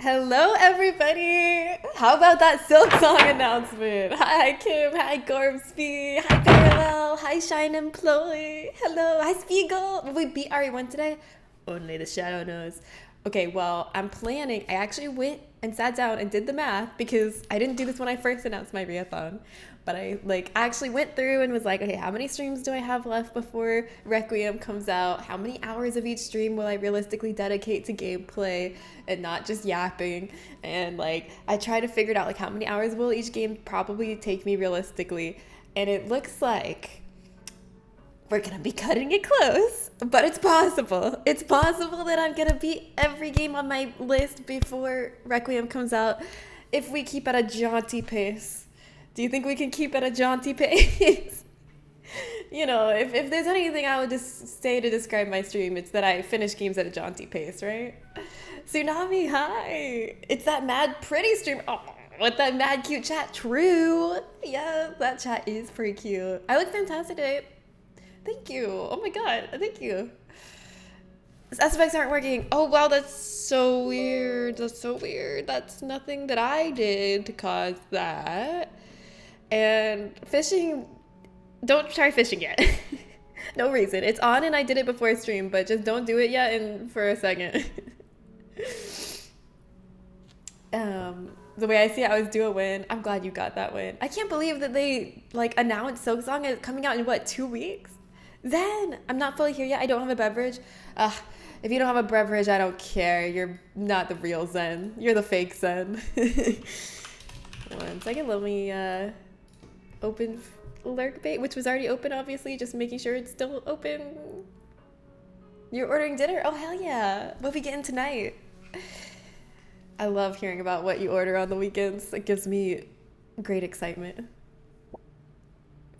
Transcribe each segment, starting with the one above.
Hello, everybody. How about that Silk Song announcement? Hi, Kim. Hi, Gorbsby. Hi, Parallel. Hi, Shine Employee. Hello. Hi, Spiegel. Will we beat RE1 today? Only the shadow knows. Okay, well, I'm planning. I actually went and sat down and did the math because I didn't do this when I first announced my reathon. But I actually went through and was like, okay, how many streams do I have left before Requiem comes out? How many hours of each stream will I realistically dedicate to gameplay and not just yapping? And I tried to figure it out, how many hours will each game probably take me realistically? And it looks like we're gonna be cutting it close, but it's possible. It's possible that I'm gonna beat every game on my list before Requiem comes out if we keep at a jaunty pace. Do you think we can keep at a jaunty pace? If there's anything I would just say to describe my stream, it's that I finish games at a jaunty pace, right? Tsunami, hi! It's that mad pretty stream. Oh, with that mad cute chat. True. Yeah, that chat is pretty cute. I look fantastic today. Thank you. Oh my god, thank you. SFX aren't working. Oh wow, that's so weird. That's so weird. That's nothing that I did to cause that. And fishing, don't try fishing yet. No reason. It's on and I did it before stream, but just don't do it yet and for a second. The way I see it, I was due a win. I'm glad you got that win. I can't believe that they announced Silksong is coming out in 2 weeks? Zen, I'm not fully here yet. I don't have a beverage. If you don't have a beverage, I don't care. You're not the real Zen. You're the fake Zen. 1 second, let me open lurk bait, which was already open, obviously, just making sure it's still open. You're ordering dinner? Oh, hell yeah. What are we getting tonight? I love hearing about what you order on the weekends. It gives me great excitement.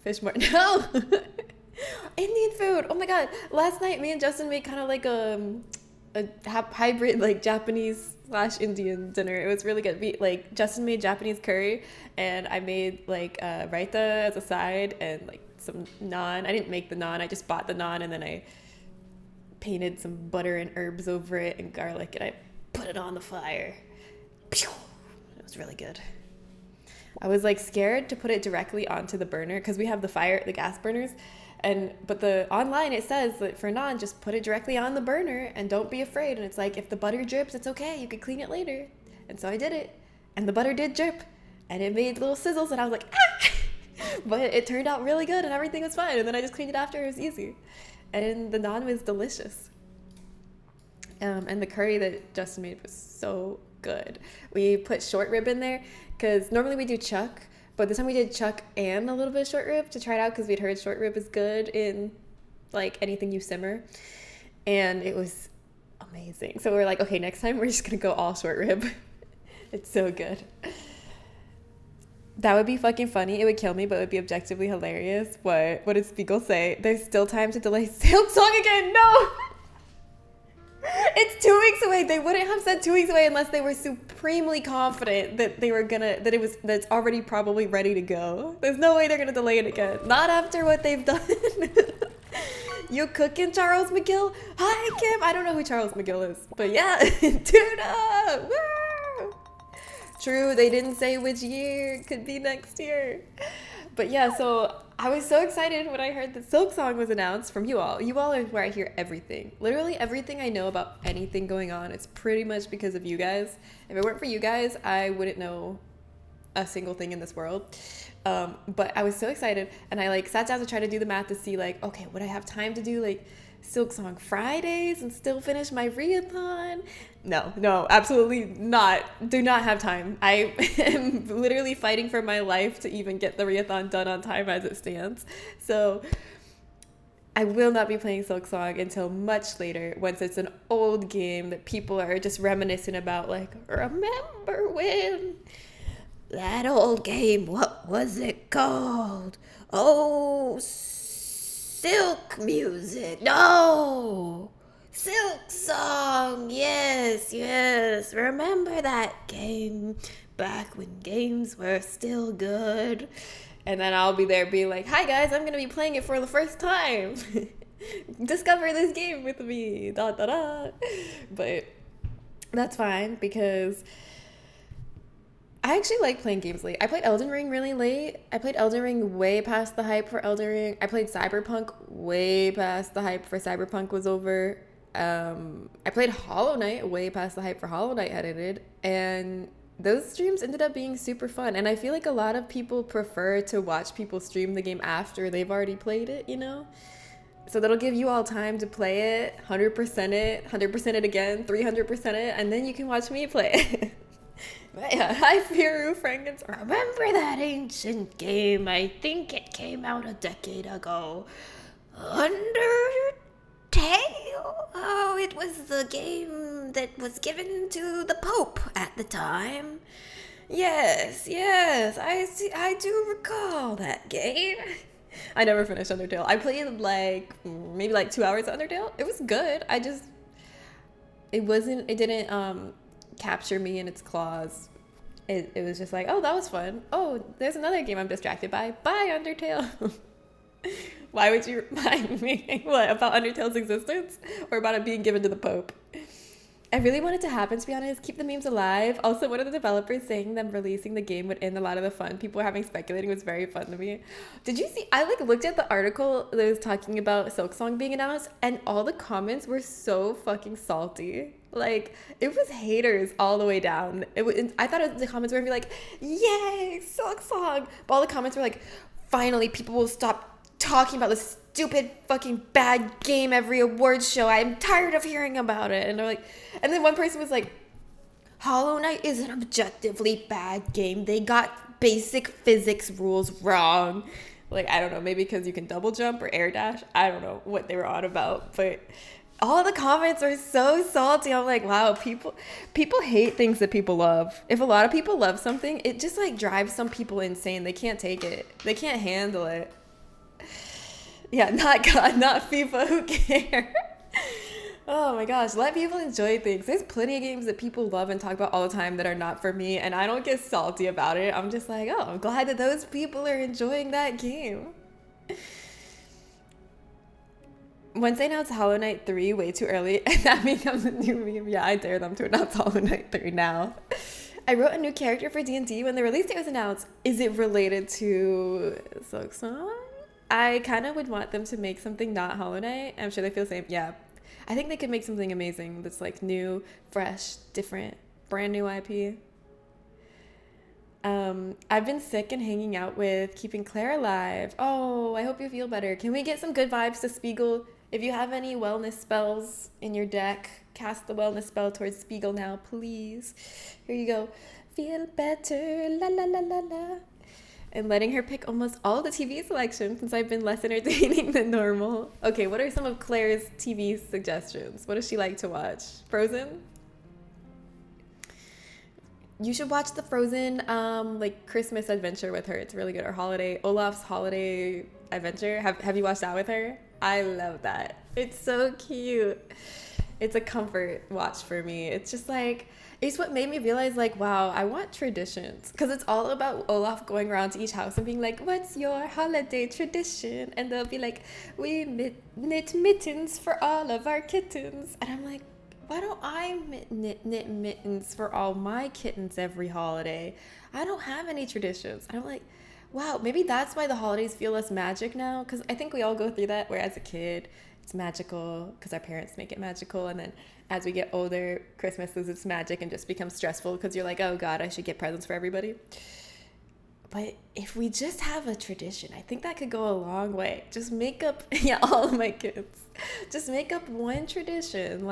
Fish more. No! Indian food! Oh my god. Last night, me and Justin made kind of a hybrid, Japanese/Indian dinner. It was really good. Justin made Japanese curry, and I made raita as a side and some naan. I didn't make the naan. I just bought the naan and then I painted some butter and herbs over it and garlic, and I put it on the fire. It was really good. I was scared to put it directly onto the burner because we have the gas burners. But online it says that for naan, just put it directly on the burner and don't be afraid. And it's if the butter drips, it's okay. You could clean it later. And so I did it. And the butter did drip. And it made little sizzles. And I was like, ah! But it turned out really good and everything was fine. And then I just cleaned it after. It was easy. And the naan was delicious. And the curry that Justin made was so good. We put short rib in there because normally we do chuck. But this time we did chuck and a little bit of short rib to try it out because we'd heard short rib is good in anything you simmer. And it was amazing. So we're okay, next time we're just going to go all short rib. It's so good. That would be fucking funny. It would kill me, but it would be objectively hilarious. What did Spiegel say? There's still time to delay Silk Song again. No! It's 2 weeks away. They wouldn't have said 2 weeks away unless they were supremely confident that that's already probably ready to go. There's no way they're gonna delay it again. Not after what they've done. You cooking, Charles McGill? Hi, Kim. I don't know who Charles McGill is, but yeah, tuna. Woo! True, they didn't say which year. It could be next year. But yeah, so I was so excited when I heard that Silk Song was announced from you all. You all are where I hear everything. Literally everything I know about anything going on, it's pretty much because of you guys. If it weren't for you guys, I wouldn't know a single thing in this world. But I was so excited, and I sat down to try to do the math to see okay, would I have time to do Silk Song Fridays and still finish my reathon? No, absolutely not. Do not have time. I am literally fighting for my life to even get the reathon done on time as it stands. So I will not be playing Silk Song until much later, once it's an old game that people are just reminiscing about, remember when that old game, what was it called? Oh, Silk Music. No! Silk Song. Yes. Remember that game back when games were still good? And then I'll be there being hi guys, I'm going to be playing it for the first time. Discover this game with me. But that's fine because I actually like playing games late. I played Elden Ring really late. I played Elden Ring way past the hype for Elden Ring. I played Cyberpunk way past the hype for Cyberpunk was over. I played Hollow Knight way past the hype for Hollow Knight had ended. And those streams ended up being super fun. And I feel like a lot of people prefer to watch people stream the game after they've already played it, you know? So that'll give you all time to play it, 100% it again, 300% it, and then you can watch me play it. But yeah, hi Firu Frankens. Remember that ancient game? I think it came out a decade ago. Undertale? Oh, it was the game that was given to the Pope at the time. Yes, I do recall that game. I never finished Undertale. I played maybe 2 hours of Undertale. It was good. It didn't capture me in its claws. It was just like, oh, that was fun. Oh, there's another game I'm distracted by. Bye, Undertale. Why would you remind me? What, about Undertale's existence? Or about it being given to the Pope? I really want it to happen, to be honest. Keep the memes alive. Also, one of the developers saying them releasing the game would end a lot of the fun people were having speculating was very fun to me. Did you see? I looked at the article that was talking about Silksong being announced, and all the comments were so fucking salty. It was haters all the way down. I thought the comments were gonna be like, yay, Silksong. But all the comments were like, finally, people will stop talking about this stupid fucking bad game every awards show. I'm tired of hearing about it. And they're like, and then one person was like, Hollow Knight is an objectively bad game. They got basic physics rules wrong. I don't know, maybe because you can double jump or air dash. I don't know what they were on about, but all the comments are so salty. I'm like, wow, people hate things that people love. If a lot of people love something, it just drives some people insane. They can't take it. They can't handle it. Yeah, not God, not FIFA, who cares? Oh my gosh, let people enjoy things. There's plenty of games that people love and talk about all the time that are not for me, and I don't get salty about it. I'm just like, oh, I'm glad that those people are enjoying that game. Once they announce Hollow Knight 3 way too early, and that becomes a new meme, yeah, I dare them to announce Hollow Knight 3 now. I wrote a new character for D&D when the release date was announced. Is it related to Silksong? I kind of would want them to make something not Hollow Knight. I'm sure they feel the same. Yeah. I think they could make something amazing that's new, fresh, different, brand new IP. I've been sick and hanging out with Keeping Claire alive. Oh, I hope you feel better. Can we get some good vibes to Spiegel? If you have any wellness spells in your deck, cast the wellness spell towards Spiegel now, please. Here you go. Feel better, la la la la la. And letting her pick almost all the TV selections since I've been less entertaining than normal. Okay, what are some of Claire's TV suggestions? What does she like to watch? Frozen? You should watch the Frozen Christmas adventure with her. It's really good. Or Olaf's holiday adventure. Have you watched that with her? I love that. It's so cute. It's a comfort watch for me. It's just it's what made me realize wow, I want traditions, because it's all about Olaf going around to each house and being like, what's your holiday tradition? And they'll be like, we knit mittens for all of our kittens. And I'm like, why don't I knit mittens for all my kittens every holiday? I don't have any traditions. I'm like, wow, maybe that's why the holidays feel less magic now, because I think we all go through that where as a kid it's magical because our parents make it magical, and then as we get older, Christmas loses its magic and just becomes stressful because you're like, oh God, I should get presents for everybody. But if we just have a tradition, I think that could go a long way. Just make up, yeah, all of my kids, just make up one tradition.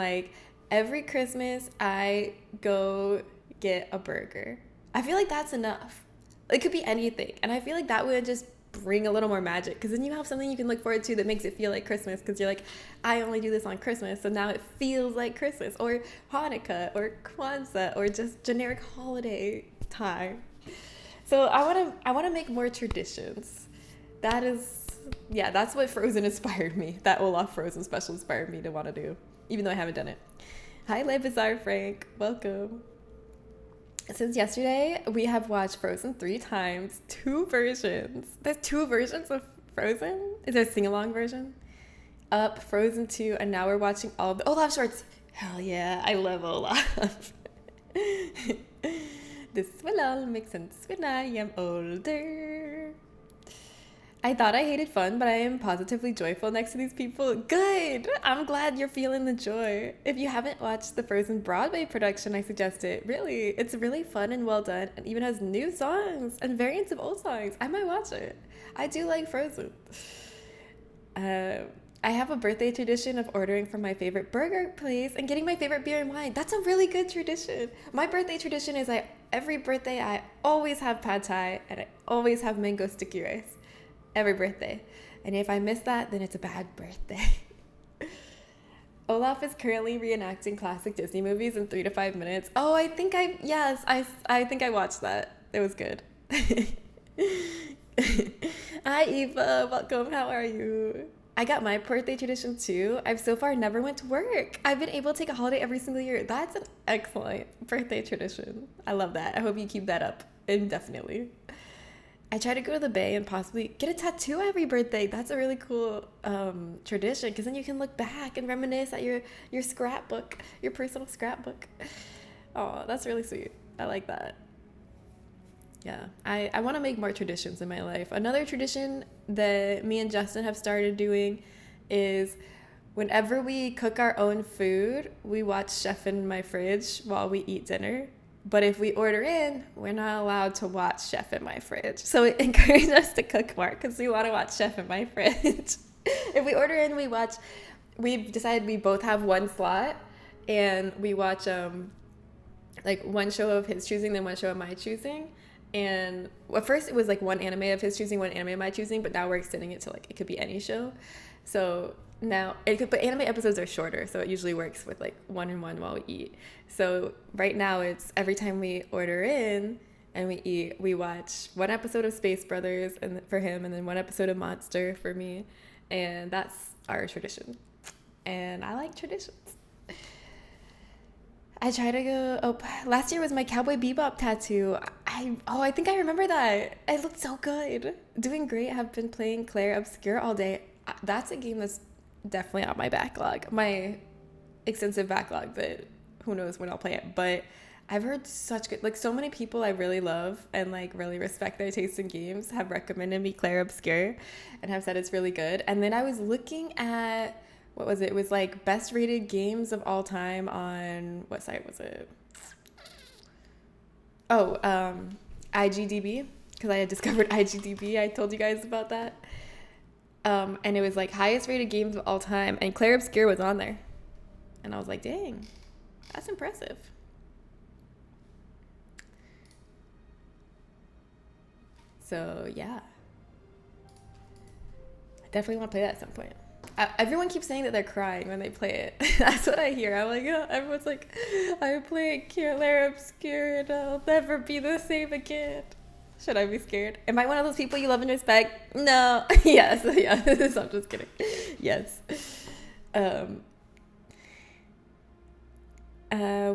Every Christmas, I go get a burger. I feel like that's enough. It could be anything. And I feel like that would just bring a little more magic, because then you have something you can look forward to that makes it feel like Christmas, because you're like, I only do this on Christmas, so now it feels like Christmas, or Hanukkah, or Kwanzaa, or just generic holiday time. So I want to make more traditions. That's what Frozen inspired me. That Olaf Frozen special inspired me to want to do, even though I haven't done it. Hi, Le Bizarre Frank. Welcome. Since yesterday, we have watched Frozen 3 times, 2 versions. There's 2 versions of Frozen? Is there a sing-along version? Up, Frozen 2, and now we're watching all of the Olaf shorts. Hell yeah, I love Olaf. This will all make sense when I am older. I thought I hated fun, but I am positively joyful next to these people. Good! I'm glad you're feeling the joy. If you haven't watched the Frozen Broadway production, I suggest it. Really, it's really fun and well done, and even has new songs and variants of old songs. I might watch it. I do like Frozen. I have a birthday tradition of ordering from my favorite burger place and getting my favorite beer and wine. That's a really good tradition. My birthday tradition is every birthday I always have pad thai and I always have mango sticky rice. Every birthday. And if I miss that, then it's a bad birthday. Olaf is currently reenacting classic Disney movies in 3 to 5 minutes. Oh, I think I think I watched that. It was good. Hi, Eva. Welcome. How are you? I got my birthday tradition too. I've so far never went to work. I've been able to take a holiday every single year. That's an excellent birthday tradition. I love that. I hope you keep that up indefinitely. I try to go to the Bay and possibly get a tattoo every birthday. That's a really cool tradition because then you can look back and reminisce at your scrapbook, your personal scrapbook. Oh, that's really sweet. I like that. Yeah, I want to make more traditions in my life. Another tradition that me and Justin have started doing is whenever we cook our own food, we watch Chef in My Fridge while we eat dinner. But if we order in, we're not allowed to watch Chef in My Fridge. So it encourages us to cook more because we want to watch Chef in My Fridge. If we order in, we've decided we both have one slot and we watch like one show of his choosing, then one show of my choosing. And at first it was like one anime of his choosing, one anime of my choosing, but now we're extending it to like, it could be any show. So now but anime episodes are shorter, so it usually works with like one and one while we eat. So right now it's every time we order in and we eat, we watch one episode of Space Brothers and for him, and then one episode of Monster for me. And that's our tradition. And I like traditions. I try to go, last year was my Cowboy Bebop tattoo. I think I remember that. It looked so good. Doing great. Have been playing Claire Obscure all day. That's a game that's definitely on my backlog. My extensive backlog that who knows when I'll play it. But I've heard such good, like so many people I really love and like really respect their taste in games have recommended me Claire Obscure and have said it's really good. And then I was looking at, what was it? It was like best rated games of all time on, what site was it? Oh, IGDB, because I had discovered IGDB. I told you guys about that. And it was like highest rated games of all time, and Claire Obscure was on there. And I was like, dang, that's impressive. So yeah, I definitely want to play that at some point. Everyone keeps saying that they're crying when they play it. That's what I hear. I'm like, oh, everyone's like, I played Claire Obscure and I'll never be the same again. Should I be scared? Am I one of those people you love and respect? No. Yes. Yeah. I'm just kidding. Yes.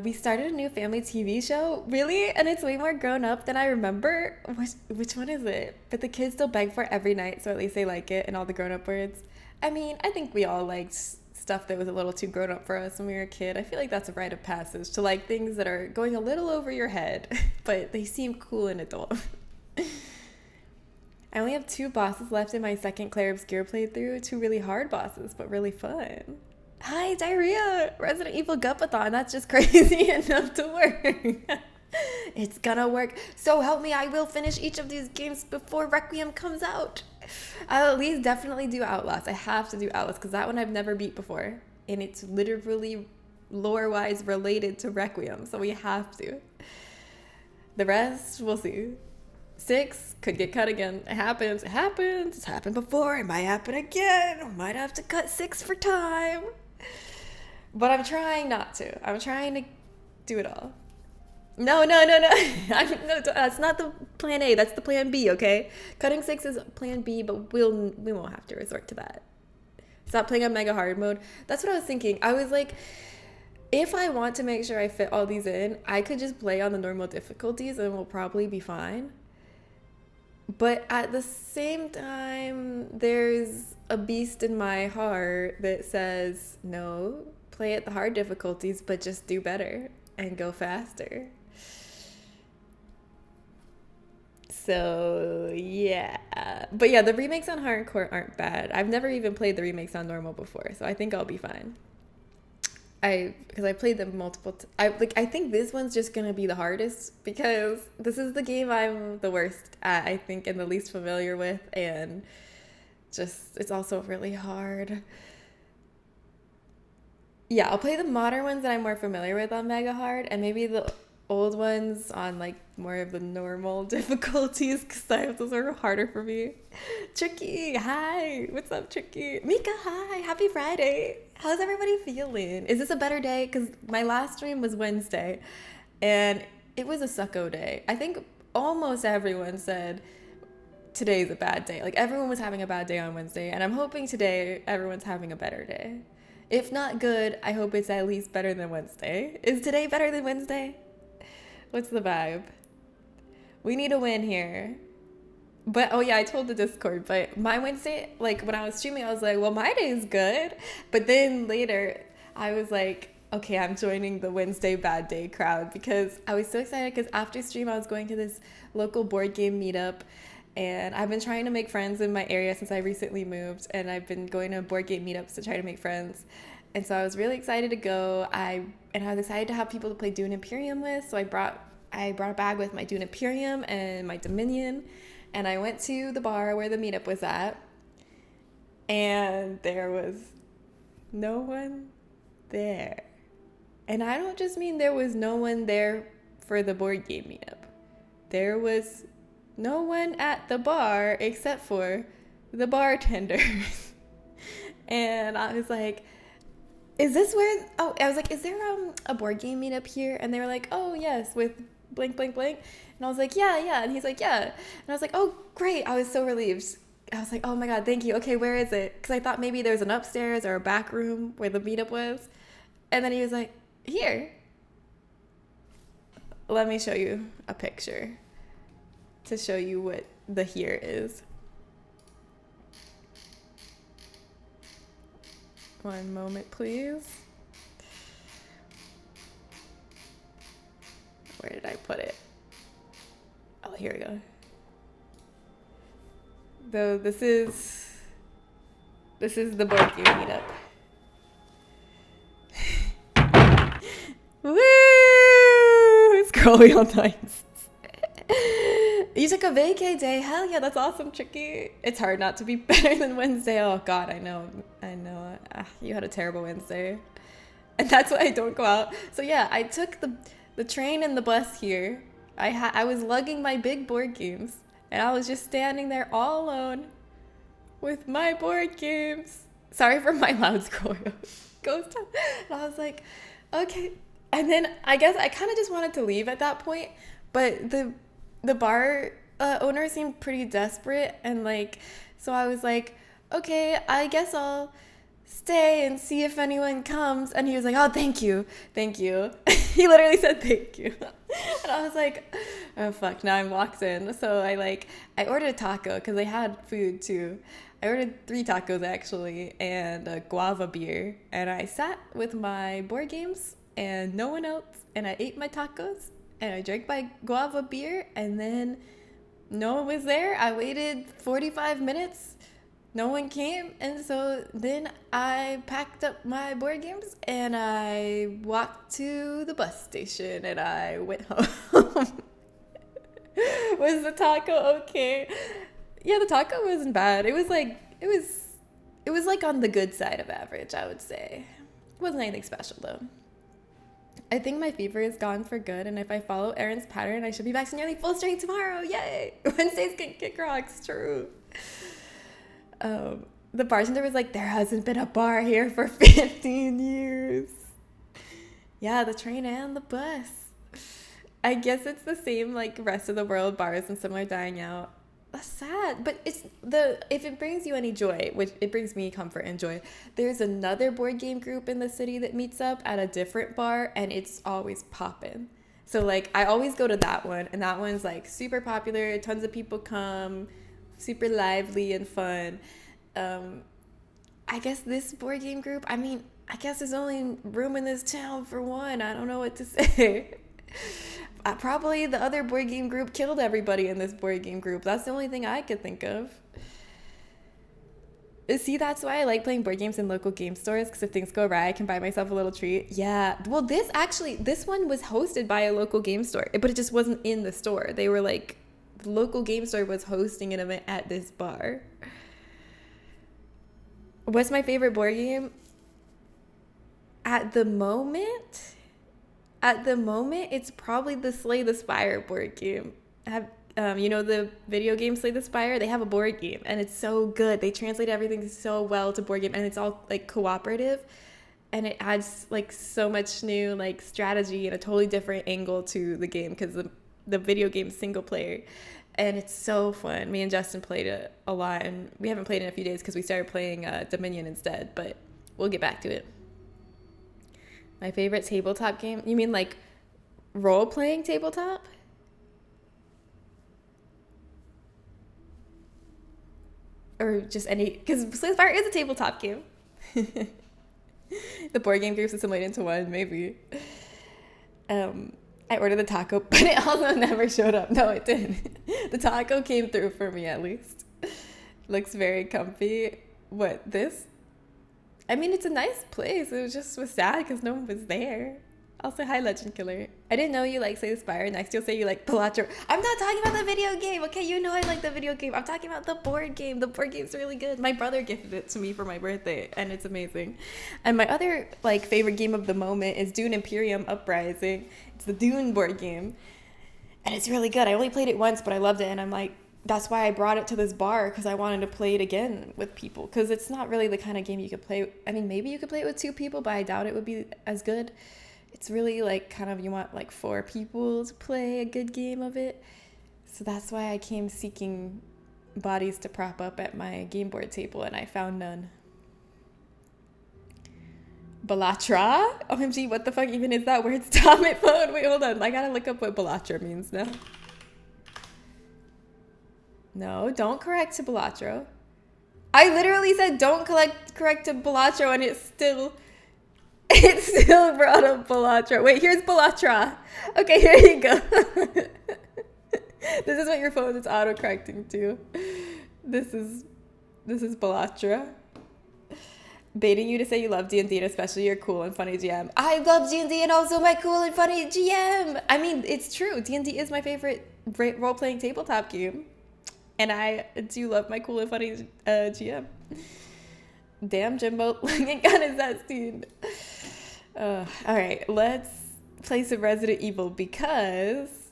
We started a new family TV show. Really? And it's way more grown up than I remember. Which one is it? But the kids still beg for it every night, so at least they like it and all the grown up words. I mean, I think we all liked stuff that was a little too grown up for us when we were a kid. I feel like that's a rite of passage to like things that are going a little over your head, but they seem cool and adult. I only have 2 bosses left in my second Claire Obscure playthrough. 2 really hard bosses, but really fun. Hi, Diarrhea! Resident Evil Gupathon, that's just crazy enough to work. It's gonna work. So help me, I will finish each of these games before Requiem comes out. I'll at least definitely do Outlast. I have to do Outlast because that one I've never beat before. And it's literally lore-wise related to Requiem, so we have to. The rest, we'll see. 6 could get cut again. It happens. It happens. It's happened before. It might happen again. I might have to cut 6 for time. But I'm trying not to. I'm trying to do it all. No. No, that's not the plan A. That's the plan B, okay? Cutting 6 is plan B, but we won't have to resort to that. Stop playing on mega hard mode. That's what I was thinking. I was like, if I want to make sure I fit all these in, I could just play on the normal difficulties and we'll probably be fine. But at the same time, there's a beast in my heart that says, no, play at the hard difficulties, but just do better and go faster. So yeah, but yeah, the remakes on hardcore aren't bad. I've never even played the remakes on normal before, so I think I'll be fine. Because I played them I think this one's just gonna be the hardest because this is the game I'm the worst at, I think, and the least familiar with, and just it's also really hard. Yeah, I'll play the modern ones that I'm more familiar with on Mega Hard, and maybe the old ones on like more of the normal difficulties because those are harder for me. Tricky, hi. What's up, Tricky? Mika, hi. Happy Friday. How's everybody feeling? Is this a better day? Because my last stream was Wednesday, and it was a sucko day. I think almost everyone said today's a bad day. Like everyone was having a bad day on Wednesday, and I'm hoping today everyone's having a better day. If not good, I hope it's at least better than Wednesday. Is today better than Wednesday? What's the vibe? We need a win here. But oh yeah, I told the Discord, but my Wednesday, like when I was streaming, I was like, well, my day is good. But then later, I was like, okay, I'm joining the Wednesday bad day crowd because I was so excited because after stream, I was going to this local board game meetup. And I've been trying to make friends in my area since I recently moved, and I've been going to board game meetups to try to make friends. And so I was really excited to go. I was excited to have people to play Dune Imperium with. So I brought a bag with my Dune Imperium and my Dominion, and I went to the bar where the meetup was at, and there was no one there. And I don't just mean there was no one there for the board game meetup. There was no one at the bar except for the bartenders. And I was like, is this where, oh, I was like, is there a board game meetup here? And they were like, oh, yes, with blank, blank, blank. And I was like, yeah. And he's like, yeah. And I was like, oh, great. I was so relieved. I was like, oh my God, thank you. Okay, where is it? Because I thought maybe there was an upstairs or a back room where the meetup was. And then he was like, here. Let me show you a picture to show you what the here is. One moment, please. Where did I put it? Oh, here we go. Though this is the board game meetup. Woo! Scrolling all nights. You took a vacay day. Hell yeah, that's awesome, Tricky. It's hard not to be better than Wednesday. Oh God, I know. You had a terrible Wednesday. And that's why I don't go out. So yeah, I took the train and the bus here. I was lugging my big board games, and I was just standing there all alone with my board games. Sorry for my loud scroll. Ghost town. And I was like, okay. And then I guess I kind of just wanted to leave at that point, but the bar owner seemed pretty desperate, and like, so I was like, okay, I guess I'll stay and see if anyone comes. And he was like, oh, thank you. He literally said thank you. And I was like, oh fuck, now I'm locked in. So I ordered a taco because they had food too. I ordered 3 tacos actually, and a guava beer, and I sat with my board games and no one else, and I ate my tacos and I drank my guava beer, and then no one was there. I waited 45 minutes. No one came, and so then I packed up my board games and I walked to the bus station and I went home. Was the taco okay? Yeah, the taco wasn't bad. It was like on the good side of average, I would say. It wasn't anything special though. I think my fever is gone for good, and if I follow Erin's pattern, I should be back to nearly full strength tomorrow. Yay! Wednesdays can kick rocks, true. The bartender was like, there hasn't been a bar here for 15 years. Yeah, the train and the bus. I guess it's the same like rest of the world bars and some are dying out. That's sad, but if it brings you any joy, which it brings me comfort and joy, there's another board game group in the city that meets up at a different bar, and it's always poppin'. So like I always go to that one, and that one's like super popular, tons of people come, super lively and fun. I guess this board game group, I guess there's only room in this town for one. I don't know what to say. Probably the other board game group killed everybody in this board game group. That's the only thing I could think of. See, that's why I like playing board games in local game stores, because if things go awry, I can buy myself a little treat. Yeah. Well, this one was hosted by a local game store, but it just wasn't in the store. They were like, the local game store was hosting an event at this bar. What's my favorite board game? At the moment, it's probably the Slay the Spire board game. You know the video game Slay the Spire? They have a board game, and it's so good. They translate everything so well to board game, and it's all like cooperative, and it adds like so much new like strategy and a totally different angle to the game, because the video game's single player, and it's so fun. Me and Justin played it a lot, and we haven't played in a few days because we started playing Dominion instead, but we'll get back to it. My favorite tabletop game? You mean like role-playing tabletop? Or just any, because Slay the Spire is a tabletop game. The board game groups assimilate into one, maybe. I ordered the taco, but it also never showed up. No, it didn't. The taco came through for me, at least. Looks very comfy. What, this? I mean, it's a nice place. It was sad because no one was there. I'll say hi, Legend Killer. I didn't know you like Slay the Spire. Next, you'll say you like Balatro. I'm not talking about the video game. Okay, you know I like the video game. I'm talking about the board game. The board game's really good. My brother gifted it to me for my birthday, and it's amazing. And my other like favorite game of the moment is Dune Imperium Uprising. It's the Dune board game, and it's really good. I only played it once, but I loved it, and I'm like, that's why I brought it to this bar, because I wanted to play it again with people, because it's not really the kind of game you could play. I mean, maybe you could play it with 2 people, but I doubt it would be as good. It's really like kind of, you want like 4 people to play a good game of it. So that's why I came seeking bodies to prop up at my game board table, and I found none. Balatra? OMG, what the fuck even is that word? Stop it, phone. Wait, hold on. I gotta look up what Balatra means now. No, don't correct to Balatro. I literally said don't correct to Balatro, and it still brought up Balatra. Wait, here's Balatra. Okay, here you go. This is what your phone is auto-correcting to. This is Balatra. Baiting you to say you love D&D, and especially your cool and funny GM. I love D&D and also my cool and funny GM. I mean, it's true. D&D is my favorite role-playing tabletop game. And I do love my cool and funny GM. Damn, Jimbo. Looking at his that scene. All right, let's play some Resident Evil, because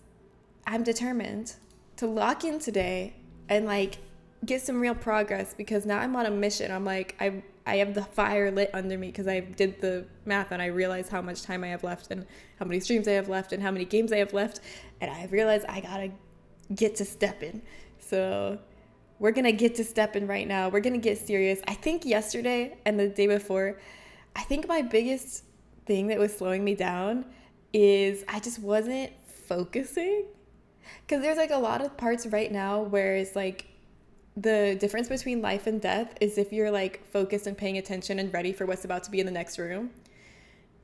I'm determined to lock in today and like get some real progress, because now I'm on a mission. I'm like, I have the fire lit under me, because I did the math and I realized how much time I have left and how many streams I have left and how many games I have left. And I realized I gotta get to stepping. So we're going to get to stepping right now. We're going to get serious. I think yesterday and the day before, I think my biggest thing that was slowing me down is I just wasn't focusing. Because there's like a lot of parts right now where it's like the difference between life and death is if you're like focused and paying attention and ready for what's about to be in the next room.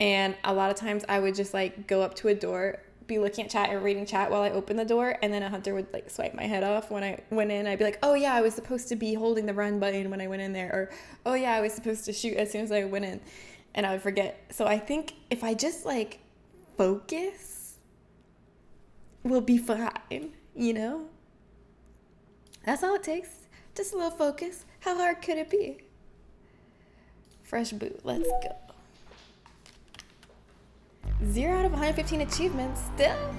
And a lot of times I would just like go up to a door, be looking at chat or reading chat while I open the door, and then a hunter would like swipe my head off when I went in. I'd be like, oh yeah, I was supposed to be holding the run button when I went in there, or oh yeah, I was supposed to shoot as soon as I went in, and I would forget. So I think if I just like focus, we'll be fine, you know? That's all it takes. Just a little focus. How hard could it be? Fresh boot, let's go. 0 out of 115 achievements still.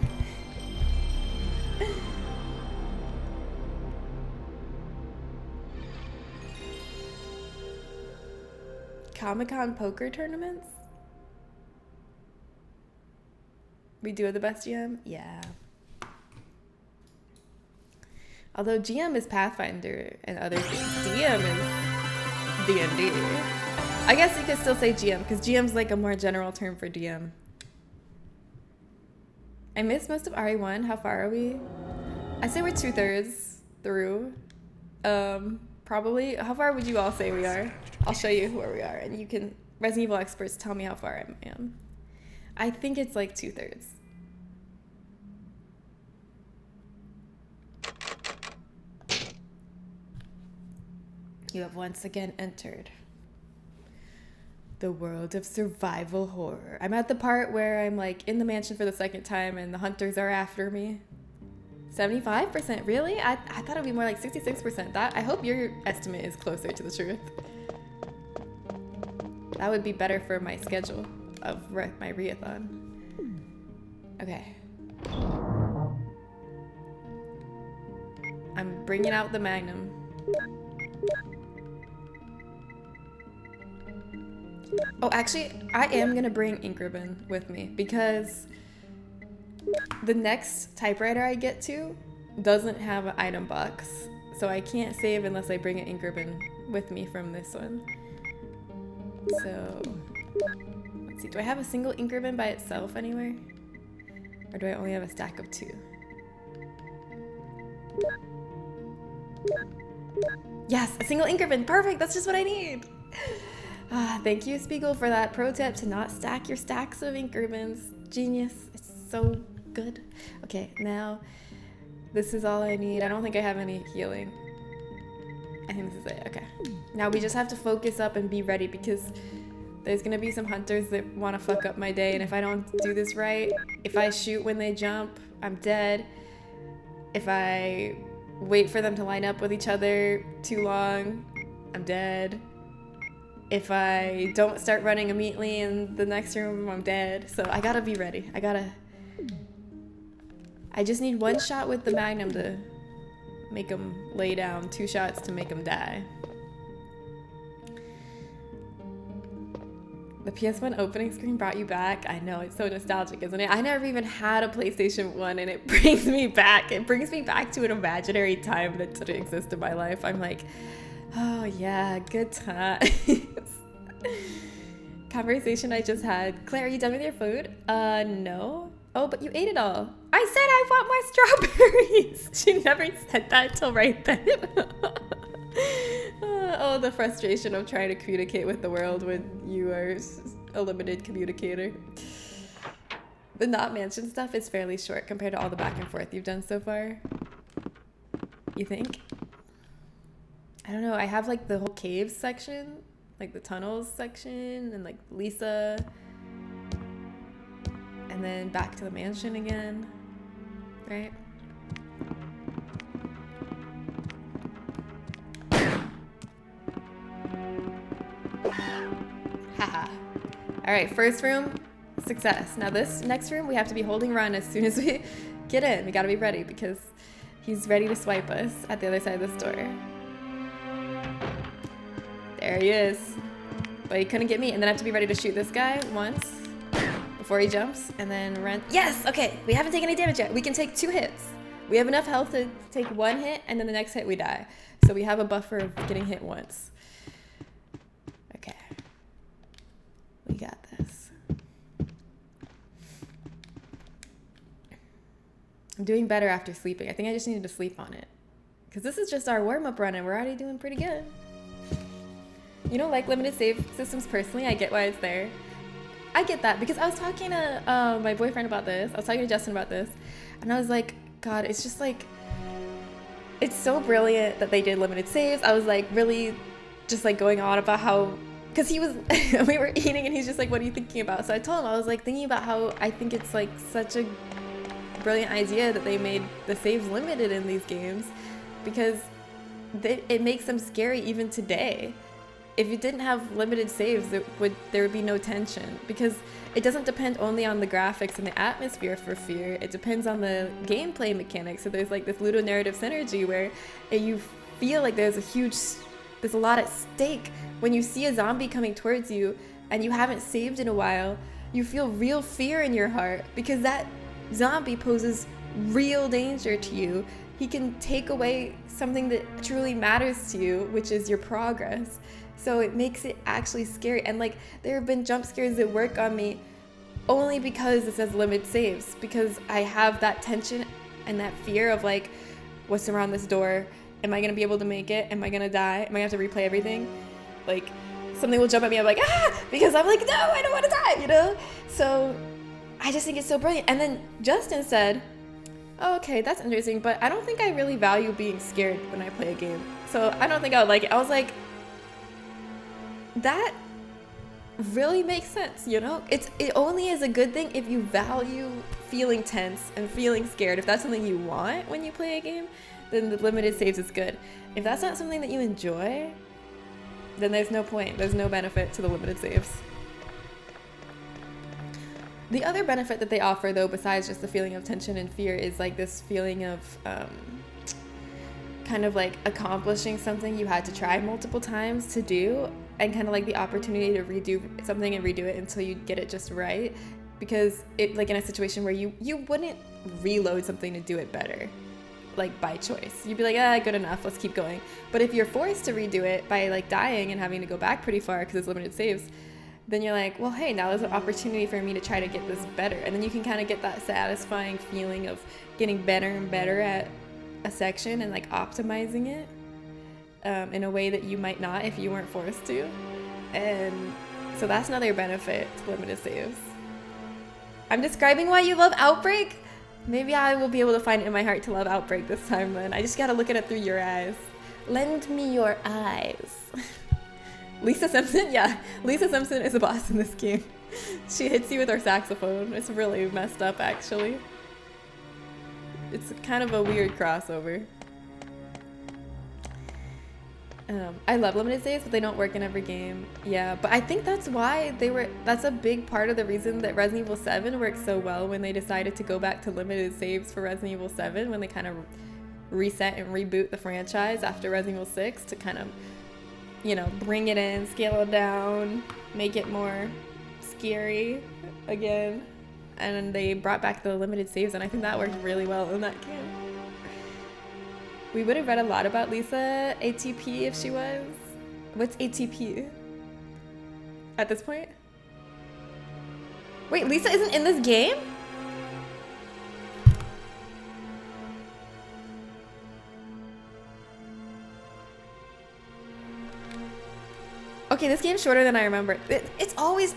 Comic-Con poker tournaments? We do the best GM? Yeah. Although GM is Pathfinder and other things, DM is D&D. I guess you could still say GM, because GM's like a more general term for DM. I missed most of RE1. How far are we? I say we're 2/3 through. Probably. How far would you all say we are? I'll show you where we are, and you can, Resident Evil experts, tell me how far I am. I think it's like 2/3. You have once again entered the world of survival horror. I'm at the part where I'm like in the mansion for the second time and the hunters are after me. 75%? Really? I thought it would be more like 66%. I hope your estimate is closer to the truth. That would be better for my schedule of my reathon. Okay. I'm bringing out the Magnum. Oh, actually, I am gonna bring ink ribbon with me because the next typewriter I get to doesn't have an item box. So I can't save unless I bring an ink ribbon with me from this one. So, let's see. Do I have a single ink ribbon by itself anywhere? Or do I only have a stack of 2? Yes, a single ink ribbon. Perfect. That's just what I need. Thank you, Spiegel, for that pro tip to not stack your stacks of ink ribbons. Genius. It's so good. Okay, now this is all I need. I don't think I have any healing. I think this is it. Okay. Now we just have to focus up and be ready because there's gonna be some hunters that want to fuck up my day, and if I don't do this right, if I shoot when they jump, I'm dead. If I wait for them to line up with each other too long, I'm dead. If I don't start running immediately in the next room, I'm dead. So I gotta be ready. I just need 1 shot with the Magnum to make them lay down, 2 shots to make them die. The PS1 opening screen brought you back. I know, it's so nostalgic, isn't it? I never even had a PlayStation 1 and it brings me back. It brings me back to an imaginary time that didn't exist in my life. I'm like, oh yeah, good times. Conversation I just had. Claire, are you done with your food? No. Oh, but you ate it all. I said I want more strawberries. She never said that till right then. Oh, the frustration of trying to communicate with the world when you are a limited communicator. The not mansion stuff is fairly short compared to all the back and forth you've done so far. You think? I don't know. I have like the whole caves section, like the tunnels section, and like Lisa. And then back to the mansion again, right? Haha. All right, first room, success. Now this next room, we have to be holding run as soon as we get in. We gotta be ready because he's ready to swipe us at the other side of this door. There he is. But he couldn't get me, and then I have to be ready to shoot this guy once before he jumps, and then run. Yes, okay, we haven't taken any damage yet. We can take 2 hits. We have enough health to take 1 hit, and then the next hit we die. So we have a buffer of getting hit once. Okay. We got this. I'm doing better after sleeping. I think I just needed to sleep on it. Because this is just our warm-up run, and we're already doing pretty good. You don't like limited save systems personally. I get why it's there. I get that because I was talking to my boyfriend about this. I was talking to Justin about this, and I was like, God, it's just like, it's so brilliant that they did limited saves. I was like really just like going on about how, because he was, we were eating and he's just like, what are you thinking about? So I told him, I was like thinking about how I think it's like such a brilliant idea that they made the saves limited in these games because it makes them scary even today. If you didn't have limited saves, there would be no tension because it doesn't depend only on the graphics and the atmosphere for fear. It depends on the gameplay mechanics. So there's like this ludonarrative synergy where you feel like there's a lot at stake. When you see a zombie coming towards you and you haven't saved in a while, you feel real fear in your heart because that zombie poses real danger to you. He can take away something that truly matters to you, which is your progress. So it makes it actually scary. And like there have been jump scares that work on me only because it says limit saves, because I have that tension and that fear of like, what's around this door? Am I gonna be able to make it? Am I gonna die? Am I gonna have to replay everything? Like something will jump at me, I'm like, ah, because I'm like, no, I don't want to die, you know? So I just think it's so brilliant. And then Justin said, Oh, okay, that's interesting, but I don't think I really value being scared when I play a game. So I don't think I would like it. I was like, that really makes sense, you know? It only is a good thing if you value feeling tense and feeling scared. If that's something you want when you play a game, then the limited saves is good. If that's not something that you enjoy, then there's no point. There's no benefit to the limited saves. The other benefit that they offer, though, besides just the feeling of tension and fear, is like this feeling of kind of like accomplishing something you had to try multiple times to do, and kind of like the opportunity to redo something and redo it until you get it just right. Because it, like in a situation where you wouldn't reload something to do it better, like by choice. You'd be like, ah, good enough, let's keep going. But if you're forced to redo it by like dying and having to go back pretty far because it's limited saves, then you're like, well, hey, now there's an opportunity for me to try to get this better. And then you can kind of get that satisfying feeling of getting better and better at a section and like optimizing it in a way that you might not if you weren't forced to. And so that's another benefit to limited saves. I'm describing why you love Outbreak? Maybe I will be able to find it in my heart to love Outbreak this time then. I just gotta look at it through your eyes. Lend me your eyes. Lisa Simpson? Yeah, Lisa Simpson is a boss in this game. She hits you with her saxophone. It's really messed up, actually. It's kind of a weird crossover. I love limited saves, but they don't work in every game. Yeah, but I think that's why that's a big part of the reason that Resident Evil 7 worked so well when they decided to go back to limited saves for Resident Evil 7, when they kind of reset and reboot the franchise after Resident Evil 6 to kind of, you know, bring it in, scale it down, make it more scary again. And they brought back the limited saves, and I think that worked really well in that game. We would have read a lot about Lisa ATP if she was. What's ATP at this point? Wait, Lisa isn't in this game? Okay, this game's shorter than I remember. I always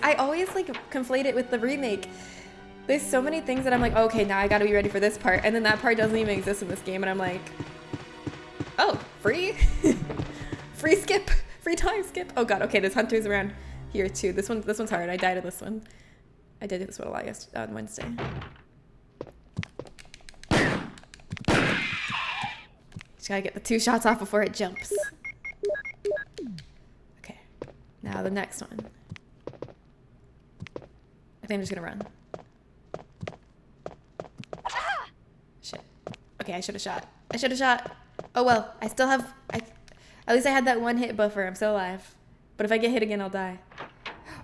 like conflate it with the remake. There's so many things that I'm like, okay, now I gotta be ready for this part. And then that part doesn't even exist in this game. And I'm like, oh, free? Free skip, free time skip. Oh God, okay, there's hunters around here too. This one's hard. I died at this one. I did this one a lot on Wednesday. Just gotta get the 2 shots off before it jumps. Okay, now the next one. I think I'm just gonna run. Shit. Okay, I should have shot. Oh well, I still have, at least I had that 1 hit buffer. I'm still alive. But if I get hit again, I'll die.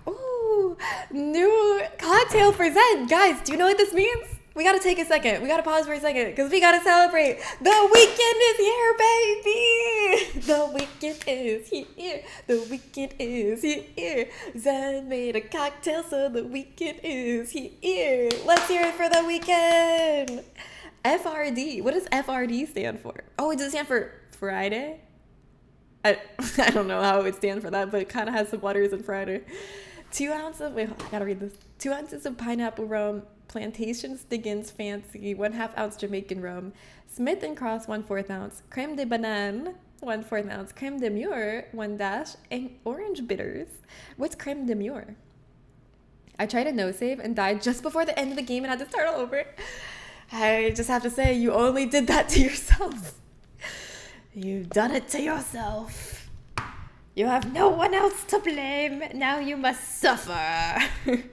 Ooh, new cocktail for Zen. Guys, do you know what this means? We gotta take a second. We gotta pause for a second because we gotta celebrate. The weekend is here, baby. The weekend is here. The weekend is here. Zen made a cocktail, so the weekend is here. Let's hear it for the weekend. FRD. What does FRD stand for? Oh, it does stand for Friday? I don't know how it would stand for that, but it kind of has some letters in Friday. 2 ounces of, wait, I gotta read this. 2 ounces of pineapple rum, Plantation Stiggins Fancy, 1/2 ounce Jamaican rum, Smith & Cross 1/4 ounce, creme de banane 1/4 ounce, creme de mure 1 dash, and orange bitters. What's creme de mure? I tried a no save and died just before the end of the game and had to start all over. I just have to say, you only did that to yourself. You've done it to yourself. You have no one else to blame. Now you must suffer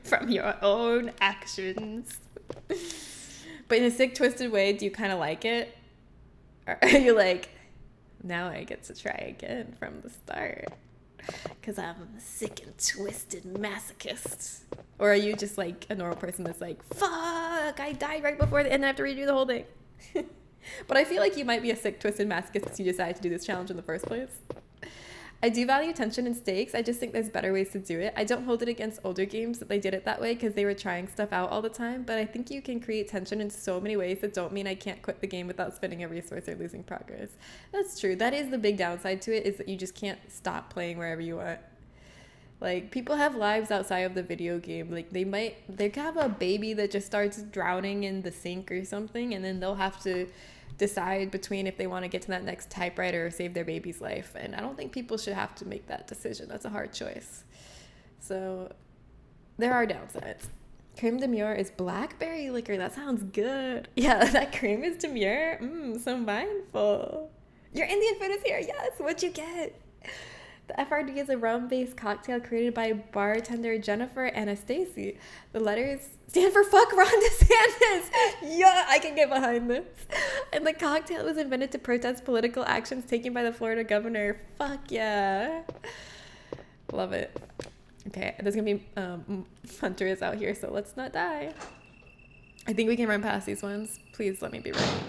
from your own actions. But in a sick, twisted way, do you kind of like it? Or are you like, now I get to try again from the start? Because I'm a sick and twisted masochist. Or are you just like a normal person that's like, fuck, I died right before the end and I have to redo the whole thing? But I feel like you might be a sick, twisted masochist since you decided to do this challenge in the first place. I do value tension and stakes. I just think there's better ways to do it. I don't hold it against older games that they did it that way because they were trying stuff out all the time, but I think you can create tension in so many ways that don't mean I can't quit the game without spending a resource or losing progress. That's true. That is the big downside to it, is that you just can't stop playing wherever you want. Like, people have lives outside of the video game. Like, they could have a baby that just starts drowning in the sink or something, and then they'll have to decide between if they want to get to that next typewriter or save their baby's life. And I don't think people should have to make that decision. That's a hard choice. So there are downsides. Creme de mure is blackberry liquor. That sounds good. Yeah, that cream is demure. So mindful. Your Indian food is here. Yes, what'd you get? The FRD is a rum-based cocktail created by bartender Jennifer Anastasi. The letters stand for fuck Ron DeSantis. Yeah, I can get behind this. And the cocktail was invented to protest political actions taken by the Florida governor. Fuck yeah. Love it. Okay, there's gonna be hunters out here, so let's not die. I think we can run past these ones. Please let me be right.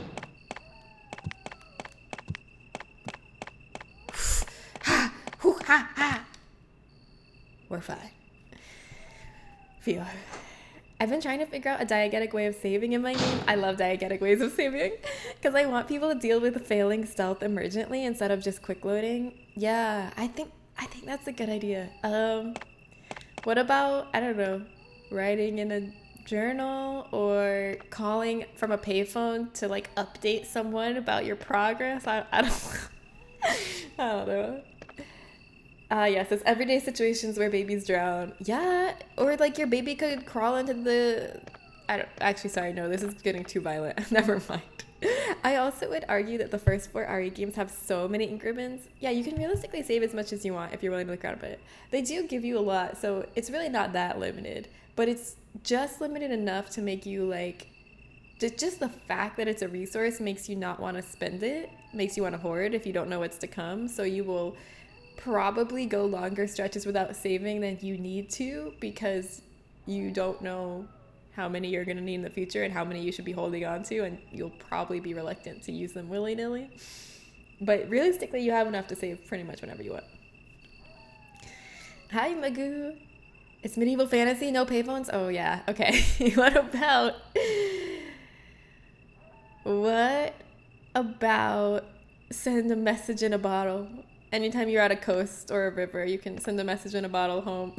We're fine. VR. I've been trying to figure out a diegetic way of saving in my game. I love diegetic ways of saving because I want people to deal with failing stealth emergently instead of just quick loading. Yeah, I think that's a good idea. What about, I don't know, writing in a journal or calling from a payphone to like update someone about your progress? I don't know. Yes, it's everyday situations where babies drown. Yeah, or like your baby could crawl into the... no, this is getting too violent. Never mind. I also would argue that the first 4 RE games have so many increments. Yeah, you can realistically save as much as you want if you're willing to look around a bit. They do give you a lot, so it's really not that limited. But it's just limited enough to make you like... Just the fact that it's a resource makes you not want to spend it. Makes you want to hoard if you don't know what's to come. So you will probably go longer stretches without saving than you need to because you don't know how many you're going to need in the future and how many you should be holding on to, and you'll probably be reluctant to use them willy-nilly. But realistically, you have enough to save pretty much whenever you want. Hi, Magoo. It's medieval fantasy, no payphones? Oh, yeah. Okay. What about send a message in a bottle? Anytime you're at a coast or a river, you can send a message in a bottle home.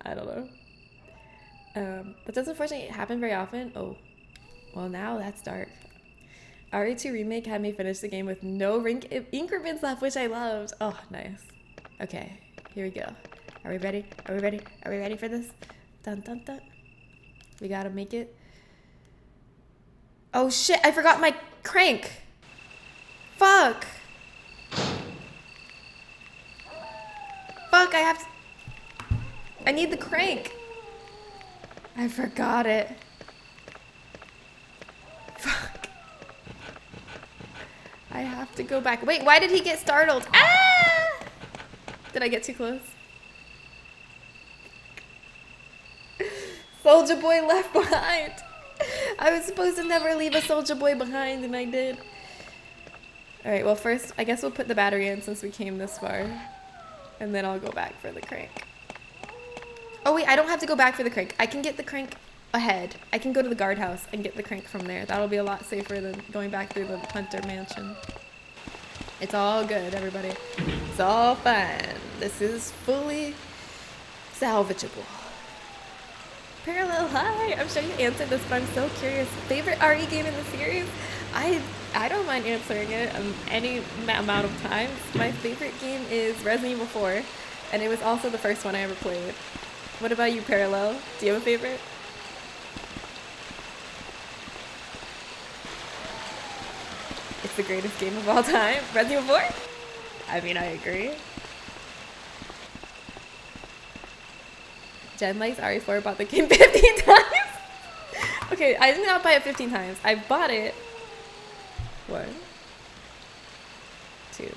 I don't know. That doesn't unfortunately happen very often. Oh, well now that's dark. RE2 Remake had me finish the game with no increments left, which I loved. Oh, nice. Okay, here we go. Are we ready? Are we ready? Are we ready for this? Dun dun dun. We gotta make it. Oh shit, I forgot my crank. Fuck. Fuck, I need the crank. I forgot it. Fuck. I have to go back. Wait, why did he get startled? Ah! Did I get too close? Soldier Boy left behind. I was supposed to never leave a Soldier Boy behind, and I did. Alright, well first, I guess we'll put the battery in since we came this far. And then I'll go back for the crank. Oh wait, I don't have to go back for the crank. I can get the crank ahead. I can go to the guardhouse and get the crank from there. That'll be a lot safer than going back through the Hunter Mansion. It's all good, everybody. It's all fine. This is fully salvageable. Parallel, hi! I'm sure you answered this, but I'm so curious. Favorite RE game in the series? I don't mind answering it any amount of times. My favorite game is Resident Evil 4, and it was also the first one I ever played. What about you, Parallel? Do you have a favorite? It's the greatest game of all time. Resident Evil 4? I mean, I agree. Jen likes RE4, bought the game 15 times. Okay, I did not buy it 15 times. I bought it 1, 2,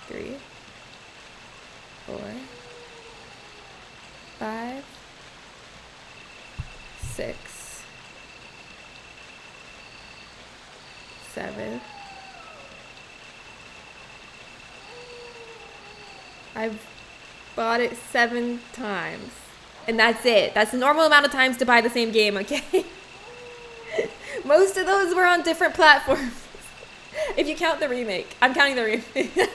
3, 4, 5, 6, 7. I've bought it 7 times. And that's it. That's the normal amount of times to buy the same game, okay? Most of those were on different platforms. If you count the remake. I'm counting the remake.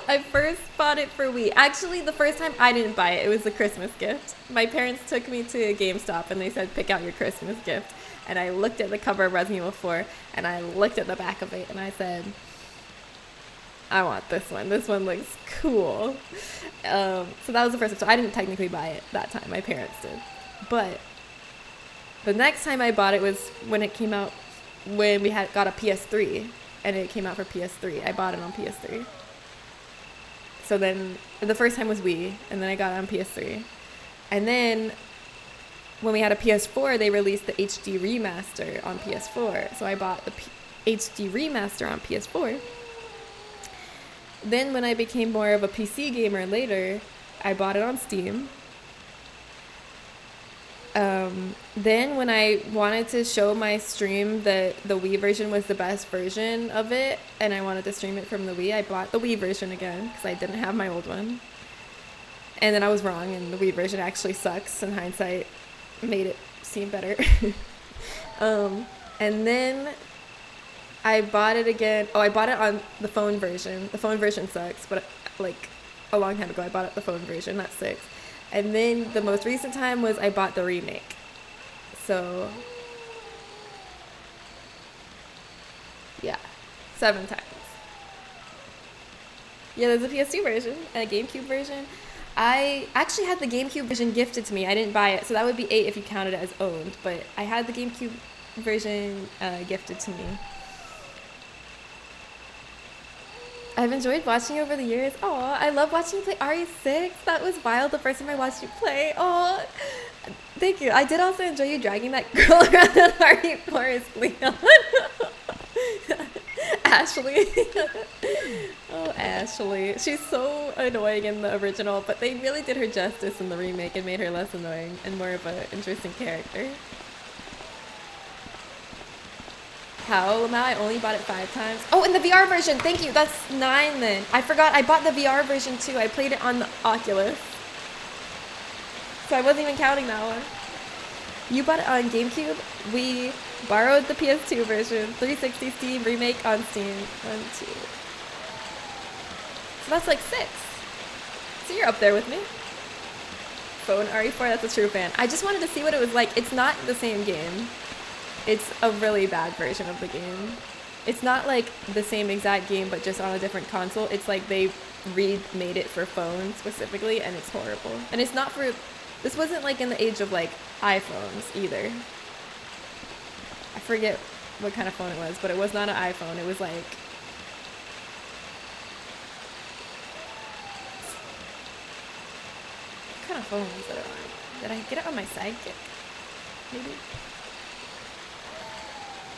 I first bought it for Wii. Actually, the first time I didn't buy it. It was a Christmas gift. My parents took me to GameStop and they said, pick out your Christmas gift. And I looked at the cover of Resident Evil 4 and I looked at the back of it and I said, I want this one. This one looks cool. So that was the first one. So I didn't technically buy it that time. My parents did. But the next time I bought it was when it came out, when we got a PS3 and it came out for PS3. I bought it on PS3. So then the first time was Wii and then I got it on PS3. And then when we had a PS4, they released the HD remaster on PS4. So I bought the HD remaster on PS4. Then when I became more of a PC gamer later, I bought it on Steam. Then when I wanted to show my stream that the Wii version was the best version of it, and I wanted to stream it from the Wii, I bought the Wii version again because I didn't have my old one. And then I was wrong, and the Wii version actually sucks. In hindsight, made it seem better. And then I bought it again. Oh, I bought it on the phone version. The phone version sucks, but like a long time ago, I bought it the phone version. That's 6. And then the most recent time was I bought the remake. So yeah, 7 times. Yeah, there's a PS2 version and a GameCube version. I actually had the GameCube version gifted to me. I didn't buy it, so that would be 8 if you counted it as owned. But I had the GameCube version gifted to me. I've enjoyed watching you over the years. Oh, I love watching you play RE6. That was wild the first time I watched you play. Oh, thank you. I did also enjoy you dragging that girl around on RE4 Leon. Ashley. Oh, Ashley. She's so annoying in the original, but they really did her justice in the remake and made her less annoying and more of an interesting character. How, Lamau? I only bought it 5 times. Oh, and the VR version. Thank you. That's 9 then. I forgot. I bought the VR version too. I played it on the Oculus. So I wasn't even counting that one. You bought it on GameCube. We borrowed the PS2 version. 360 Steam remake on Steam. 1, 2. So that's like 6. So you're up there with me. Phone RE4. That's a true fan. I just wanted to see what it was like. It's not the same game. It's a really bad version of the game. It's not like the same exact game, but just on a different console. It's like they remade it for phones specifically, and it's horrible. And it's not for... This wasn't like in the age of like iPhones either. I forget what kind of phone it was, but it was not an iPhone. It was like... What kind of phone was it on? Did I get it on my Sidekick? Maybe?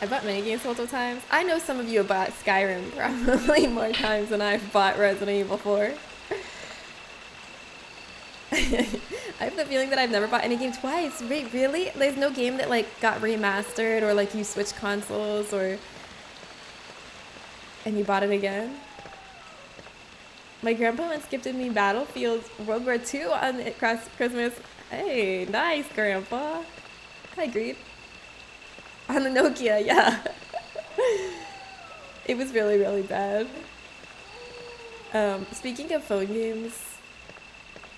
I bought many games multiple times. I know some of you have bought Skyrim probably more times than I've bought Resident Evil 4. I have the feeling that I've never bought any game twice. Wait, really? There's no game that like got remastered or like you switched consoles or... And you bought it again? My grandpa once gifted me Battlefield World War II on Christmas. Hey, nice, Grandpa. I agreed. On the Nokia, yeah. It was really, really bad. Speaking of phone games,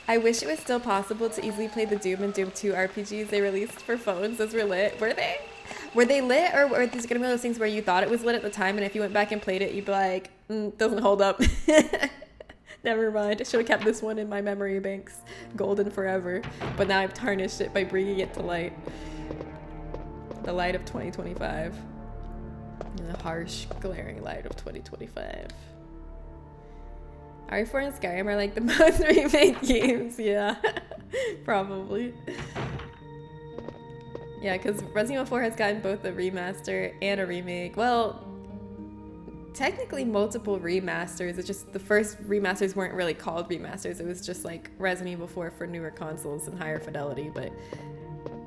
I wish it was still possible to easily play the Doom and Doom 2 RPGs they released for phones. Those were lit. Were they? Were they lit, or were these gonna be those things where you thought it was lit at the time, and if you went back and played it, you'd be like, doesn't hold up. Never mind. I should have kept this one in my memory banks, golden forever. But now I've tarnished it by bringing it to light. The light of 2025. The harsh, glaring light of 2025. RE4 and Skyrim are like the most remade games. Yeah, probably. Yeah, because Resident Evil 4 has gotten both a remaster and a remake. Well, technically multiple remasters. It's just the first remasters weren't really called remasters. It was just like Resident Evil 4 for newer consoles and higher fidelity, but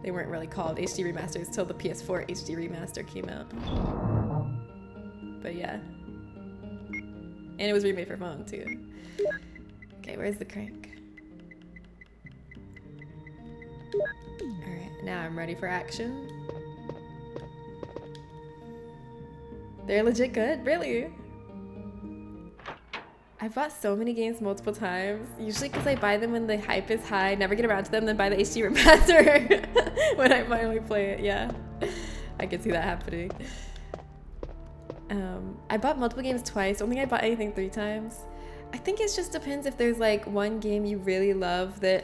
they weren't really called HD remasters till the PS4 HD remaster came out. But yeah. And it was remade for phone too. Okay, where's the crank? Alright, now I'm ready for action. They're legit good? Really? I've bought so many games multiple times, usually because I buy them when the hype is high, never get around to them, then buy the HD remaster when I finally play it. Yeah, I can see that happening. I bought multiple games twice. Don't think I bought anything 3 times. I think it just depends if there's like one game you really love that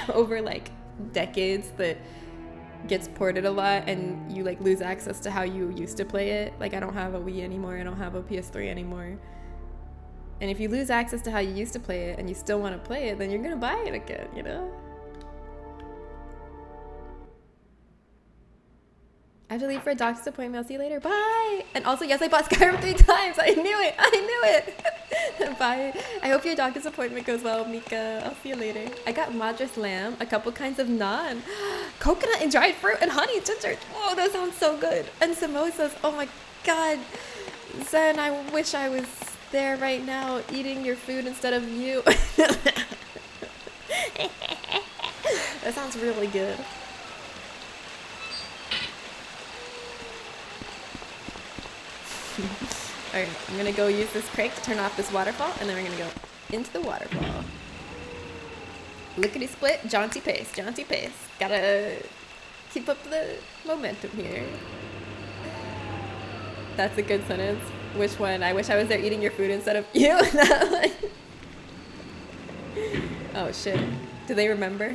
over like decades that gets ported a lot and you like lose access to how you used to play it. Like I don't have a Wii anymore, I don't have a PS3 anymore. And if you lose access to how you used to play it and you still want to play it, then you're gonna buy it again, you know? I have to leave for a doctor's appointment. I'll see you later. Bye! And also, yes, I bought Skyrim 3 times. I knew it. I knew it. Bye. I hope your doctor's appointment goes well, Mika. I'll see you later. I got madras lamb, a couple kinds of naan, coconut and dried fruit, and honey ginger. Whoa, that sounds so good. And samosas. Oh my god. Zen, I wish I was there right now eating your food instead of you. That sounds really good. Alright, I'm gonna go use this crank to turn off this waterfall, and then we're gonna go into the waterfall. Lickety split, jaunty pace, jaunty pace. Gotta keep up the momentum here. That's a good sentence. Which one? I wish I was there eating your food instead of you. Oh shit. Do they remember?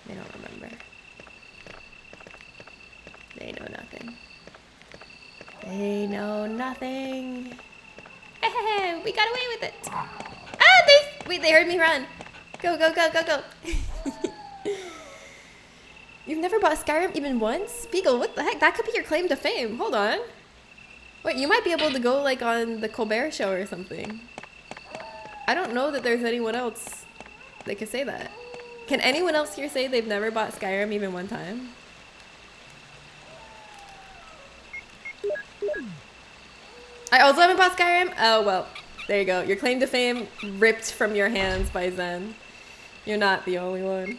They don't remember. They know nothing. They know nothing. Hey, we got away with it. Ah, they heard me run. Go, go, go, go, go. You've never bought Skyrim even once? Beagle, what the heck? That could be your claim to fame. Hold on. Wait, you might be able to go like on the Colbert Show or something. I don't know that there's anyone else that could say that. Can anyone else here say they've never bought Skyrim even one time? I also haven't bought Skyrim? Oh, well, there you go. Your claim to fame ripped from your hands by Zen. You're not the only one.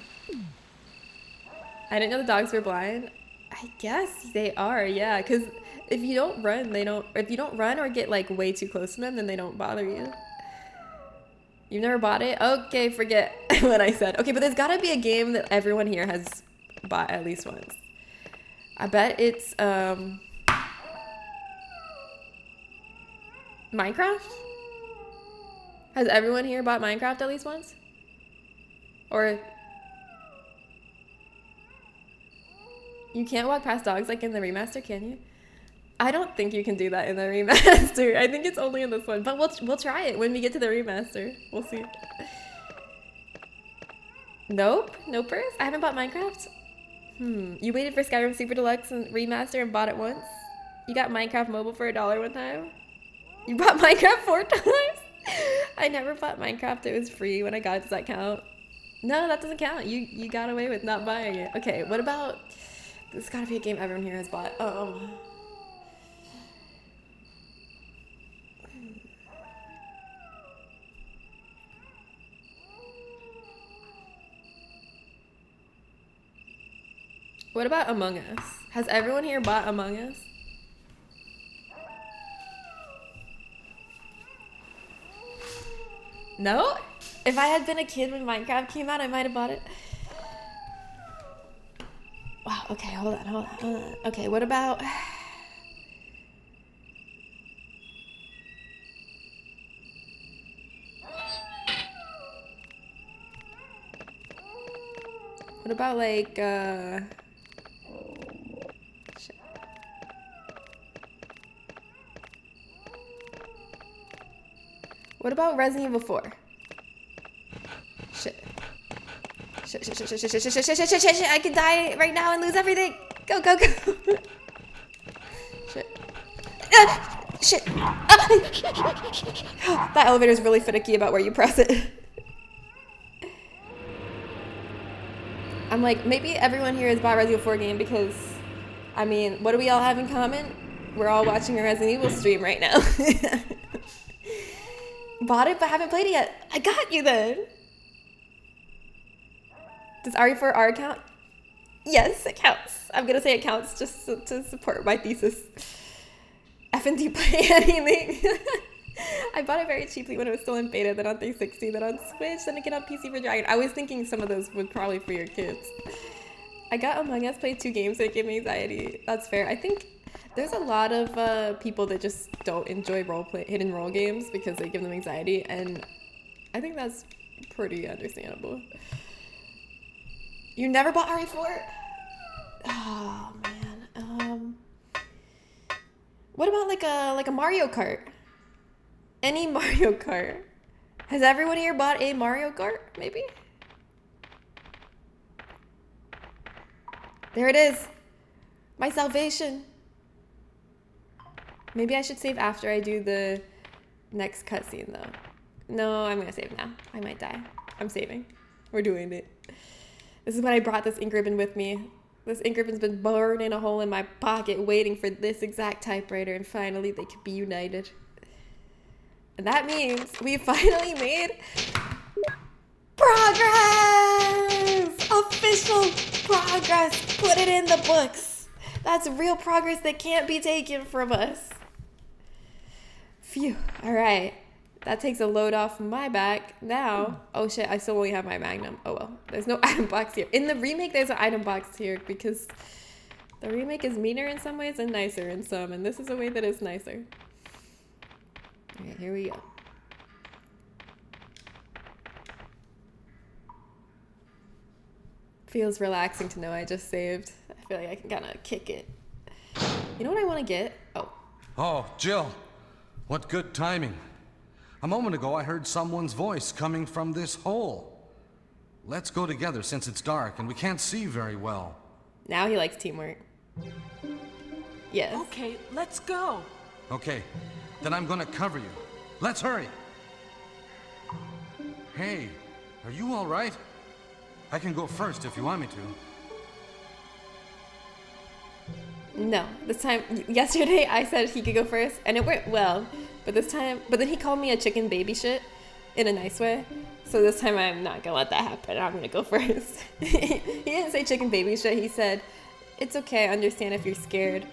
I didn't know the dogs were blind. I guess they are, yeah. Because if you don't run, they don't... If you don't run or get, like, way too close to them, then they don't bother you. You've never bought it? Okay, forget what I said. Okay, but there's gotta be a game that everyone here has bought at least once. I bet it's, Minecraft? Has everyone here bought Minecraft at least once? Or... You can't walk past dogs like in the remaster, can you? I don't think you can do that in the remaster. I think it's only in this one, but we'll try it when we get to the remaster. We'll see. Nope, nopers. I haven't bought Minecraft. You waited for Skyrim Super Deluxe and remaster and bought it once. You got Minecraft mobile for $1 one time. You bought Minecraft 4 times. I never bought Minecraft. It was free when I got it. Does that count? No, that doesn't count. You got away with not buying it. Okay, what about? There's gotta be a game everyone here has bought. What about Among Us? Has everyone here bought Among Us? No? If I had been a kid when Minecraft came out, I might have bought it. Wow, okay, hold on. Okay, what about... What about, like, shit. What about Resident Evil 4? Shit. Shit. I could die right now and lose everything. Go. Shit. Shit. That elevator is really finicky about where you press it. I'm like, maybe everyone here has bought Resident Evil 4 game because, I mean, what do we all have in common? We're all watching a Resident Evil stream right now. Bought it but haven't played it yet. I got you then. Does RE4R count? Yes, it counts. I'm gonna say it counts just to support my thesis. FND play anything. I bought it very cheaply when it was still in beta, then on 360, then on Switch, then again on PC for Dragon. I was thinking some of those would probably for your kids. I got Among Us, played 2 games, and it gave me anxiety. That's fair. I think there's a lot of people that just don't enjoy hidden role games because they give them anxiety, and I think that's pretty understandable. You never bought RE4? Oh man. What about like a Mario Kart? Any Mario Kart? Has everyone here bought a Mario Kart? Maybe. There it is. My salvation. Maybe I should save after I do the next cutscene though. No, I'm gonna save now. I might die. I'm saving. We're doing it. This is when I brought this ink ribbon with me. This ink ribbon's been burning a hole in my pocket waiting for this exact typewriter, and finally they could be united. And that means we finally made progress! Official progress! Put it in the books. That's real progress that can't be taken from us. Phew. All right. That takes a load off my back. Now, oh shit, I still only have my Magnum. Oh well, there's no item box here. In the remake, there's an item box here because the remake is meaner in some ways and nicer in some, and this is a way that is nicer. Okay, here we go. Feels relaxing to know I just saved. I feel like I can kind of kick it. You know what I want to get? Oh, Jill, what good timing. A moment ago, I heard someone's voice coming from this hole. Let's go together since it's dark and we can't see very well. Now he likes teamwork. Yes. Okay, let's go. Okay, then I'm gonna cover you. Let's hurry. Hey, are you all right? I can go first if you want me to. No, this time, yesterday I said he could go first and it went well. But then he called me a chicken baby shit in a nice way. So this time I'm not gonna let that happen. I'm gonna go first. He didn't say chicken baby shit. He said, it's okay, I understand if you're scared.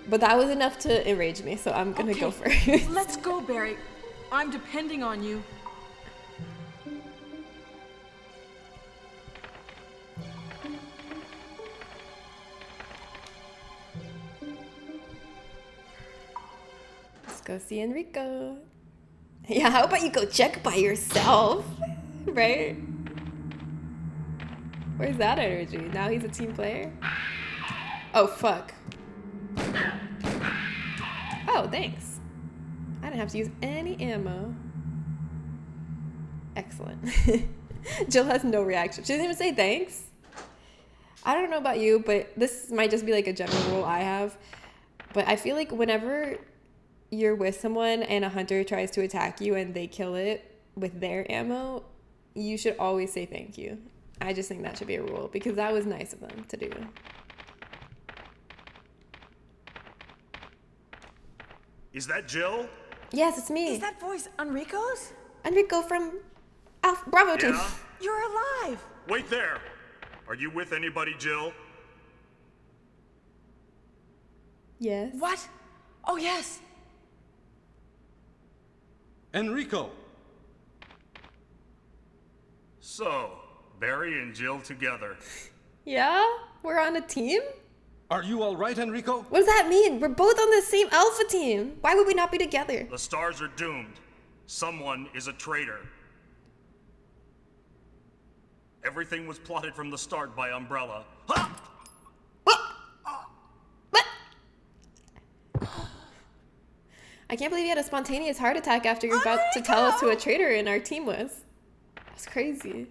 But that was enough to enrage me, so I'm gonna go first. Let's go, Barry. I'm depending on you. Go see Enrico. Yeah, how about you go check by yourself? Right? Where's that energy? Now he's a team player? Oh, fuck. Oh, thanks. I didn't have to use any ammo. Excellent. Jill has no reaction. She doesn't even say thanks. I don't know about you, but this might just be like a general rule I have. But I feel like whenever you're with someone and a hunter tries to attack you and they kill it with their ammo, you should always say thank you. I just think that should be a rule because that was nice of them to do. Is that Jill? Yes, it's me. Is that voice Enrico's? Enrico from Bravo Team. Yeah? You're alive. Wait there. Are you with anybody, Jill? Yes. What? Oh, yes. Enrico! So, Barry and Jill together. Yeah? We're on a team? Are you all right, Enrico? What does that mean? We're both on the same alpha team. Why would we not be together? The stars are doomed. Someone is a traitor. Everything was plotted from the start by Umbrella. Ha! What? I can't believe you had a spontaneous heart attack after you're about to tell us who a traitor in our team was. That's crazy.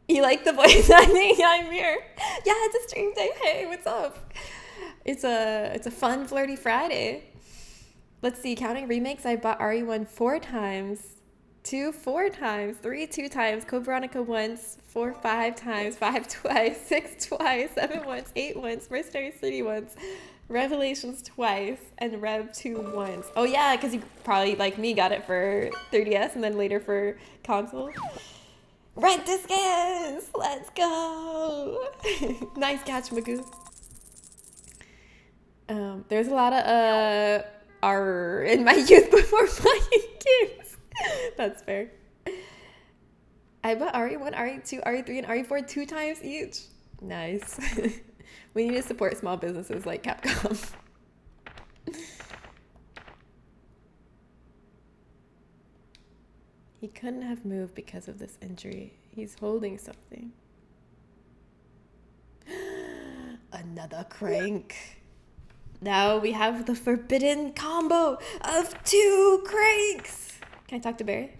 You like the voice acting? I'm here. Yeah, it's a stream day. Hey, what's up? It's a fun, flirty Friday. Let's see, counting remakes, I bought RE1 4 times. 2 4 times. 3 2 times. Code Veronica once. 4 5 times. 5 twice. 6 twice. 7 once. 8 once. Mercenary City once. Revelations twice. And Rev 2 once. Oh yeah, because you probably, like me, got it for 3DS and then later for console. Red discus! Let's go! Nice catch, Magoo. There's a lot of R in my youth before playing games. That's fair. I bought RE1, RE2, RE3, and RE4 2 times each. Nice. We need to support small businesses like Capcom. He couldn't have moved because of this injury. He's holding something. Another crank. Now we have the forbidden combo of 2 cranks. Can I talk to Barry?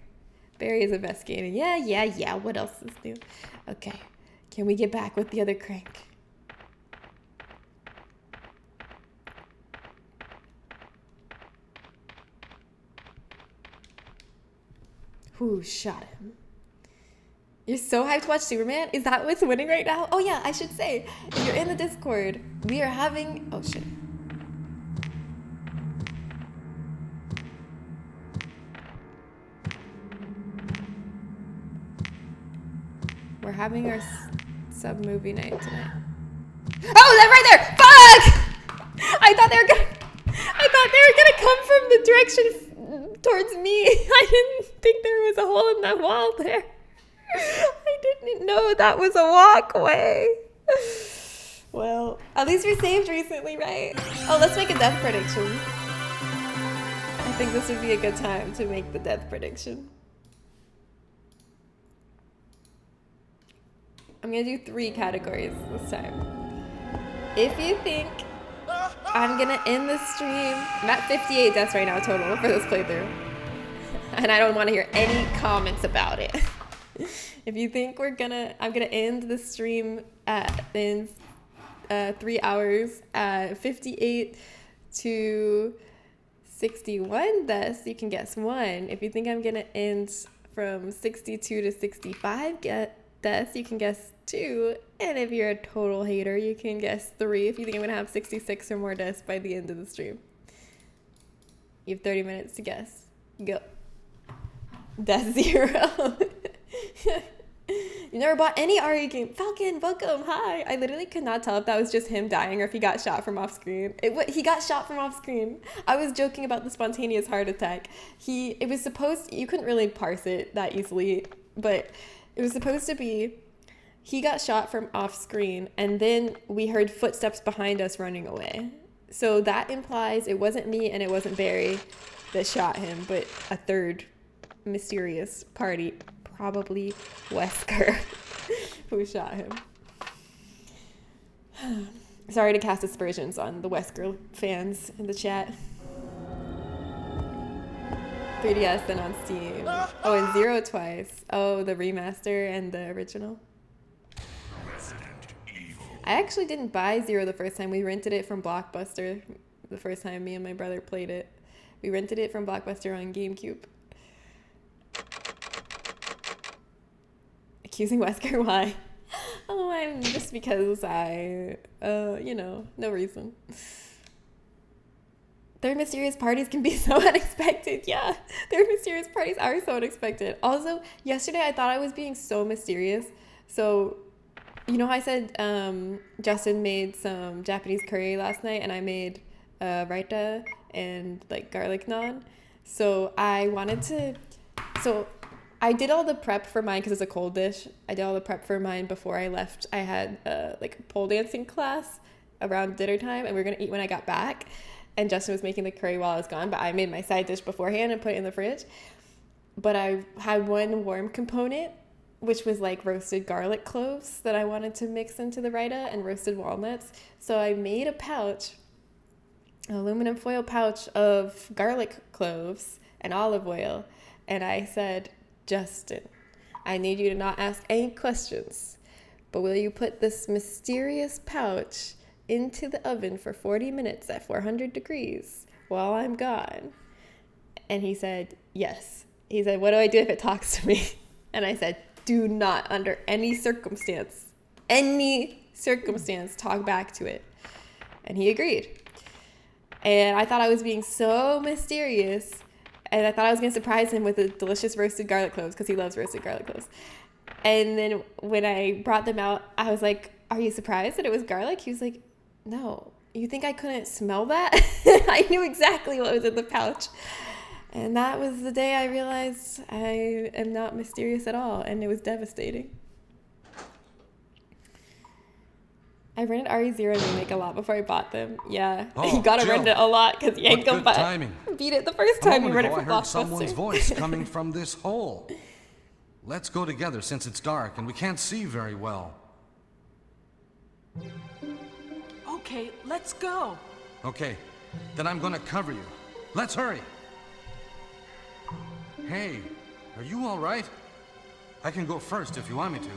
Barry is investigating. Yeah. What else is new? Okay. Can we get back with the other crank? Who shot him? You're so hyped to watch Superman? Is that what's winning right now? Oh yeah, I should say, if you're in the Discord, we are having... Oh shit. We're having our sub movie night tonight. Oh, they're right there! Fuck! I thought they were gonna come from the direction towards me. I didn't think there was a hole in that wall there. I didn't know that was a walkway. Well, at least we saved recently, right? Oh, let's make a death prediction. I think this would be a good time to make the death prediction. I'm gonna do 3 categories this time. If you think I'm gonna end the stream, I'm at 58 deaths right now total for this playthrough. And I don't wanna hear any comments about it. If you think I'm gonna end the stream in 3 hours at 58 to 61 deaths, you can guess 1. If you think I'm gonna end from 62 to 65 deaths, you can guess 2. And if you're a total hater, you can guess 3 if you think I'm gonna have 66 or more deaths by the end of the stream. You have 30 minutes to guess. Go. Death 0. You never bought any RE game. Falcon, welcome, hi. I literally could not tell if that was just him dying or if he got shot from off screen. He got shot from off screen. I was joking about the spontaneous heart attack. It was supposed, you couldn't really parse it that easily, but it was supposed to be, he got shot from off screen and then we heard footsteps behind us running away. So that implies it wasn't me and it wasn't Barry that shot him, but a third mysterious party, probably Wesker, who shot him. Sorry to cast aspersions on the Wesker fans in the chat. 3DS and on Steam. Oh, and 0 twice. Oh, the remaster and the original. I actually didn't buy 0 the first time. We rented it from Blockbuster the first time me and my brother played it. We rented it from Blockbuster on GameCube. Accusing Wesker, why? Oh, I'm just because no reason. Their mysterious parties can be so unexpected. Yeah, their mysterious parties are so unexpected. Also, yesterday I thought I was being so mysterious. So, you know how I said Justin made some Japanese curry last night and I made raita and like garlic naan. So I did all the prep for mine because it's a cold dish. I did all the prep for mine before I left. I had like a pole dancing class around dinner time and we were going to eat when I got back. And Justin was making the curry while I was gone, but I made my side dish beforehand and put it in the fridge. But I had one warm component, which was like roasted garlic cloves that I wanted to mix into the raita and roasted walnuts. So I made a pouch, an aluminum foil pouch of garlic cloves and olive oil. And I said, Justin, I need you to not ask any questions, but will you put this mysterious pouch into the oven for 40 minutes at 400 degrees while I'm gone? And he said, yes. He said, what do I do if it talks to me? And I said, do not under any circumstance, talk back to it. And he agreed. And I thought I was being so mysterious. And I thought I was going to surprise him with a delicious roasted garlic cloves because he loves roasted garlic cloves. And then when I brought them out, I was like, are you surprised that it was garlic? He was like, no. You think I couldn't smell that? I knew exactly what was in the pouch. And that was the day I realized I am not mysterious at all. And it was devastating. I rented RE0 Remake a lot before I bought them. Yeah, Oh, you gotta Jill, rent it a lot because you ain't what gonna good buy timing. beat it the first A time you moment rent it ago, from I heard someone's Blockbuster. voice coming from this hole. Let's go together since it's dark and we can't see very well. Okay, let's go. Okay, then I'm gonna cover you. Let's hurry. Hey, are you all right? I can go first if you want me to.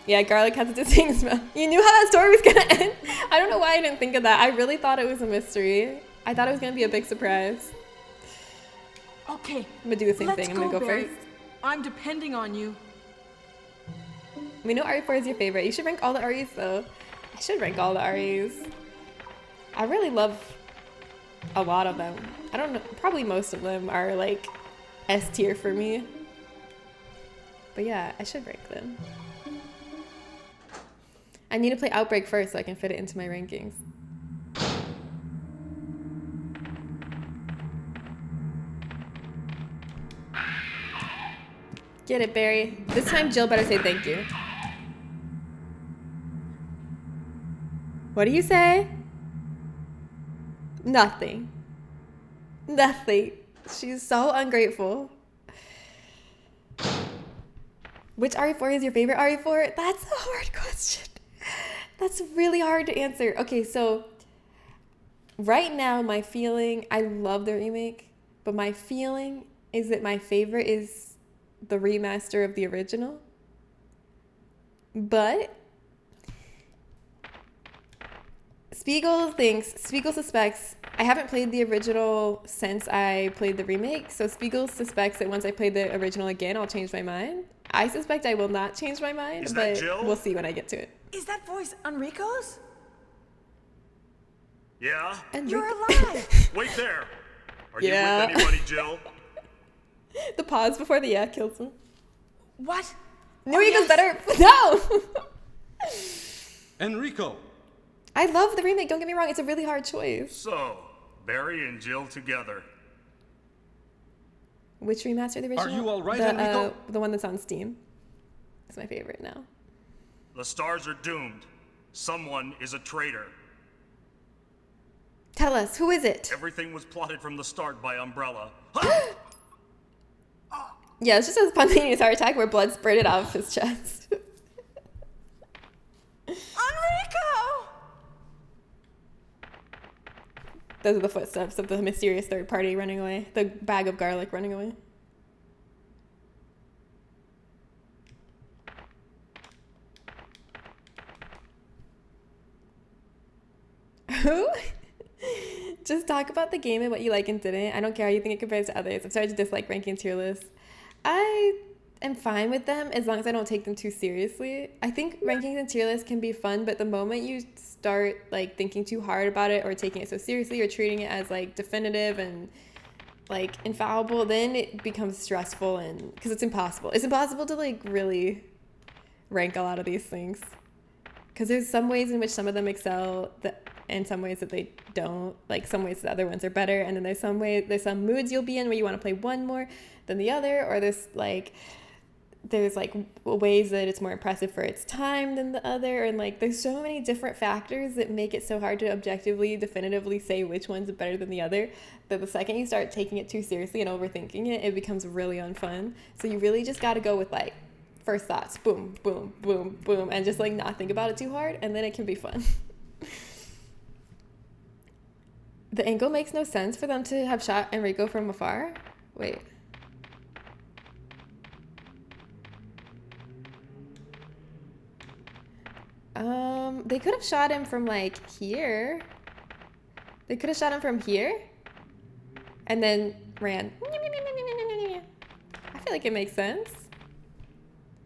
Yeah, garlic has a distinct smell. You knew how that story was gonna end. I don't know why I didn't think of that. I really thought it was a mystery. I thought it was gonna be a big surprise. Okay. I'm gonna do the same thing. I'm gonna go Barry. first. I'm depending on you. We know RE4 is your favorite. You should rank all the REs though. I should rank all the REs. I really love a lot of them. I don't know, probably most of them are like S tier for me. But yeah, I should rank them. I need to play Outbreak first so I can fit it into my rankings. Get it, Barry. This time Jill better say thank you. What do you say? Nothing. Nothing. She's so ungrateful. Which RE4 is your favorite RE4? That's a hard question. That's really hard to answer. Okay, so right now my feeling, I love the remake, but my feeling is that my favorite is the remaster of the original. But Spiegel suspects, I haven't played the original since I played the remake, so Spiegel suspects that once I play the original again, I'll change my mind. I suspect I will not change my mind, Is that but Jill? we'll see when I get to it. Is that voice Enrico's? Yeah? And You're alive! Wait there. Are Yeah. you with anybody, Jill? the pause before the yeah kills him. What? Enrico's yes. better. No! Enrico! I love the remake, don't get me wrong, it's a really hard choice. So, Barry and Jill together. Which remaster, the original? you all right, the, Enrico? the one that's on Steam. It's my favorite now. The stars are doomed. Someone is a traitor. Tell us, who is it? Everything was plotted from the start by Umbrella. Yeah, it's just a spontaneous heart attack where blood spurted out of his chest. Enrico! Those are the footsteps of the mysterious third party running away. The bag of garlic running away. Who? Just talk about the game and what you like and didn't. I don't care how you think it compares to others. I'm starting to dislike ranking tier lists. I am fine with them as long as I don't take them too seriously. I think rankings and tier lists can be fun, but the moment you start like thinking too hard about it or taking it so seriously or treating it as like definitive and like infallible, then it becomes stressful and because it's impossible. It's impossible to like really rank a lot of these things because there's some ways in which some of them excel and some ways that they don't. Like some ways the other ones are better, and then there's some moods you'll be in where you want to play one more than the other, or there's like ways that it's more impressive for its time than the other, and like there's so many different factors that make it so hard to objectively definitively say which one's better than the other, that the second you start taking it too seriously and overthinking it, it becomes really unfun. So you really just got to go with like first thoughts, boom boom boom boom, and just like not think about it too hard, and then it can be fun. The angle makes no sense for them to have shot Enrico from afar. Wait. They could have shot him from like here. They could have shot him from here and then ran. I feel like it makes sense.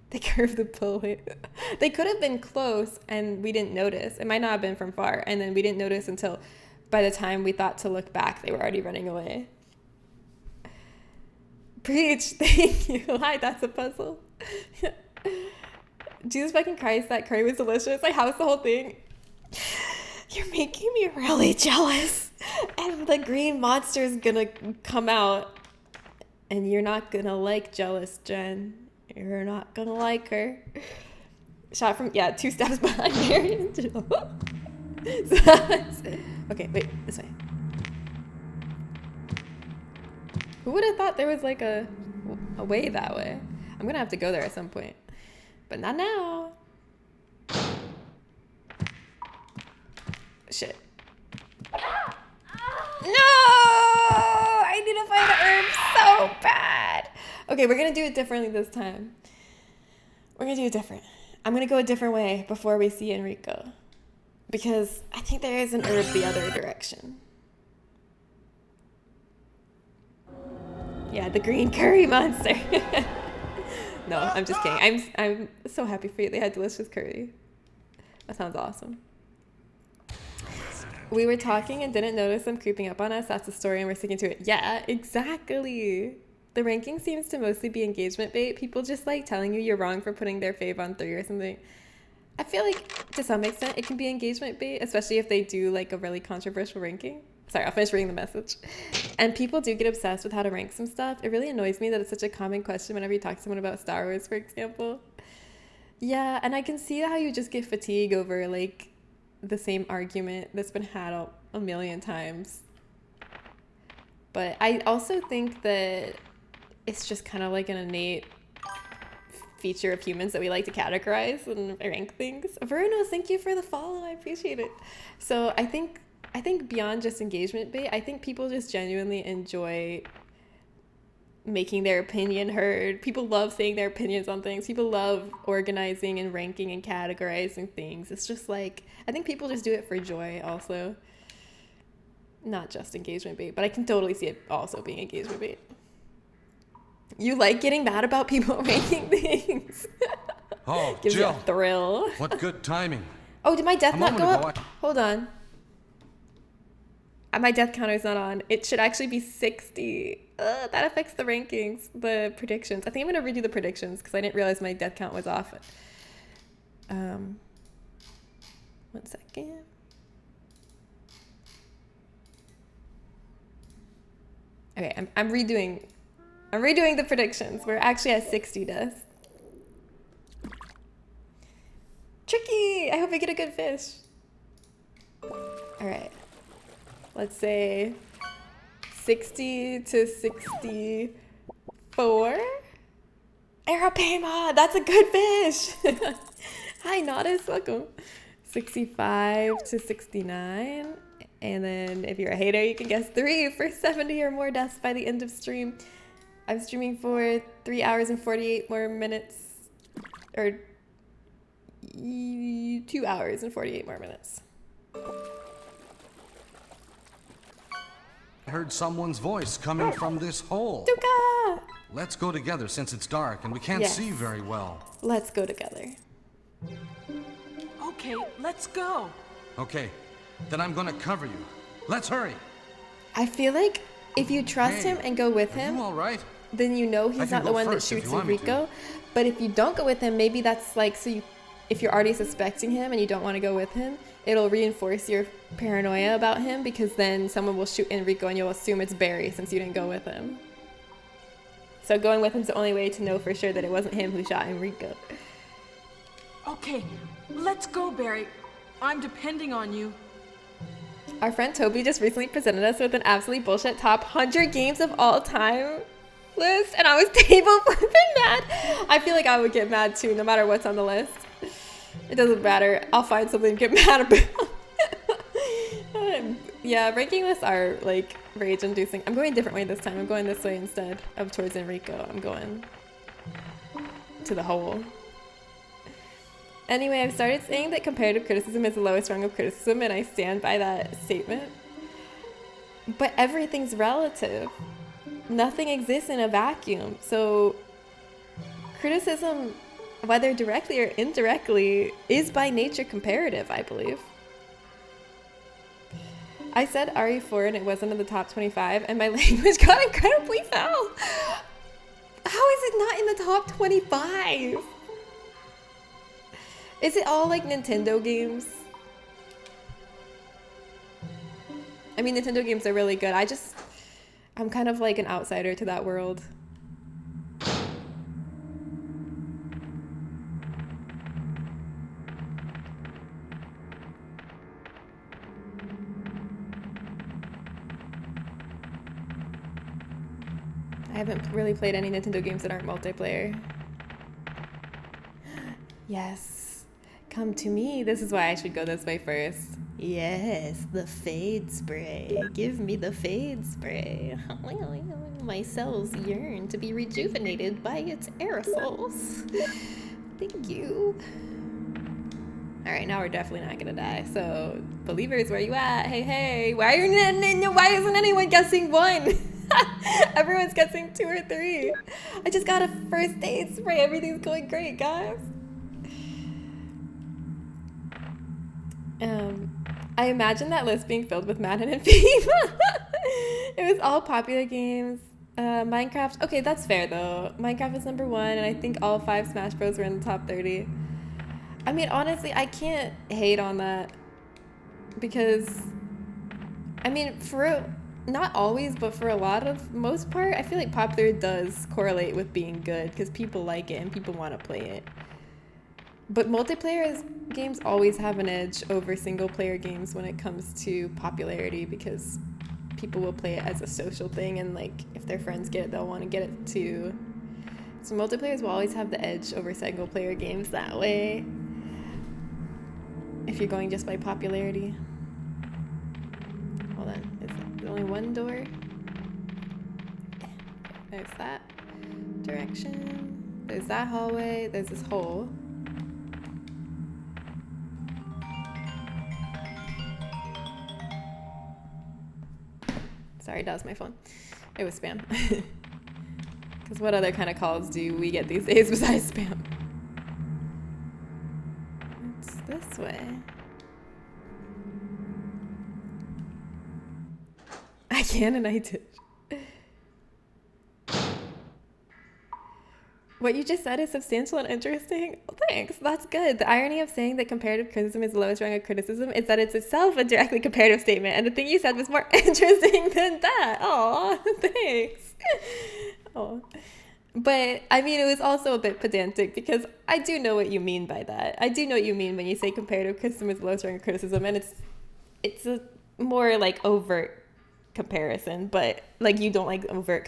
They curved the bullet. They could have been close and we didn't notice. It might not have been from far, and then we didn't notice until by the time we thought to look back, they were already running away. Preach. Thank you. Hi, that's a puzzle. Jesus fucking Christ, that curry was delicious. I housed the whole thing. You're making me really jealous. And the green monster is gonna come out. And you're not gonna like jealous Jen. You're not gonna like her. Shot from, yeah, 2 steps behind Mary and Jill. Okay, wait, this way. Who would have thought there was like a way that way? I'm gonna have to go there at some point. But not now. Shit. No! I need to find an herb so bad. Okay, we're gonna do it differently this time. We're gonna do it different. I'm gonna go a different way before we see Enrico. Because I think there is an herb the other direction. Yeah, the green curry monster. No, I'm just kidding. I'm so happy for you. They had delicious curry. That sounds awesome. We were talking and didn't notice them creeping up on us. That's the story and we're sticking to it. Yeah, exactly. The ranking seems to mostly be engagement bait. People just like telling you you're wrong for putting their fave on 3 or something. I feel like to some extent it can be engagement bait, especially if they do like a really controversial ranking. Sorry, I'll finish reading the message. And people do get obsessed with how to rank some stuff. It really annoys me that it's such a common question whenever you talk to someone about Star Wars, for example. Yeah, and I can see how you just get fatigued over like the same argument that's been had a million times. But I also think that it's just kind of like an innate feature of humans that we like to categorize and rank things. Bruno, thank you for the follow. I appreciate it. So I think beyond just engagement bait, I think people just genuinely enjoy making their opinion heard. People love saying their opinions on things. People love organizing and ranking and categorizing things. It's just like, I think people just do it for joy also. Not just engagement bait, but I can totally see it also being engagement bait. You like getting mad about people ranking things. Oh, Gives Jill. you a thrill. What good timing. Oh, did my death not go moment up? ago, Hold on. My death counter's not on. It should actually be 60. That affects the rankings, the predictions. I think I'm going to redo the predictions because I didn't realize my death count was off. 1 second. Okay, I'm redoing the predictions. We're actually at 60 deaths. Tricky! I hope I get a good fish. Alright. Let's say 60 to 64. Arapema! That's a good fish! Hi, Naudis. Welcome. 65 to 69. And then if you're a hater, you can guess 3 for 70 or more deaths by the end of stream. I'm streaming for 3 hours and 48 more minutes. Or 2 hours and 48 more minutes. I heard someone's voice coming from this hole. Duka! Let's go together since it's dark and we can't Yes. see very well. Let's go together. Okay, let's go. Okay, then I'm gonna cover you. Let's hurry. I feel like if you trust Hey, him and go with Are him, you all right? then you know I he's can not the go one that first if shoots you want me to. Enrico. But if you don't go with him, maybe that's like, if you're already suspecting him and you don't want to go with him, it'll reinforce your paranoia about him because then someone will shoot Enrico and you'll assume it's Barry since you didn't go with him. So going with him's the only way to know for sure that it wasn't him who shot Enrico. Okay, let's go, Barry. I'm depending on you. Our friend Toby just recently presented us with an absolutely bullshit top 100 games of all time list, and I was table flipping mad. I feel like I would get mad too, no matter what's on the list. It doesn't matter. I'll find something to get mad about. Yeah, ranking lists are like rage-inducing. I'm going a different way this time. I'm going this way instead of towards Enrico. I'm going to the hole. Anyway, I've started saying that comparative criticism is the lowest rung of criticism, and I stand by that statement. But everything's relative. Nothing exists in a vacuum. So criticism, whether directly or indirectly, is by nature comparative, I believe. I said RE4 and it wasn't in the top 25, and my language got incredibly foul. How is it not in the top 25? Is it all like Nintendo games? I mean, Nintendo games are really good. I'm kind of like an outsider to that world. I haven't really played any Nintendo games that aren't multiplayer. Yes. Come to me. This is why I should go this way first. Yes, the fade spray. Give me the fade spray. My cells yearn to be rejuvenated by its aerosols. Thank you. Alright, now we're definitely not gonna die. So, believers, where you at? Hey, hey. Why isn't anyone guessing 1? Everyone's guessing 2 or 3. I just got a first aid spray. Everything's going great, guys. I imagine that list being filled with Madden and FIFA. It was all popular games. Minecraft. Okay, that's fair though. Minecraft was number 1, and I think all 5 Smash Bros were in the top 30. I mean, honestly, I can't hate on that because, I mean, not always, but for a lot of most part, I feel like popular does correlate with being good because people like it and people want to play it. But multiplayer games always have an edge over single player games when it comes to popularity because people will play it as a social thing, and like if their friends get it, they'll want to get it too. So multiplayers will always have the edge over single player games that way, if you're going just by popularity. Hold on, is there only one door? There's that direction, there's that hallway, there's this hole. Sorry, that was my phone. It was spam. Because what other kind of calls do we get these days besides spam? It's this way. I can and I did. What you just said is substantial and interesting. Oh, thanks. That's good. The irony of saying that comparative criticism is the lowest rank of criticism is that it's itself a directly comparative statement. And the thing you said was more interesting than that. Oh, thanks. Oh. But, I mean, it was also a bit pedantic because I do know what you mean by that. I do know what you mean when you say comparative criticism is the lowest rank of criticism. And it's a more, like, overt comparison. But, like, you don't like overt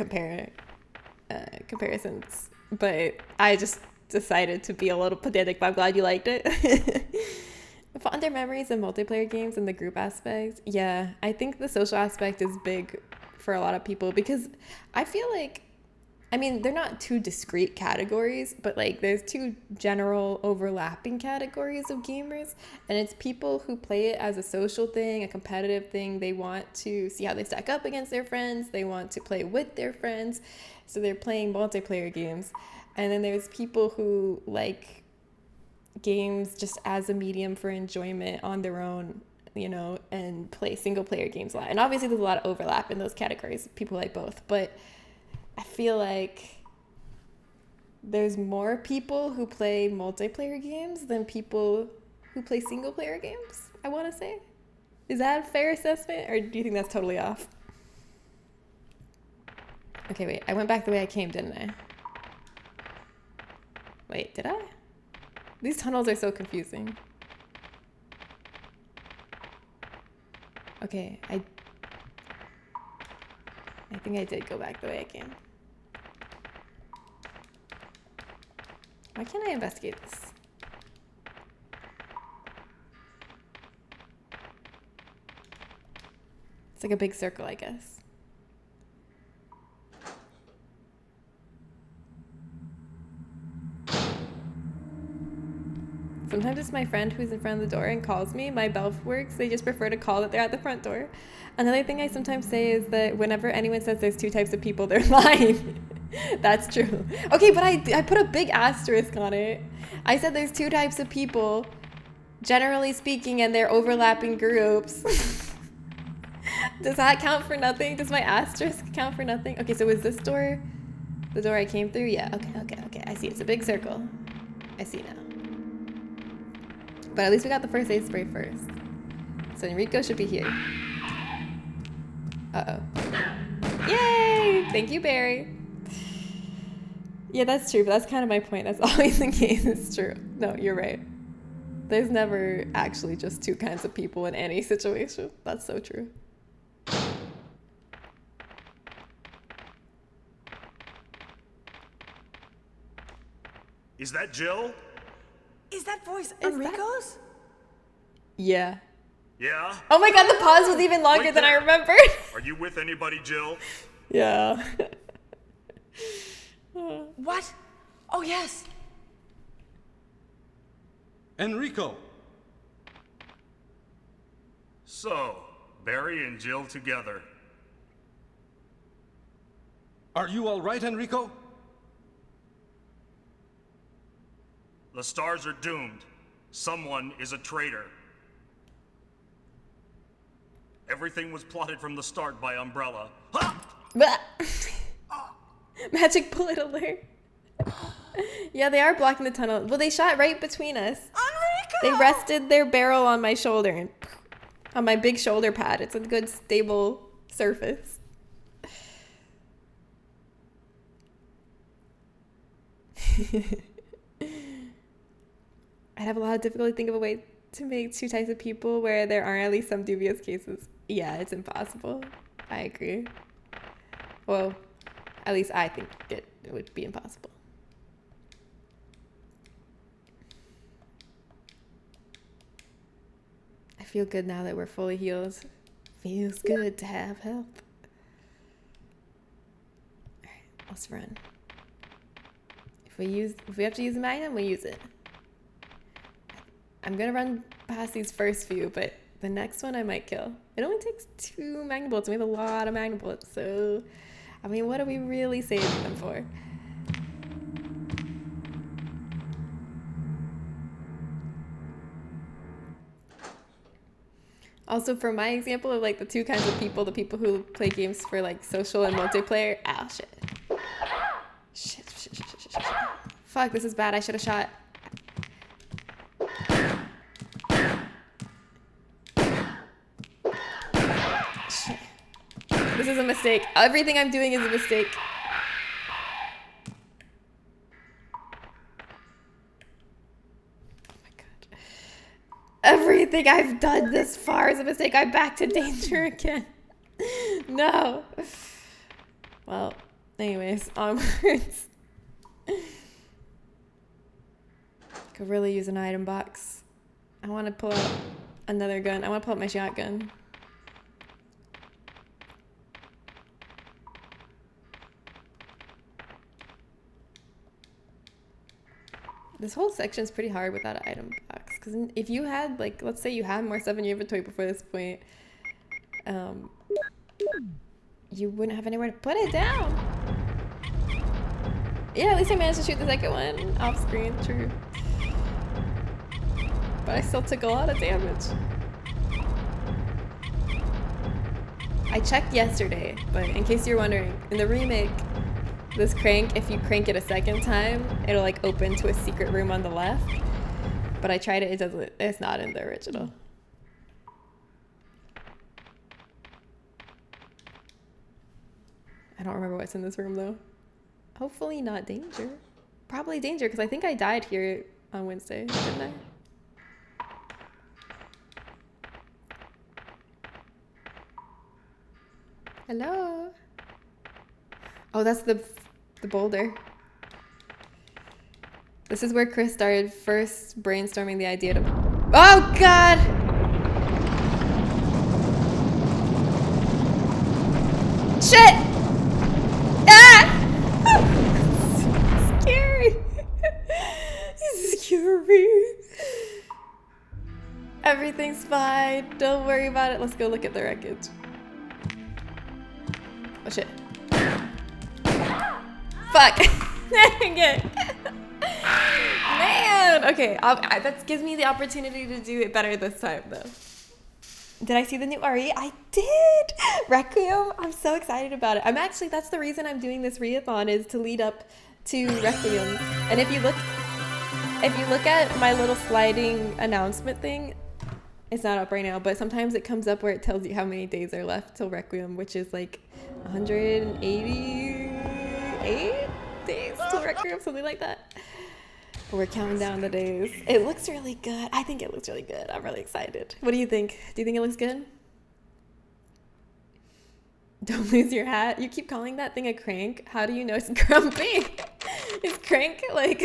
comparisons. But I just decided to be a little pedantic, but I'm glad you liked it. Fonder memories of multiplayer games and the group aspect. Yeah, I think the social aspect is big for a lot of people because I feel like, I mean, they're not two discrete categories, but like there's two general overlapping categories of gamers, and it's people who play it as a social thing, a competitive thing. They want to see how they stack up against their friends. They want to play with their friends. So they're playing multiplayer games. And then there's people who like games just as a medium for enjoyment on their own, you know, and play single player games a lot. And obviously there's a lot of overlap in those categories. People like both. But I feel like there's more people who play multiplayer games than people who play single player games, I want to say. Is that a fair assessment, or do you think that's totally off? Okay, wait, I went back the way I came, didn't I? Wait, did I? These tunnels are so confusing. Okay, I think I did go back the way I came. Why can't I investigate this? It's like a big circle, I guess. Sometimes it's my friend who's in front of the door and calls me. My bell works. They just prefer to call that they're at the front door. Another thing I sometimes say is that whenever anyone says there's two types of people, they're lying. That's true. Okay, but I put a big asterisk on it. I said there's two types of people, generally speaking, and they're overlapping groups. Does that count for nothing? Does my asterisk count for nothing? Okay, so was this door the door I came through? Yeah, okay. I see. It's a big circle. I see now. But at least we got the first aid spray first. So Enrico should be here. Uh-oh. Yay! Thank you, Barry. Yeah, that's true, but that's kind of my point. That's always the case. It's true. No, you're right. There's never actually just two kinds of people in any situation. That's so true. Is that Jill? Is that voice Is Enrico's? Yeah. Yeah? Oh my god, the pause was even longer Wait than I there. remembered. Are you with anybody, Jill? Yeah. What? Oh, yes. Enrico! So, Barry and Jill together. Are you all right, Enrico? The stars are doomed. Someone is a traitor. Everything was plotted from the start by Umbrella. Ha! Magic bullet alert. Yeah, they are blocking the tunnel. Well, they shot right between us. Enrico! They rested their barrel on my shoulder and on my big shoulder pad. It's a good stable surface. I'd have a lot of difficulty thinking of a way to make two types of people where there are at least some dubious cases. Yeah, it's impossible. I agree. Well, at least I think it would be impossible. I feel good now that we're fully healed. Feels good to have help. Alright, let's run. If we have to use a magnum, we use it. I'm gonna run past these first few, but the next one I might kill. It only takes 2 magnum bullets, and we have a lot of magnum bullets, so I mean, what are we really saving them for? Also, for my example of like the two kinds of people, the people who play games for like social and multiplayer. Ow, shit. Shit. Fuck, this is bad. I should have shot. Shit. This is a mistake. Everything I'm doing is a mistake. Oh my god. Everything I've done this far is a mistake. I'm back to danger again. No. Well, anyways, onwards. Could really use an item box. I want to pull out another gun. I want to pull out my shotgun. This whole section is pretty hard without an item box. Because if you had, like, let's say you had more stuff in your inventory before this point, you wouldn't have anywhere to put it down. Yeah, at least I managed to shoot the second one off screen, true. But I still took a lot of damage. I checked yesterday, but in case you're wondering, in the remake, this crank, if you crank it a second time, it'll like open to a secret room on the left. But I tried it, it's not in the original. I don't remember what's in this room though. Hopefully not danger. Probably danger, because I think I died here on Wednesday, didn't I? Hello? Oh, that's the boulder. This is where Chris started first brainstorming the idea to... Oh, God! Shit! Ah! Scary. It's scary. Everything's fine. Don't worry about it. Let's go look at the wreckage. Oh, shit. Fuck. Dang it. Man. Okay, that gives me the opportunity to do it better this time, though. Did I see the new RE? I did! Requiem. I'm so excited about it. That's the reason I'm doing this readathon, is to lead up to Requiem. And if you look... If you look at my little sliding announcement thing, it's not up right now, but sometimes it comes up where it tells you how many days are left till Requiem, which is like 188 days till Requiem, something like that. But we're counting down the days. It looks really good. I think it looks really good. I'm really excited. What do you think? Do you think it looks good? Don't lose your hat. You keep calling that thing a crank. How do you know it's grumpy? Is crank like,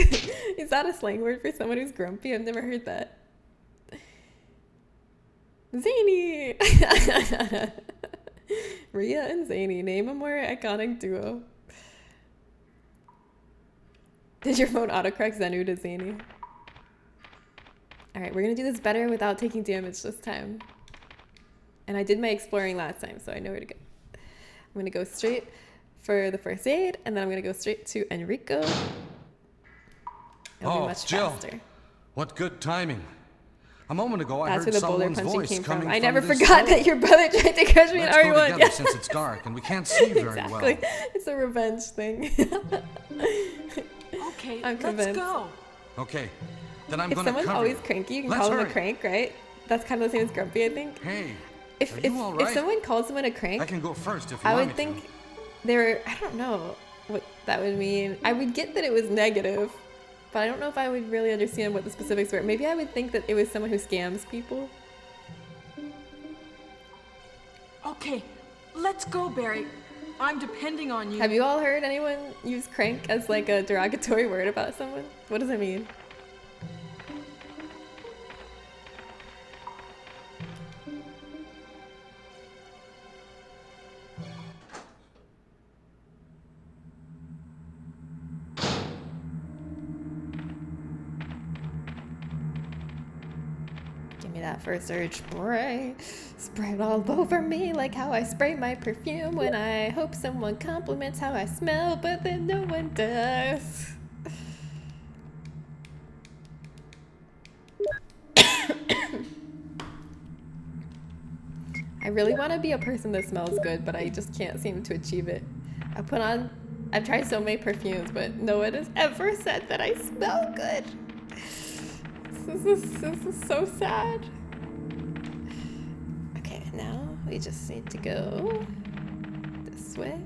is that a slang word for someone who's grumpy? I've never heard that. Zany! Rhea and Zany. Name a more iconic duo. Did your phone autocorrect Zenu to Zany? Alright, we're gonna do this better without taking damage this time. And I did my exploring last time, so I know where to go. I'm gonna go straight for the first aid, and then I'm gonna go straight to Enrico. It'll be much Jill, faster. what good timing. A moment ago, I That's heard where the boulder someone's punching voice came coming from. from I never this forgot hole. that your brother tried to crush me in Let's go RE1. together since it's dark and we can't see very Exactly. well. It's a revenge thing. Okay, I'm let's convinced. go. Okay, then I'm If gonna someone's cover always you. cranky, you can Let's call them a hurry. crank, right? That's kind of the same as grumpy, I think. Hey, If are if, you all right? if someone calls someone a crank, I can go first if you I want would me think they're, I don't know what that would mean. I would get that it was negative, but I don't know if I would really understand what the specifics were. Maybe I would think that it was someone who scams people. Okay, let's go, Barry. I'm depending on you. Have you all heard anyone use crank as like a derogatory word about someone? What does it mean? Give me that first urge spray. Spray it all over me like how I spray my perfume when I hope someone compliments how I smell, but then no one does. I really want to be a person that smells good, but I just can't seem to achieve it. I've tried so many perfumes, but no one has ever said that I smell good. This is so sad. Okay, now we just need to go this way.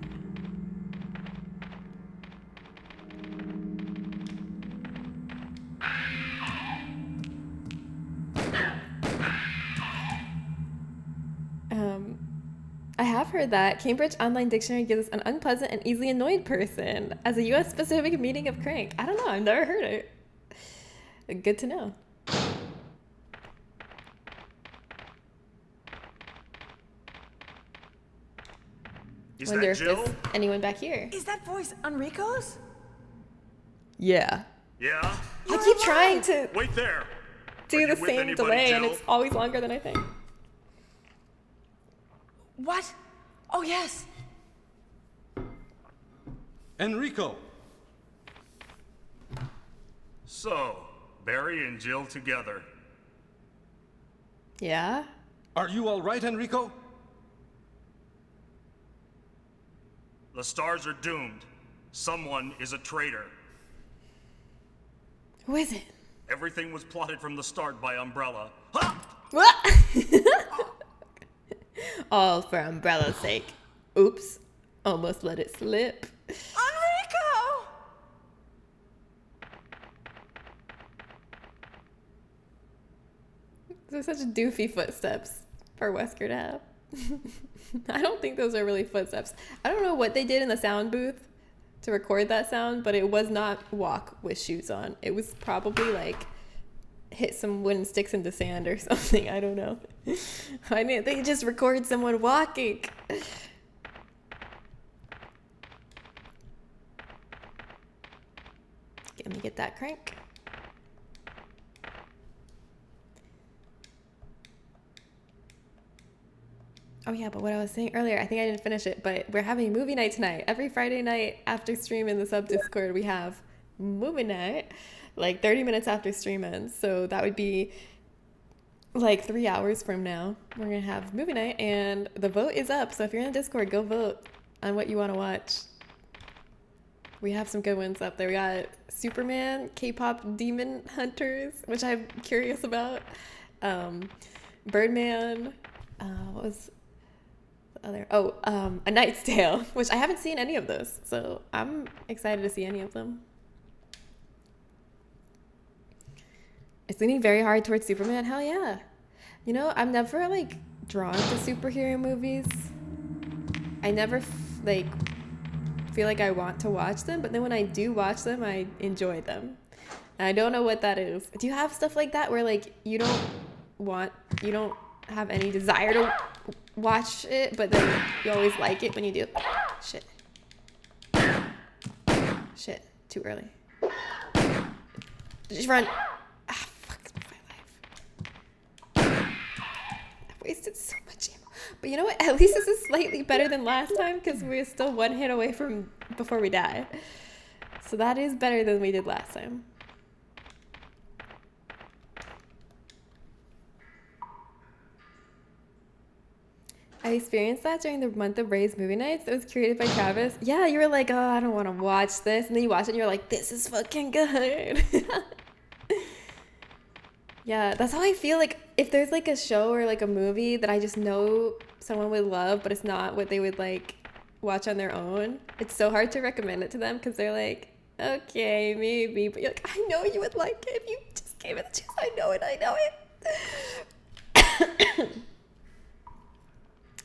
I have heard that Cambridge Online Dictionary gives us an unpleasant and easily annoyed person as a US specific meaning of crank. I don't know, I've never heard it. Good to know. Is Wonder that if Jill? there's anyone back here. Is that voice Enrico's? Yeah. Yeah? I keep trying to Wait there. do Are the you with same anybody, delay and Jill? it's always longer than I think. What? Oh, yes. Enrico. So, Barry and Jill together. Yeah? Are you all right, Enrico? The stars are doomed. Someone is a traitor. Who is it? Everything was plotted from the start by Umbrella. Ha! What? All for Umbrella's sake. Oops. Almost let it slip. Enrico! Those are such doofy footsteps for Wesker to have. I don't think those are really footsteps. I don't know what they did in the sound booth to record that sound, but it was not walk with shoes on. It was probably like hit some wooden sticks into sand or something. I don't know. I mean, they just record someone walking. Let me get that crank. Oh yeah, but what I was saying earlier, I think I didn't finish it, but we're having movie night tonight. Every Friday night after stream in the sub Discord, we have movie night, like 30 minutes after stream ends. So that would be like 3 hours from now. We're gonna have movie night, and the vote is up. So if you're in the Discord, go vote on what you want to watch. We have some good ones up there. We got Superman, K-pop Demon Hunters, which I'm curious about. Birdman. What was the other? Oh, A Knight's Tale, which I haven't seen any of those, so I'm excited to see any of them. It's leaning very hard towards Superman. Hell yeah. You know, I'm never like drawn to superhero movies. I never like feel like I want to watch them, but then when I do watch them, I enjoy them. And I don't know what that is. Do you have stuff like that where like you don't have any desire to watch it, but then you always like it when you do? Shit, too early. Just run. Ah, fuck my life. I wasted so much ammo. But you know what? At least this is slightly better than last time because we're still one hit away from before we die. So that is better than we did last time. I experienced that during the month of Ray's movie nights. It was curated by Travis. Yeah, you were like, oh, I don't want to watch this. And then you watch it and you're like, this is fucking good. Yeah, that's how I feel. Like if there's like a show or like a movie that I just know someone would love, but it's not what they would like watch on their own, it's so hard to recommend it to them because they're like, okay, maybe. But you're like, I know you would like it if you just gave it a chance. I know it.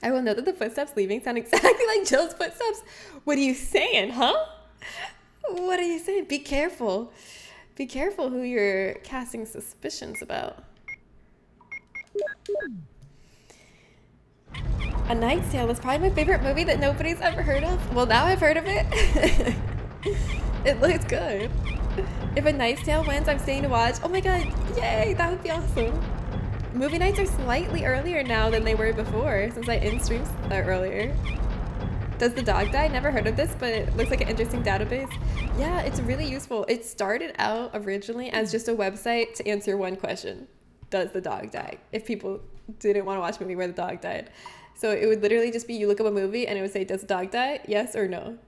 I will note that the footsteps leaving sound exactly like Jill's footsteps. What are you saying, huh? What are you saying? Be careful. Be careful who you're casting suspicions about. A Knight's Tale is probably my favorite movie that nobody's ever heard of. Well, now I've heard of it. It looks good. If A Knight's Tale wins, I'm staying to watch. Oh my god, yay, that would be awesome. Movie nights are slightly earlier now than they were before, since I end streams earlier. Does the dog die? Never heard of this, but it looks like an interesting database. Yeah, it's really useful. It started out originally as just a website to answer one question. Does the dog die? If people didn't want to watch a movie where the dog died. So it would literally just be, you look up a movie and it would say, does the dog die? Yes or no.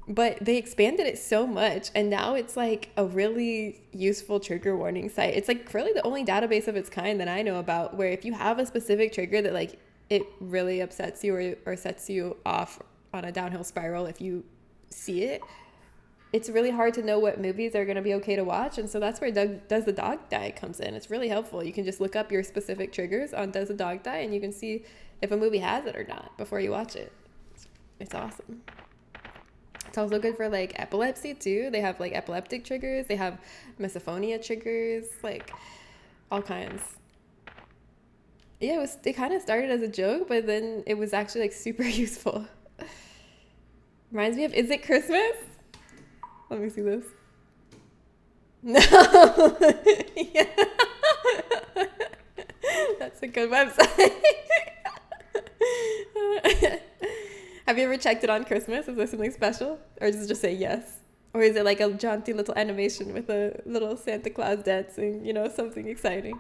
But they expanded it so much, and now it's like a really useful trigger warning site. It's like really the only database of its kind that I know about, where if you have a specific trigger that like it really upsets you or sets you off on a downhill spiral if you see it, it's really hard to know what movies are going to be okay to watch. And so that's where Does the Dog Die comes in. It's really helpful. You can just look up your specific triggers on Does the Dog Die, and you can see if a movie has it or not before you watch it. It's awesome. It's also good for like epilepsy too. They have like epileptic triggers. They have misophonia triggers, like all kinds. Yeah, it kind of started as a joke, but then it was actually like super useful. Reminds me of Is It Christmas? Let me see this. No. Yeah. That's a good website. Have you ever checked it on Christmas? Is there something special? Or does it just say yes? Or is it like a jaunty little animation with a little Santa Claus dancing, you know, something exciting?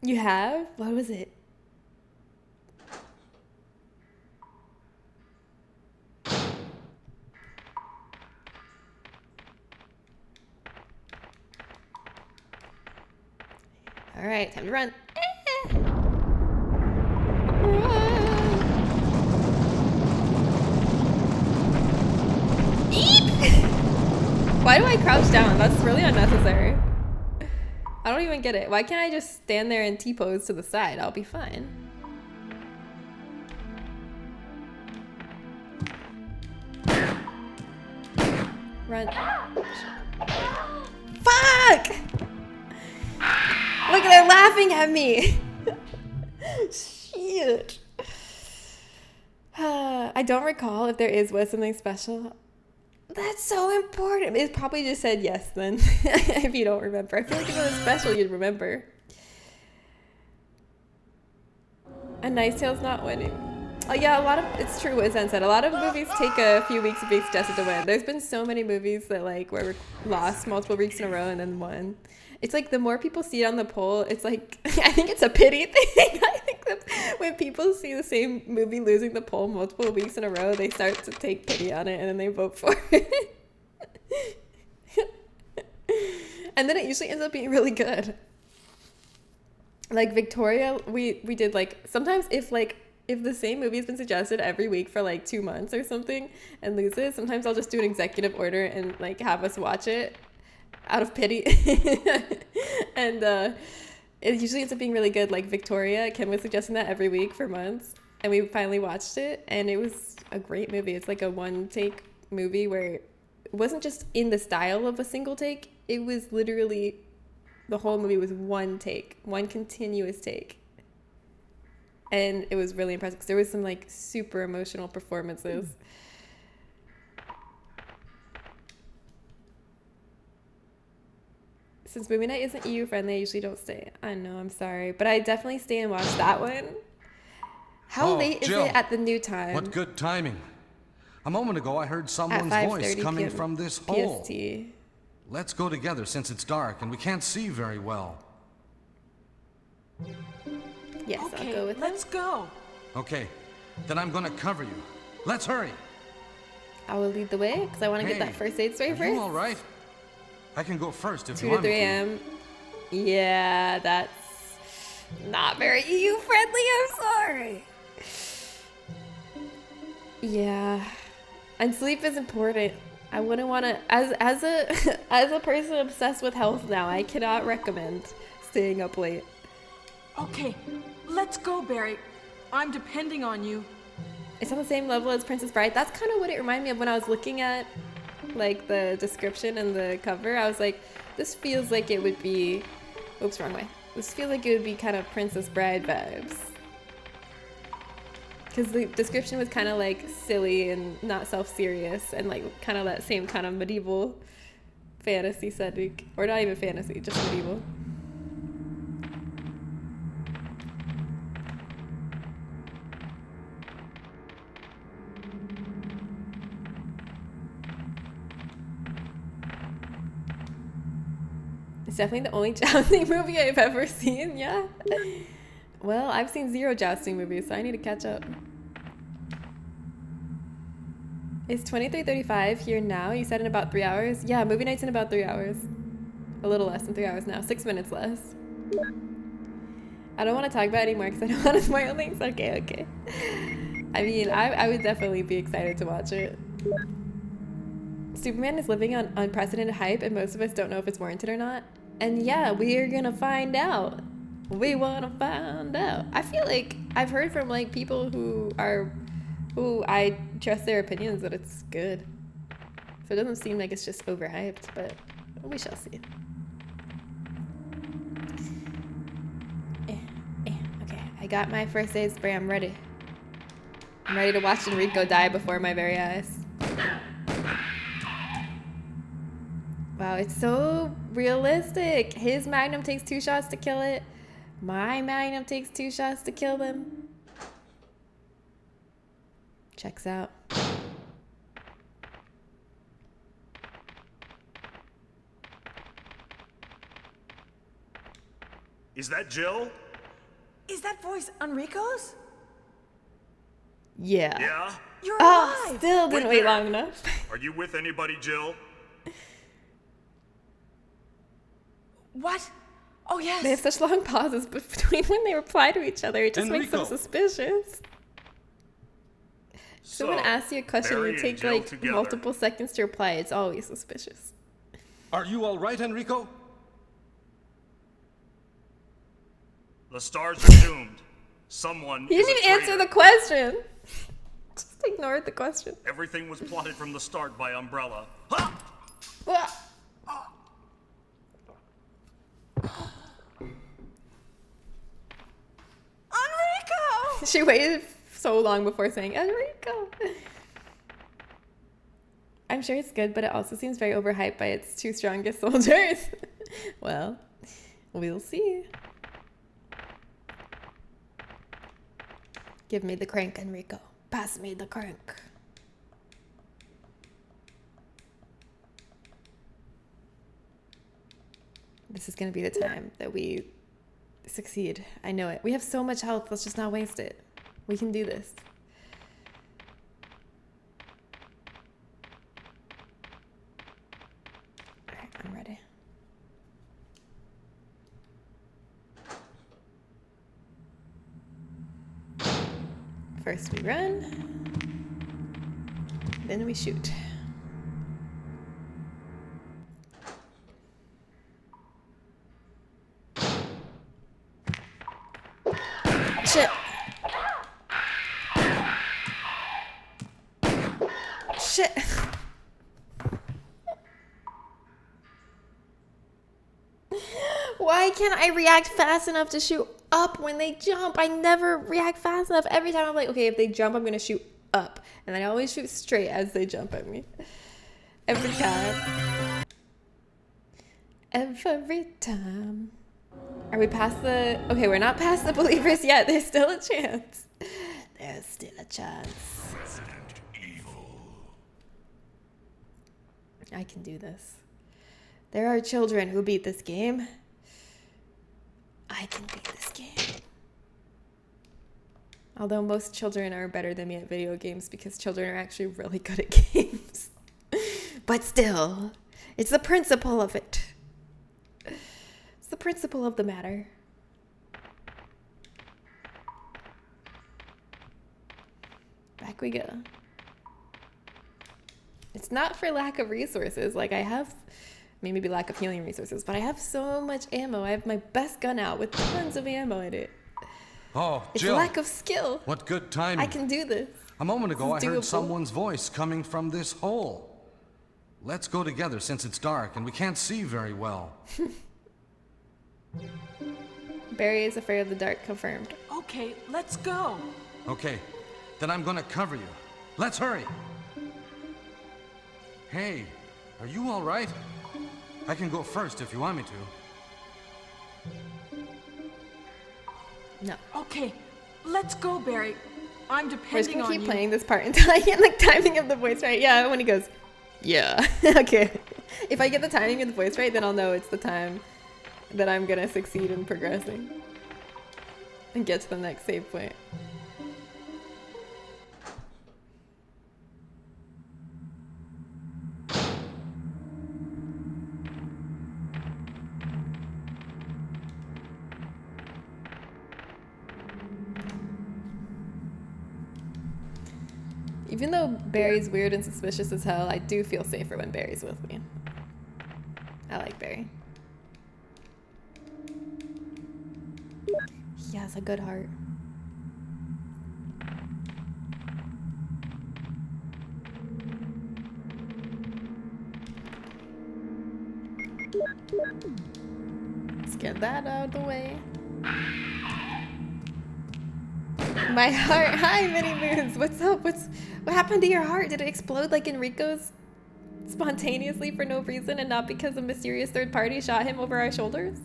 You have? What was it? All right, time to run. Why do I crouch down? That's really unnecessary. I don't even get it. Why can't I just stand there and T-pose to the side? I'll be fine. Run. Fuck! Look, they're laughing at me. Shit. I don't recall if there was something special. That's so important. It probably just said yes then. If you don't remember. I feel like if it was special, you'd remember. A Knight's Tale's not winning. Oh yeah, it's true what Zen said. A lot of movies take a few weeks to be suggested to win. There's been so many movies that like were lost multiple weeks in a row and then won. It's like the more people see it on the poll, it's like, I think it's a pity thing. I think when people see the same movie losing the poll multiple weeks in a row, they start to take pity on it and then they vote for it. And then it usually ends up being really good. Like Victoria, we did like sometimes if the same movie has been suggested every week for like 2 months or something and loses, sometimes I'll just do an executive order and like have us watch it out of pity. And it usually ends up being really good. Like Victoria, Kim was suggesting that every week for months, and we finally watched it, and it was a great movie. It's like a one take movie where it wasn't just in the style of a single take. It was literally the whole movie was one take, one continuous take. And it was really impressive because there was some like super emotional performances. Since movie night isn't EU friendly, I usually don't stay. I know, I'm sorry. But I definitely stay and watch that one. How late Jill, is it at the new time? What good timing. A moment ago, I heard someone's At voice 5:30 coming p.m. from this hole. PST. Let's go together since it's dark and we can't see very well. Yes, Okay, I'll go with let's that. go. Okay, then I'm gonna cover you. Let's hurry. I will lead the way because I want to get that first aid story are first. you all right? I can go first if 2 you to want 3 me to. a.m. Yeah, that's not very EU friendly. I'm sorry. Yeah, and sleep is important. I wouldn't want to, as a person obsessed with health now, I cannot recommend staying up late. Okay, let's go, Barry. I'm depending on you. It's on the same level as Princess Bride. That's kind of what it reminded me of when I was looking at like the description and the cover. I was like, this feels like it would be, oops, wrong way. This feels like it would be kind of Princess Bride vibes. Because the description was kind of like silly and not self-serious and like kind of that same kind of medieval fantasy setting. Or not even fantasy, just medieval. It's definitely the only jousting movie I've ever seen, yeah. Well, I've seen 0 jousting movies, so I need to catch up. It's 23:35 here now. You said in about 3 hours? Yeah, movie night's in about 3 hours. A little less than 3 hours now. 6 minutes less. I don't want to talk about it anymore because I don't want to spoil things. Okay. I mean, I would definitely be excited to watch it. Superman is living on unprecedented hype, and most of us don't know if it's warranted or not. And yeah, we are gonna find out. We wanna find out. I feel like I've heard from like people who I trust their opinions that it's good. So it doesn't seem like it's just overhyped, but we shall see. Okay, I got my first aid spray. I'm ready. I'm ready to watch Enrico die before my very eyes. Wow, it's so realistic. His magnum takes 2 shots to kill it. My magnum takes 2 shots to kill them. Checks out. Is that Jill? Is that voice Enrico's? Yeah. Yeah? You're Oh, alive! still didn't wait Wait there. long enough. Are you with anybody, Jill? What? Oh, yes. They have such long pauses between when they reply to each other. It just makes them Enrico. suspicious. So when asks you a question, Barry you and take Jill like together. multiple seconds to reply. It's always suspicious. Are you all right, Enrico? The stars are doomed. Someone He is didn't a even answer traitor. the question. Just ignored the question. Everything was plotted from the start by Umbrella. Ha! Ah. Enrico! She waited so long before saying Enrico. I'm sure it's good, but it also seems very overhyped by its 2 strongest soldiers. Well, we'll see. Give me the crank, Enrico. Pass me the crank. This is going to be the time that we succeed. I know it. We have so much health. Let's just not waste it. We can do this. All right, I'm ready. First we run, then we shoot. Shit. Shit. Why can't I react fast enough to shoot up when they jump? I never react fast enough. Every time I'm like, okay, if they jump, I'm gonna shoot up. And then I always shoot straight as they jump at me. Every time. Every time. Are we past the... Okay, we're not past the believers yet. There's still a chance. There's still a chance. Resident Evil. I can do this. There are children who beat this game. I can beat this game. Although most children are better than me at video games because children are actually really good at games. But still, it's the principle of it. It's the principle of the matter. Back we go. It's not for lack of resources. Like, I have, maybe lack of healing resources, but I have so much ammo. I have my best gun out with tons of ammo in it. Oh, It's Jill. lack of skill. What good timing. I can do this. A moment ago, I This is heard doable. someone's voice coming from this hole. Let's go together since it's dark and we can't see very well. Barry is afraid of the dark, confirmed. Okay, let's go. Okay, then I'm gonna cover you. Let's hurry. Hey, are you all right? I can go first if you want me to. No. Okay, let's go, Barry. I'm We're just depending gonna on keep you. playing this part until I get the timing of the voice right. Yeah, when he goes, yeah. Okay. If I get the timing of the voice right, then I'll know it's the time that I'm gonna succeed in progressing and get to the next save point. Even though Barry's weird and suspicious as hell, I do feel safer when Barry's with me. I like Barry. He has a good heart. Let's get that out of the way. My heart. Hi, Mini Moons. What's up? What happened to your heart? Did it explode like Enrico's spontaneously for no reason and not because a mysterious third party shot him over our shoulders?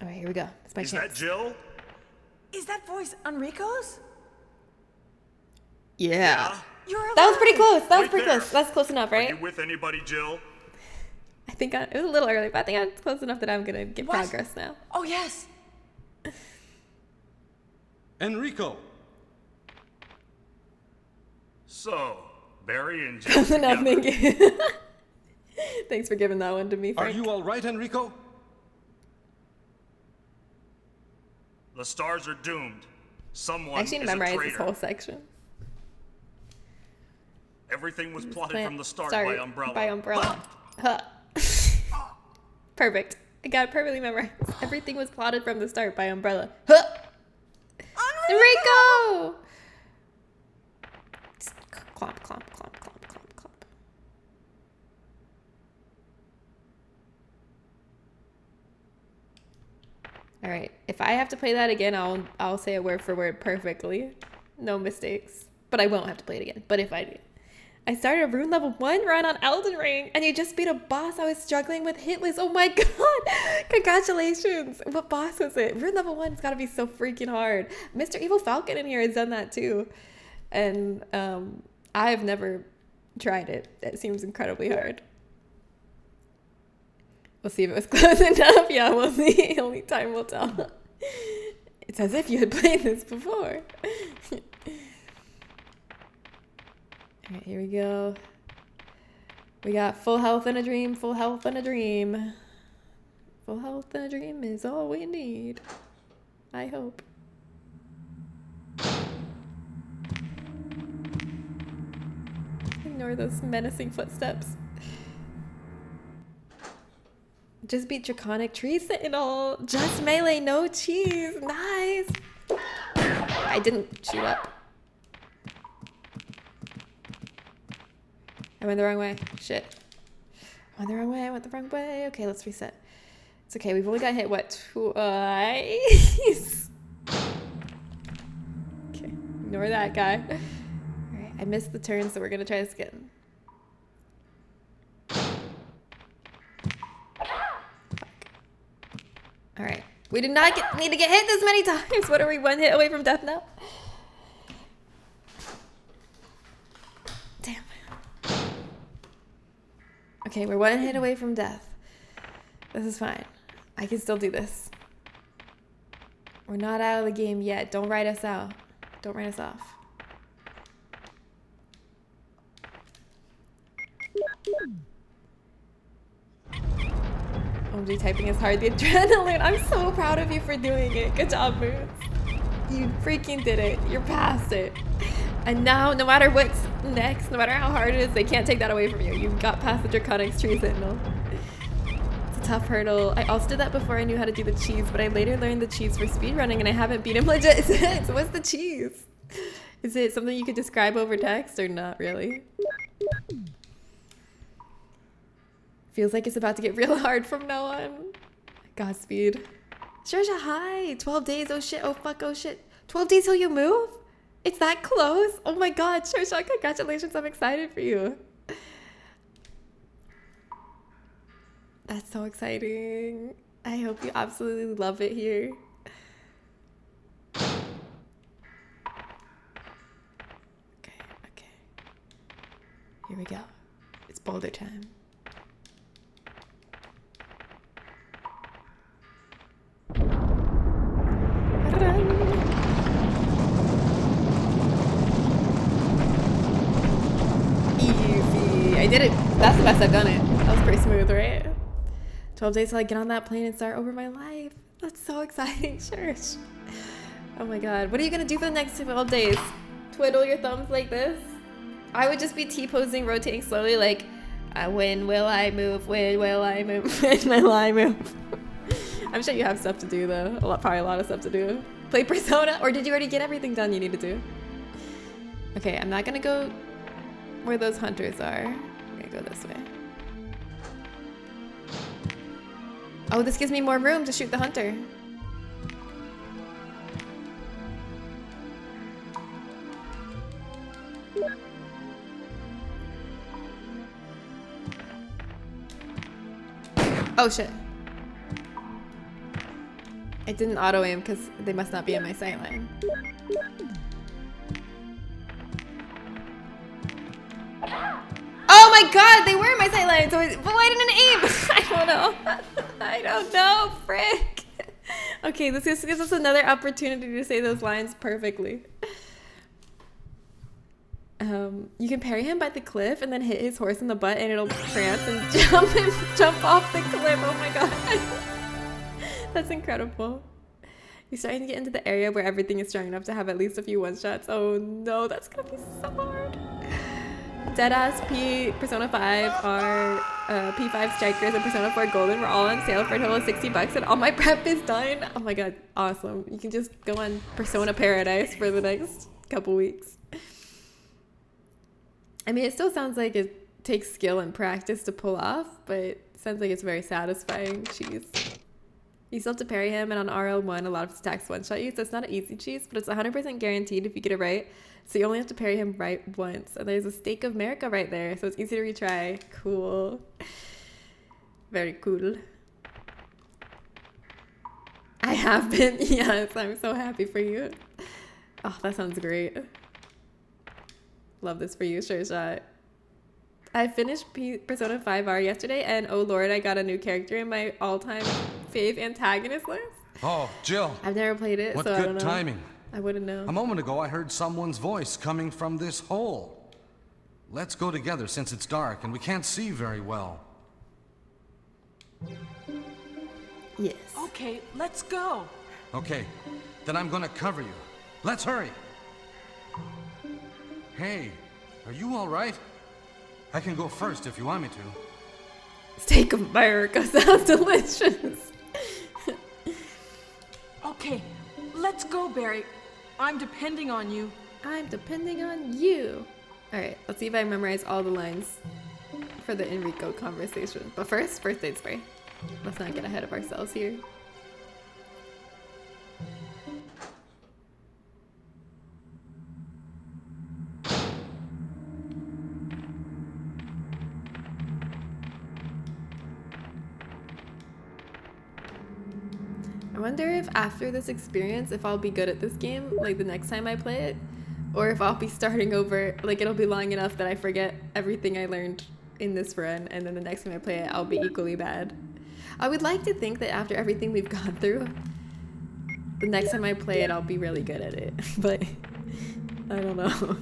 All right, here we go. It's my Is chance. that Jill? Is that voice Enrico's? Yeah. You're alive. That was pretty close. That was Right pretty there. close. That's close enough, Are right? you with anybody, Jill? I think it was a little early, but I think it's close enough that I'm gonna get What? progress now. Oh, yes. Enrico! So, Barry and Jill Close enough, together. thank you. Thanks for giving that one to me, Are Frank. you all right, Enrico? The stars are doomed. Someone I actually is a memorized this traitor. whole section. Everything was plotted Plant- from the start sorry, by Umbrella. By Umbrella. Huh. Perfect. I got it perfectly memorized. Everything was plotted from the start by Umbrella. Huh. Enrico! Just clomp, clomp, clomp, clomp, clomp, clomp. All right. If I have to play that again, I'll say it word for word perfectly. No mistakes. But I won't have to play it again. But if I do. I started a rune level 1 run on Elden Ring, and you just beat a boss I was struggling with hitless. Oh my god! Congratulations! What boss was it? Rune level 1's gotta be so freaking hard. Mr. Evil Falcon in here has done that too. And I've never tried it. It seems incredibly hard. We'll see if it was close enough. Yeah, we'll see. Only time will tell. It's as if you had played this before. Alright, here we go. We got full health and a dream, full health and a dream. Full health and a dream is all we need. I hope. Ignore those menacing footsteps. Just beat Draconic Tree Sentinel. Just melee, no cheese. Nice. I didn't shoot up. I went the wrong way. Shit. I went the wrong way. I went the wrong way. Okay, let's reset. It's okay. We've only got hit, what, twice? Okay. Ignore that guy. Alright, I missed the turn, so we're going to try this again. Alright. We did not need to get hit this many times. What are we, 1 hit away from death now? Damn. Okay, we're 1 hit away from death. This is fine. I can still do this. We're not out of the game yet. Don't write us out. Don't write us off. OMG, typing is hard. The adrenaline. I'm so proud of you for doing it. Good job, Boots. You freaking did it. You're past it. And now, no matter what's next, no matter how hard it is, they can't take that away from you. You got past the Draconic Tree Sentinel. It's a tough hurdle. I also did that before I knew how to do the cheese, but I later learned the cheese for speedrunning, and I haven't beat him legit since. What's the cheese? Is it something you could describe over text, or not really? Feels like it's about to get real hard from now on. Godspeed. Sharsha, hi. 12 days. Oh shit. Oh fuck. Oh shit. 12 days till you move? It's that close? Oh my god. Sharsha, congratulations. I'm excited for you. That's so exciting. I hope you absolutely love it here. Okay. Okay. Here we go. It's boulder time. Easy. I did it. That's the best I've done it. That was pretty smooth, right? 12 days till I get on that plane and start over my life. That's so exciting, Church. Oh my god. What are you gonna do for the next 12 days? Twiddle your thumbs like this? I would just be T-posing, rotating slowly like, when will I move? When will I move? When will I move? I'm sure you have stuff to do though. Probably a lot of stuff to do. Play Persona? Or did you already get everything done you need to do? Okay, I'm not gonna go where those hunters are. I'm gonna go this way. Oh, this gives me more room to shoot the hunter. Oh shit. It didn't auto aim because they must not be in my sight line. Oh my god, they were in my sight line, so but why didn't it aim? I don't know. I don't know, frick. Okay, this gives us another opportunity to say those lines perfectly. You can parry him by the cliff and then hit his horse in the butt and it'll prance and jump off the cliff. Oh my god. That's incredible. You're starting to get into the area where everything is strong enough to have at least a few one-shots. Oh no, that's gonna be so hard. Deadass Persona 5 are P5 Strikers and Persona 4 Golden were all on sale for a total of $60 and all my prep is done. Oh my god, awesome. You can just go on Persona Paradise for the next couple weeks. I mean, it still sounds like it takes skill and practice to pull off, but it sounds like it's very satisfying cheese. You still have to parry him, and on RL1, a lot of his attacks one-shot you, so it's not an easy cheese, but it's 100% guaranteed if you get it right. So you only have to parry him right once. And there's a Stake of America right there, so it's easy to retry. Cool. Very cool. I have been. Yes, I'm so happy for you. Oh, that sounds great. Love this for you, sure shot. I finished Persona 5R yesterday, and oh lord, I got a new character in my all-time fave antagonist list. Oh, Jill. I've never played it, What so I don't good know. timing. I wouldn't know. A moment ago, I heard someone's voice coming from this hole. Let's go together since it's dark and we can't see very well. Yes. Okay, let's go. Okay, then I'm gonna cover you. Let's hurry. Hey, are you all right? I can go first if you want me to. Steak America sounds delicious. Okay, let's go, Barry. I'm depending on you. I'm depending on you. All right, let's see if I memorize all the lines for the Enrico conversation. But first, first aid spray. Let's not get ahead of ourselves here. I wonder if after this experience, if I'll be good at this game, like the next time I play it, or if I'll be starting over, like it'll be long enough that I forget everything I learned in this run, and then the next time I play it, I'll be equally bad. I would like to think that after everything we've gone through, the next time I play it, I'll be really good at it, but I don't know.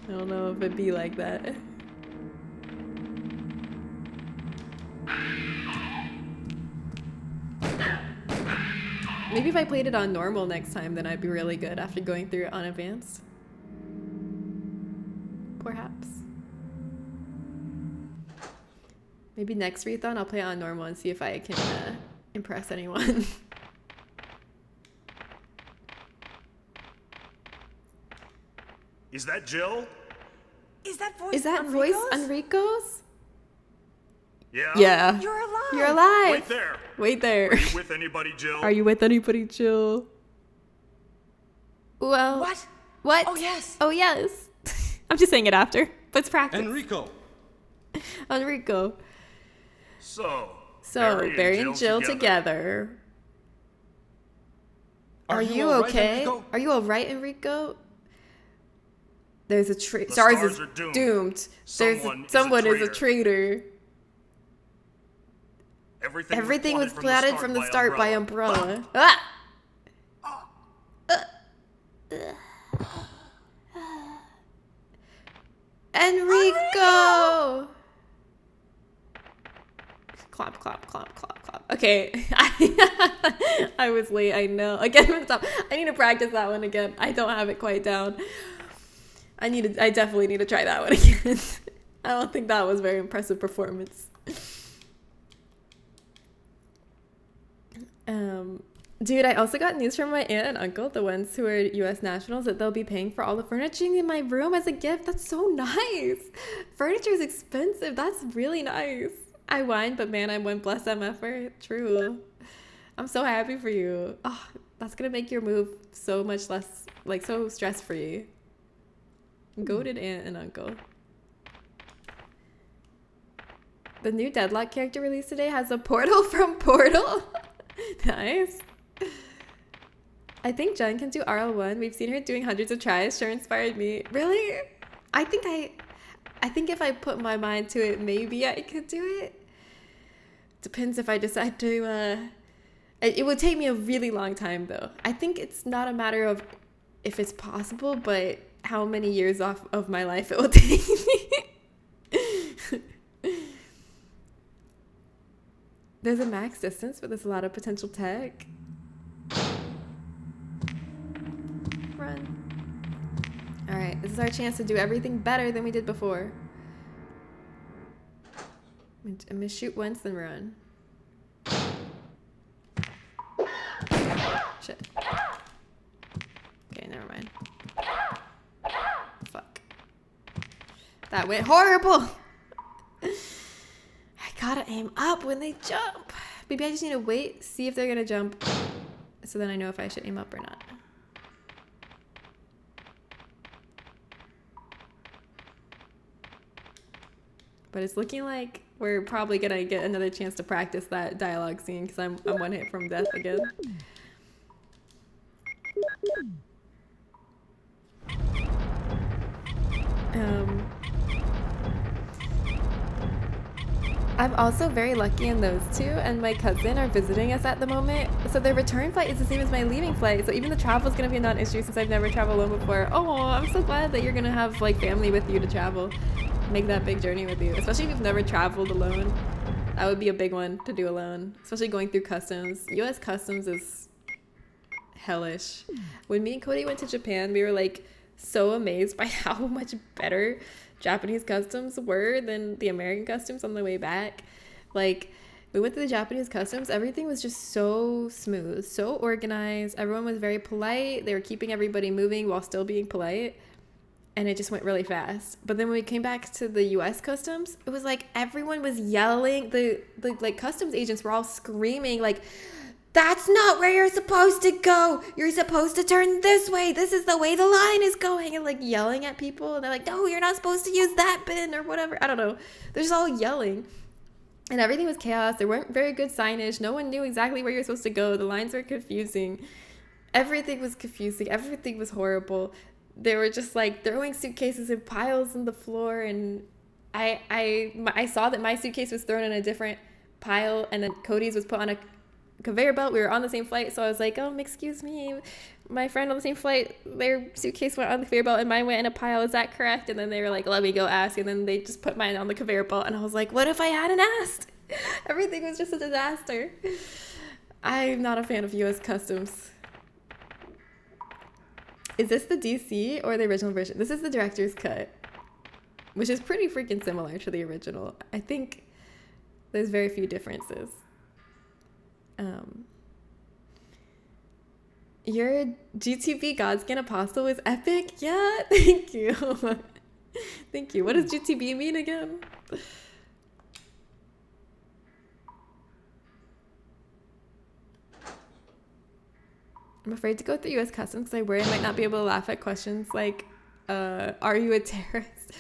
I don't know if it'd be like that. Maybe if I played it on normal next time, then I'd be really good after going through it on advanced. Perhaps. Maybe next reathon I'll play it on normal and see if I can impress anyone. Is that Jill? Is that voice Is that voice Enrico's? Yeah? Yeah. You're alive. You're alive. Wait there. Wait there. Are you with anybody, Jill? Are you with anybody, Jill? Well. What? What? Oh, yes. Oh, yes. I'm just saying it after. But it's practice. Enrico! Enrico. So, Barry and Jill together. Are you all right, okay? Enrico? Are you alright, Enrico? There's a The stars stars is are doomed. doomed. Someone Is a traitor. Everything was plotted from the start by Umbrella. Ah! Enrico! Clap, clap, clap, clap, clap. Okay, I was late, I know. Again, I need to practice that one again. I don't have it quite down. I definitely need to try that one again. I don't think that was a very impressive performance. Dude, I also got news from my aunt and uncle, the ones who are US nationals, that they'll be paying for all the furnishing in my room as a gift. That's so nice. Furniture is expensive. That's really nice. I whine, but man, I'm one blessed effort. True. I'm so happy for you. Oh, that's gonna make your move so much less, like, so stress-free. Goated aunt and uncle. The new Deadlock character released today has a portal from Portal. Nice. I think Jen can do RL1. We've seen her doing hundreds of tries. Sure inspired me. Really? I think if I put my mind to it, maybe I could do it. Depends if I decide to, it would take me a really long time though. I think it's not a matter of if it's possible, but how many years off of my life it will take me. There's a max distance, but there's a lot of potential tech. Run. All right, this is our chance to do everything better than we did before. I'm gonna shoot once, then run. Shit. Okay, never mind. Fuck. That went horrible. I gotta aim up when they jump. Maybe I just need to wait, see if they're gonna jump, so then I know if I should aim up or not. But it's looking like we're probably gonna get another chance to practice that dialogue scene because I'm one hit from death again. I'm also very lucky in those two, and my cousin are visiting us at the moment. So their return flight is the same as my leaving flight. So even the travel is going to be a non-issue since I've never traveled alone before. Oh, I'm so glad that you're going to have like family with you to travel. Make that big journey with you. Especially if you've never traveled alone. That would be a big one to do alone. Especially going through customs. US customs is hellish. When me and Cody went to Japan, we were like so amazed by how much better Japanese customs were than the American customs on the way back. Like, we went to the Japanese customs, everything was just so smooth, so organized. Everyone was very polite. They were keeping everybody moving while still being polite. And it just went really fast. But then when we came back to the US customs, it was like everyone was yelling. The like customs agents were all screaming like, "That's not where you're supposed to go. You're supposed to turn this way. This is the way the line is going." And like yelling at people. And they're like, "No, you're not supposed to use that bin," or whatever. I don't know. They're just all yelling. And everything was chaos. There weren't very good signage. No one knew exactly where you're supposed to go. The lines were confusing. Everything was confusing. Everything was horrible. They were just like throwing suitcases in piles on the floor. And I saw that my suitcase was thrown in a different pile. And then Cody's was put on a conveyor belt. We were on the same flight, so I was like, excuse me, my friend on the same flight, their suitcase went on the conveyor belt and mine went in a pile, is that correct? And then they were like, let me go ask, and then they just put mine on the conveyor belt, and I was like, what if I hadn't asked? Everything was just a disaster. I'm not a fan of US customs. Is this the DC or the original version? This is the director's cut, which is pretty freaking similar to the original. I think there's very few differences. Your GTB Godskin Apostle was epic. Yeah, thank you. Thank you. What does GTB mean again? I'm afraid to go through US customs because I worry I might not be able to laugh at questions like, are you a terrorist?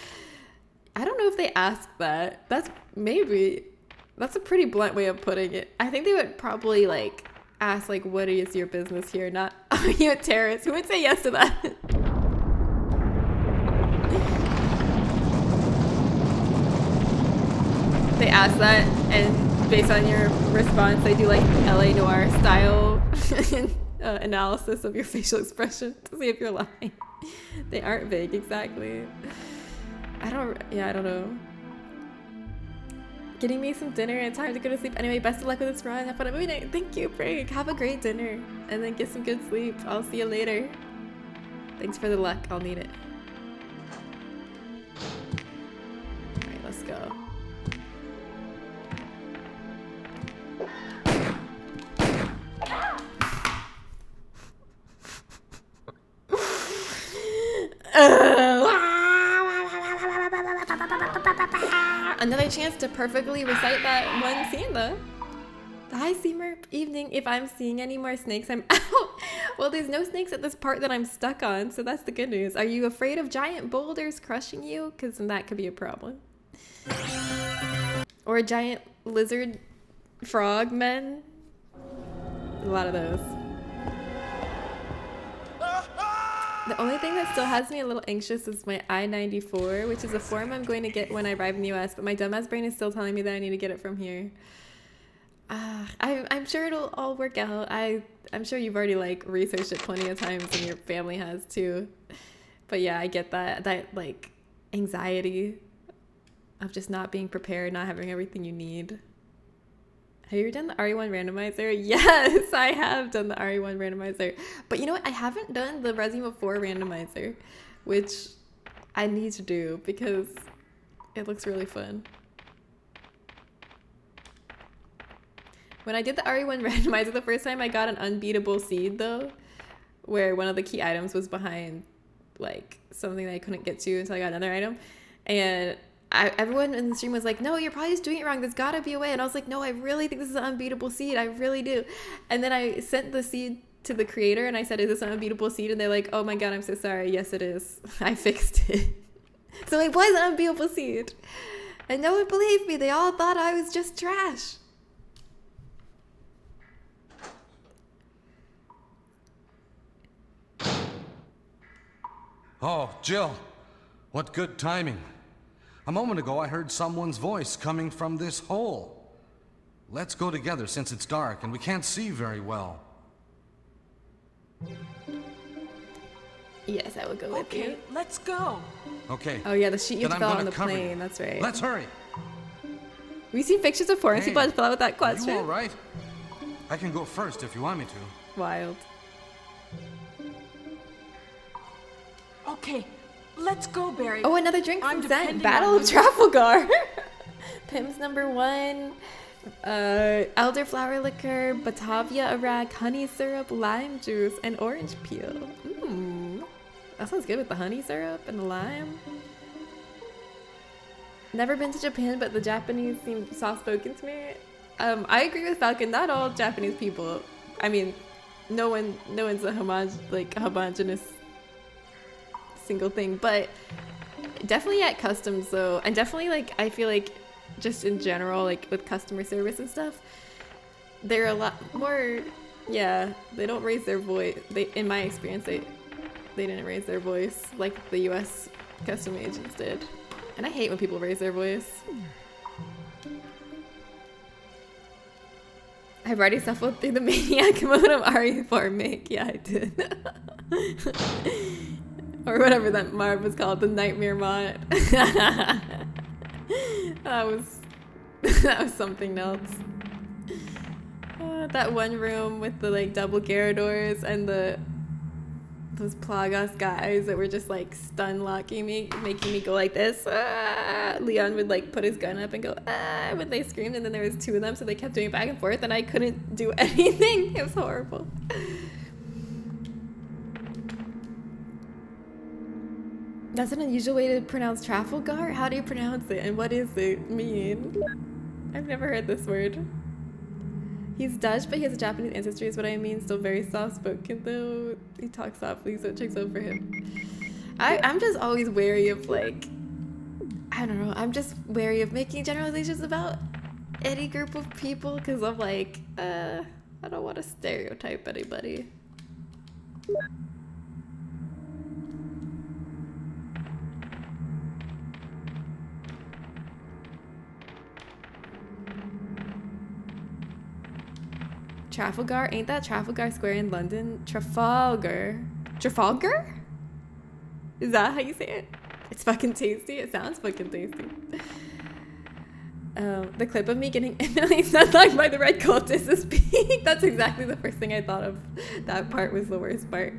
I don't know if they ask that. That's a pretty blunt way of putting it. I think they would probably like ask like, what is your business here? Not, are you a terrorist? Who would say yes to that? They ask that, and based on your response, they do like LA Noire style analysis of your facial expression to see if you're lying. They aren't vague, exactly. I don't know. Getting me some dinner and time to go to sleep. Anyway, best of luck with this run. Have fun at movie night. Thank you, Frank. Have a great dinner. And then get some good sleep. I'll see you later. Thanks for the luck. I'll need it. Alright, let's go. Another chance to perfectly recite that one scene though. Hi Seamer, evening. If I'm seeing any more snakes, I'm out. Well, there's no snakes at this part that I'm stuck on, so that's the good news. Are you afraid of giant boulders crushing you? Because then that could be a problem. Or giant lizard frog men. A lot of those. The only thing that still has me a little anxious is my I-94, which is a form I'm going to get when I arrive in the US, but my dumbass brain is still telling me that I need to get it from here. I'm sure it'll all work out. I'm sure you've already like researched it plenty of times and your family has too. But yeah, I get that like anxiety of just not being prepared, not having everything you need. Have you ever done the RE1 randomizer? Yes, I have done the RE1 randomizer. But you know what? I haven't done the Resident Evil 4 randomizer, which I need to do because it looks really fun. When I did the RE1 randomizer the first time, I got an unbeatable seed though, where one of the key items was behind like something that I couldn't get to until I got another item. And everyone in the stream was like, no, you're probably just doing it wrong. There's gotta be a way. And I was like, no, I really think this is an unbeatable seed. I really do. And then I sent the seed to the creator and I said, is this an unbeatable seed? And they're like, oh my God, I'm so sorry. Yes, it is. I fixed it. So it was an unbeatable seed. And no one believed me. They all thought I was just trash. Oh, Jill, what good timing. A moment ago, I heard someone's voice coming from this hole. Let's go together since it's dark and we can't see very well. Yes, I will go with Okay, you. let's go. Okay. Oh yeah, the sheet you then I'm fell gonna on the cover you. plane. That's right. Let's hurry. We seen pictures of foreign Hey, people that fell out with that You question. all right? I can go first if you want me to. Wild. Okay, let's go, Barry. Oh, another drink I'm from Zen. depending Battle on of you. Trafalgar. Pim's #1. Elderflower liquor, Batavia Iraq, honey syrup, lime juice, and orange peel. Mmm. That sounds good with the honey syrup and the lime. Never been to Japan, but the Japanese seem soft-spoken to me. I agree with Falcon. Not all Japanese people. I mean, no one's a homogenous single thing, but definitely at customs though, and definitely like I feel like just in general, like with customer service and stuff, they're a lot more. Yeah, they don't raise their voice. In my experience, they didn't raise their voice like the U.S. custom agents did. And I hate when people raise their voice. I've already shuffled through the Maniac mode of RE4 Make. Yeah, I did. Or whatever that Marv was called, the Nightmare mod. that was something else. That one room with the like double Gyarados and those Plagas guys that were just like stun locking me, making me go like this. Leon would like put his gun up and go when they screamed, and then there was 2 of them, so they kept doing it back and forth, and I couldn't do anything. It was horrible. That's an unusual way to pronounce Trafalgar? How do you pronounce it, and what does it mean? I've never heard this word. He's Dutch, but he has a Japanese ancestry is what I mean. Still very soft-spoken, though. He talks softly, so it checks out for him. I'm just always wary of, like... I don't know. I'm just wary of making generalizations about any group of people, because I'm like, I don't want to stereotype anybody. Trafalgar? Ain't that Trafalgar Square in London? Trafalgar? Trafalgar? Is that how you say it? It's fucking tasty. It sounds fucking tasty. The clip of me getting imminently sunlocked by the red cultist is peak. That's exactly the first thing I thought of. That part was the worst part.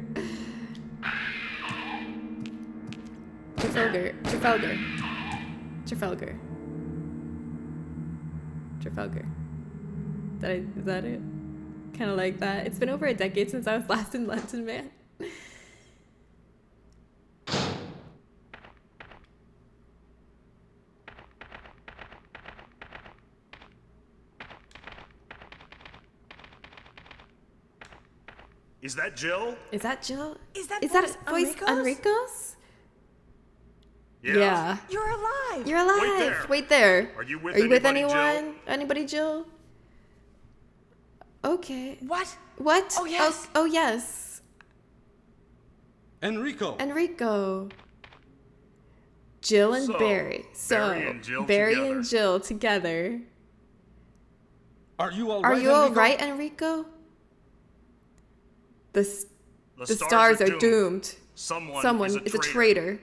Trafalgar. Trafalgar. Trafalgar. Trafalgar. Is that it? Kind of like that. It's been over a decade since I was last in London, man. Is that Jill? Is that Jill? Is that voice Enrico's? Yeah. You're alive. You're alive. Wait there. Wait there. Are you with Are you with anybody, anyone? Jill? Anybody, Jill? Okay. What? What? Oh, yes. Oh, yes. Enrico. Enrico. Jill and So, Barry. Barry and Jill and Jill together. Are you all Are right, you all Enrico? right, Enrico? The The stars are doomed. Someone is a traitor.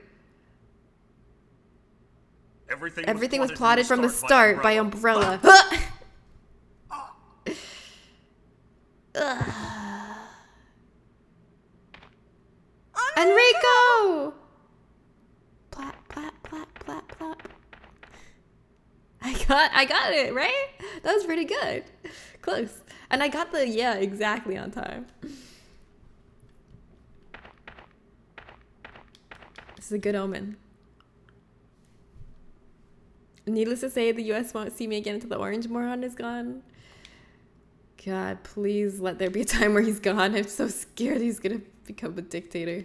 Everything was plotted from the start by Umbrella. Enrico! Plap, plap, plap, plap, plap. I got it, right? That was pretty good. Close. And I got the yeah exactly on time. This is a good omen. Needless to say, the US won't see me again until the orange moron is gone. God, please let there be a time where he's gone. I'm so scared he's gonna become a dictator.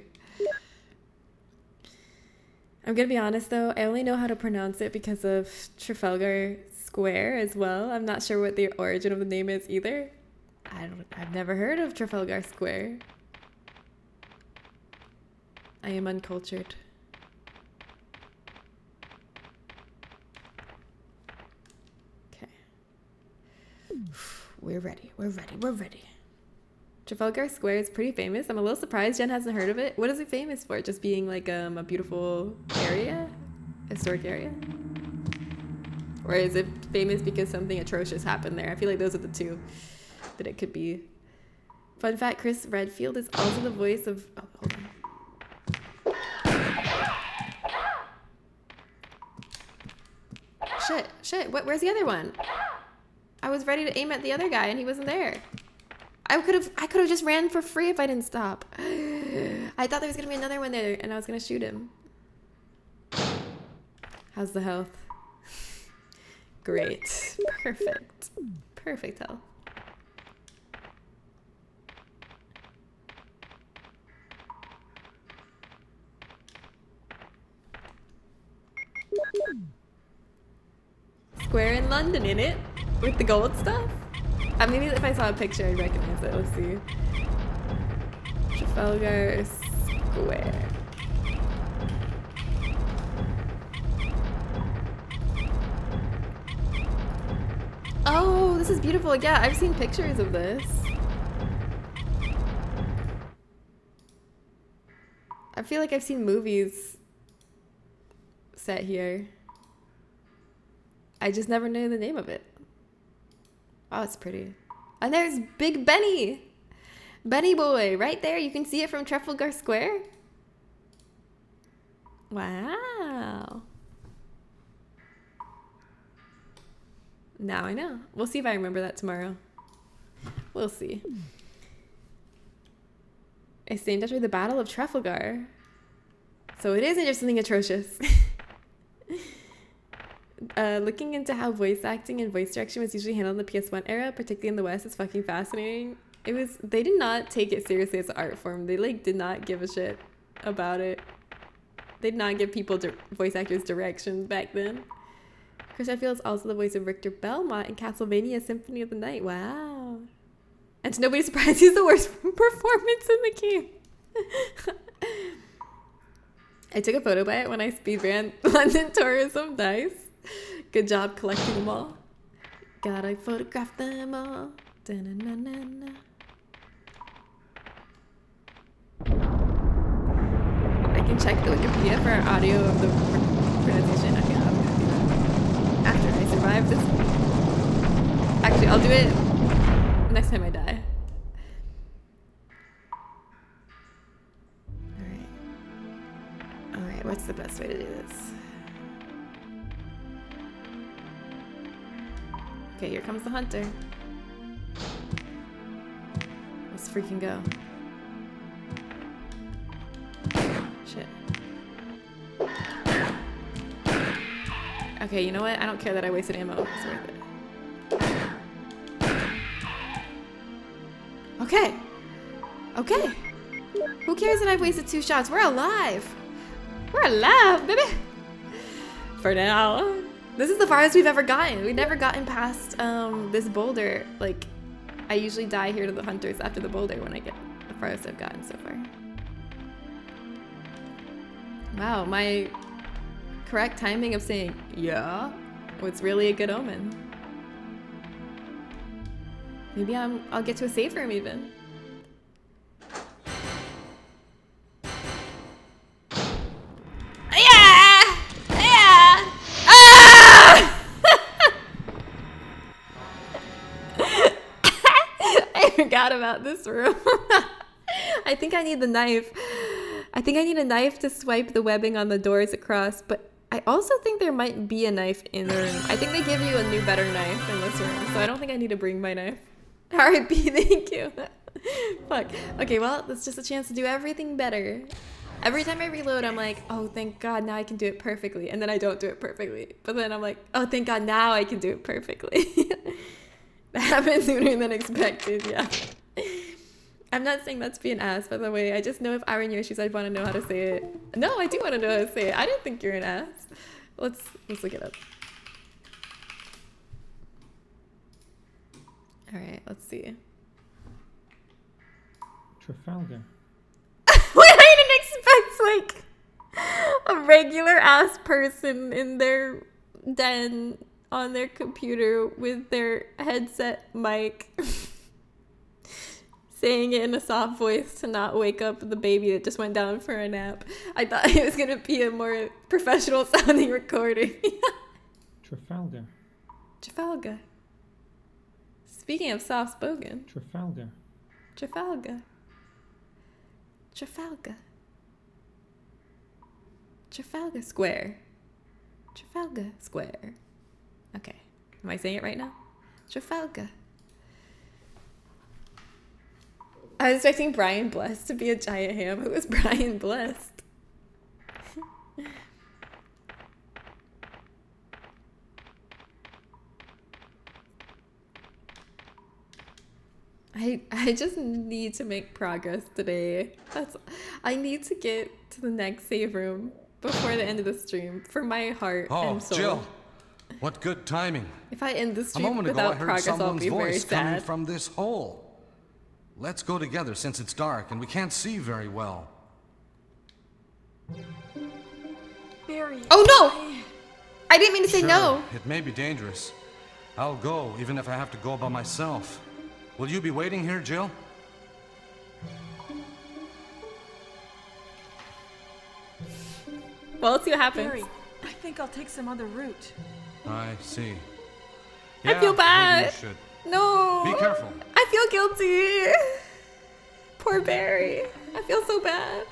I'm gonna be honest though, I only know how to pronounce it because of Trafalgar Square as well. I'm not sure what the origin of the name is either. I've never heard of Trafalgar Square. I am uncultured. we're ready. We're ready. We're ready. Trafalgar Square is pretty famous. I'm a little surprised Jen hasn't heard of it. What is it famous for? Just being like a beautiful area? Historic area? Or is it famous because something atrocious happened there? I feel like those are the two that it could be. Fun fact, Chris Redfield is also the voice of... Oh, hold on. Shit, where's the other one? I was ready to aim at the other guy and he wasn't there. I could have just ran for free if I didn't stop. I thought there was gonna be another one there and I was gonna shoot him. How's the health? Great. Perfect health. Square in London, in it? With the gold stuff? Maybe if I saw a picture, I'd recognize it. Let's see. Trafalgar Square. Oh, this is beautiful. Yeah, I've seen pictures of this. I feel like I've seen movies set here. I just never knew the name of it. Wow, it's pretty. And there's Big Benny. Benny boy, right there. You can see it from Trafalgar Square. Wow. Now I know. We'll see if I remember that tomorrow. We'll see. It's named after the Battle of Trafalgar. So it isn't just something atrocious. Looking into how voice acting and voice direction was usually handled in the PS1 era, particularly in the West, is fucking fascinating. They did not take it seriously as an art form. They did not give a shit about it. They did not give people voice actors directions back then. Chris Redfield is also the voice of Richter Belmont in Castlevania Symphony of the Night. Wow. And to nobody's surprise, he's the worst performance in the game. I took a photo by it when I speed ran London Tourism. Nice. Good job collecting them all. Gotta photograph them all. Da-na-na-na-na. I can check the Wikipedia for audio of the pronunciation. Okay, I'm gonna do that after I survive this. Actually, I'll do it next time I die. Alright, what's the best way to do this? Okay, here comes the hunter. Let's freaking go. Shit. Okay, you know what? I don't care that I wasted ammo. It's worth it. Okay. Okay. Who cares that I've wasted 2 shots? We're alive. We're alive, baby. For now. This is the farthest we've ever gotten. We've never gotten past this boulder. Like, I usually die here to the hunters after the boulder when I get the farthest I've gotten so far. Wow, my correct timing of saying yeah was really a good omen. Maybe I'll get to a safe room even. Forgot about this room. I think I need the knife. I think I need a knife to swipe the webbing on the doors across, but I also think there might be a knife in the room. I think they give you a new, better knife in this room, so I don't think I need to bring my knife. R.I.P. Thank you. Fuck. Okay, well, that's just a chance to do everything better. Every time I reload, I'm like, oh, thank God, now I can do it perfectly. And then I don't do it perfectly. But then I'm like, oh, thank God, now I can do it perfectly. That happened sooner than expected, yeah. I'm not saying that to be an ass, by the way. I just know if I were in your shoes, I'd want to know how to say it. No, I do want to know how to say it. I didn't think you're an ass. Let's look it up. All right, let's see. Trafalgar. Wait, I didn't expect like a regular ass person in their den on their computer with their headset mic, saying it in a soft voice to not wake up the baby that just went down for a nap. I thought it was gonna be a more professional sounding recording. Trafalgar. Trafalgar. Speaking of soft spoken. Trafalgar. Trafalgar. Trafalgar. Trafalgar Square. Trafalgar Square. Okay. Am I saying it right now? Trafalgar. I was expecting Brian Blessed to be a giant ham. Who was Brian Blessed? I just need to make progress today. I need to get to the next save room before the end of the stream for my heart and soul. Jill, what good timing. If I end the A stream moment ago, I without heard progress, I'll someone's be very voice coming sad. from this hole. Let's go together since it's dark and we can't see very well. Barry. Oh no! I didn't mean to say Sure, no. it may be dangerous. I'll go, even if I have to go by myself. Will you be waiting here, Jill? Well, let's see what happens. Barry, I think I'll take some other route. I see. I feel maybe bad. you should. No. Be careful. I feel guilty. Poor Barry. I feel so bad.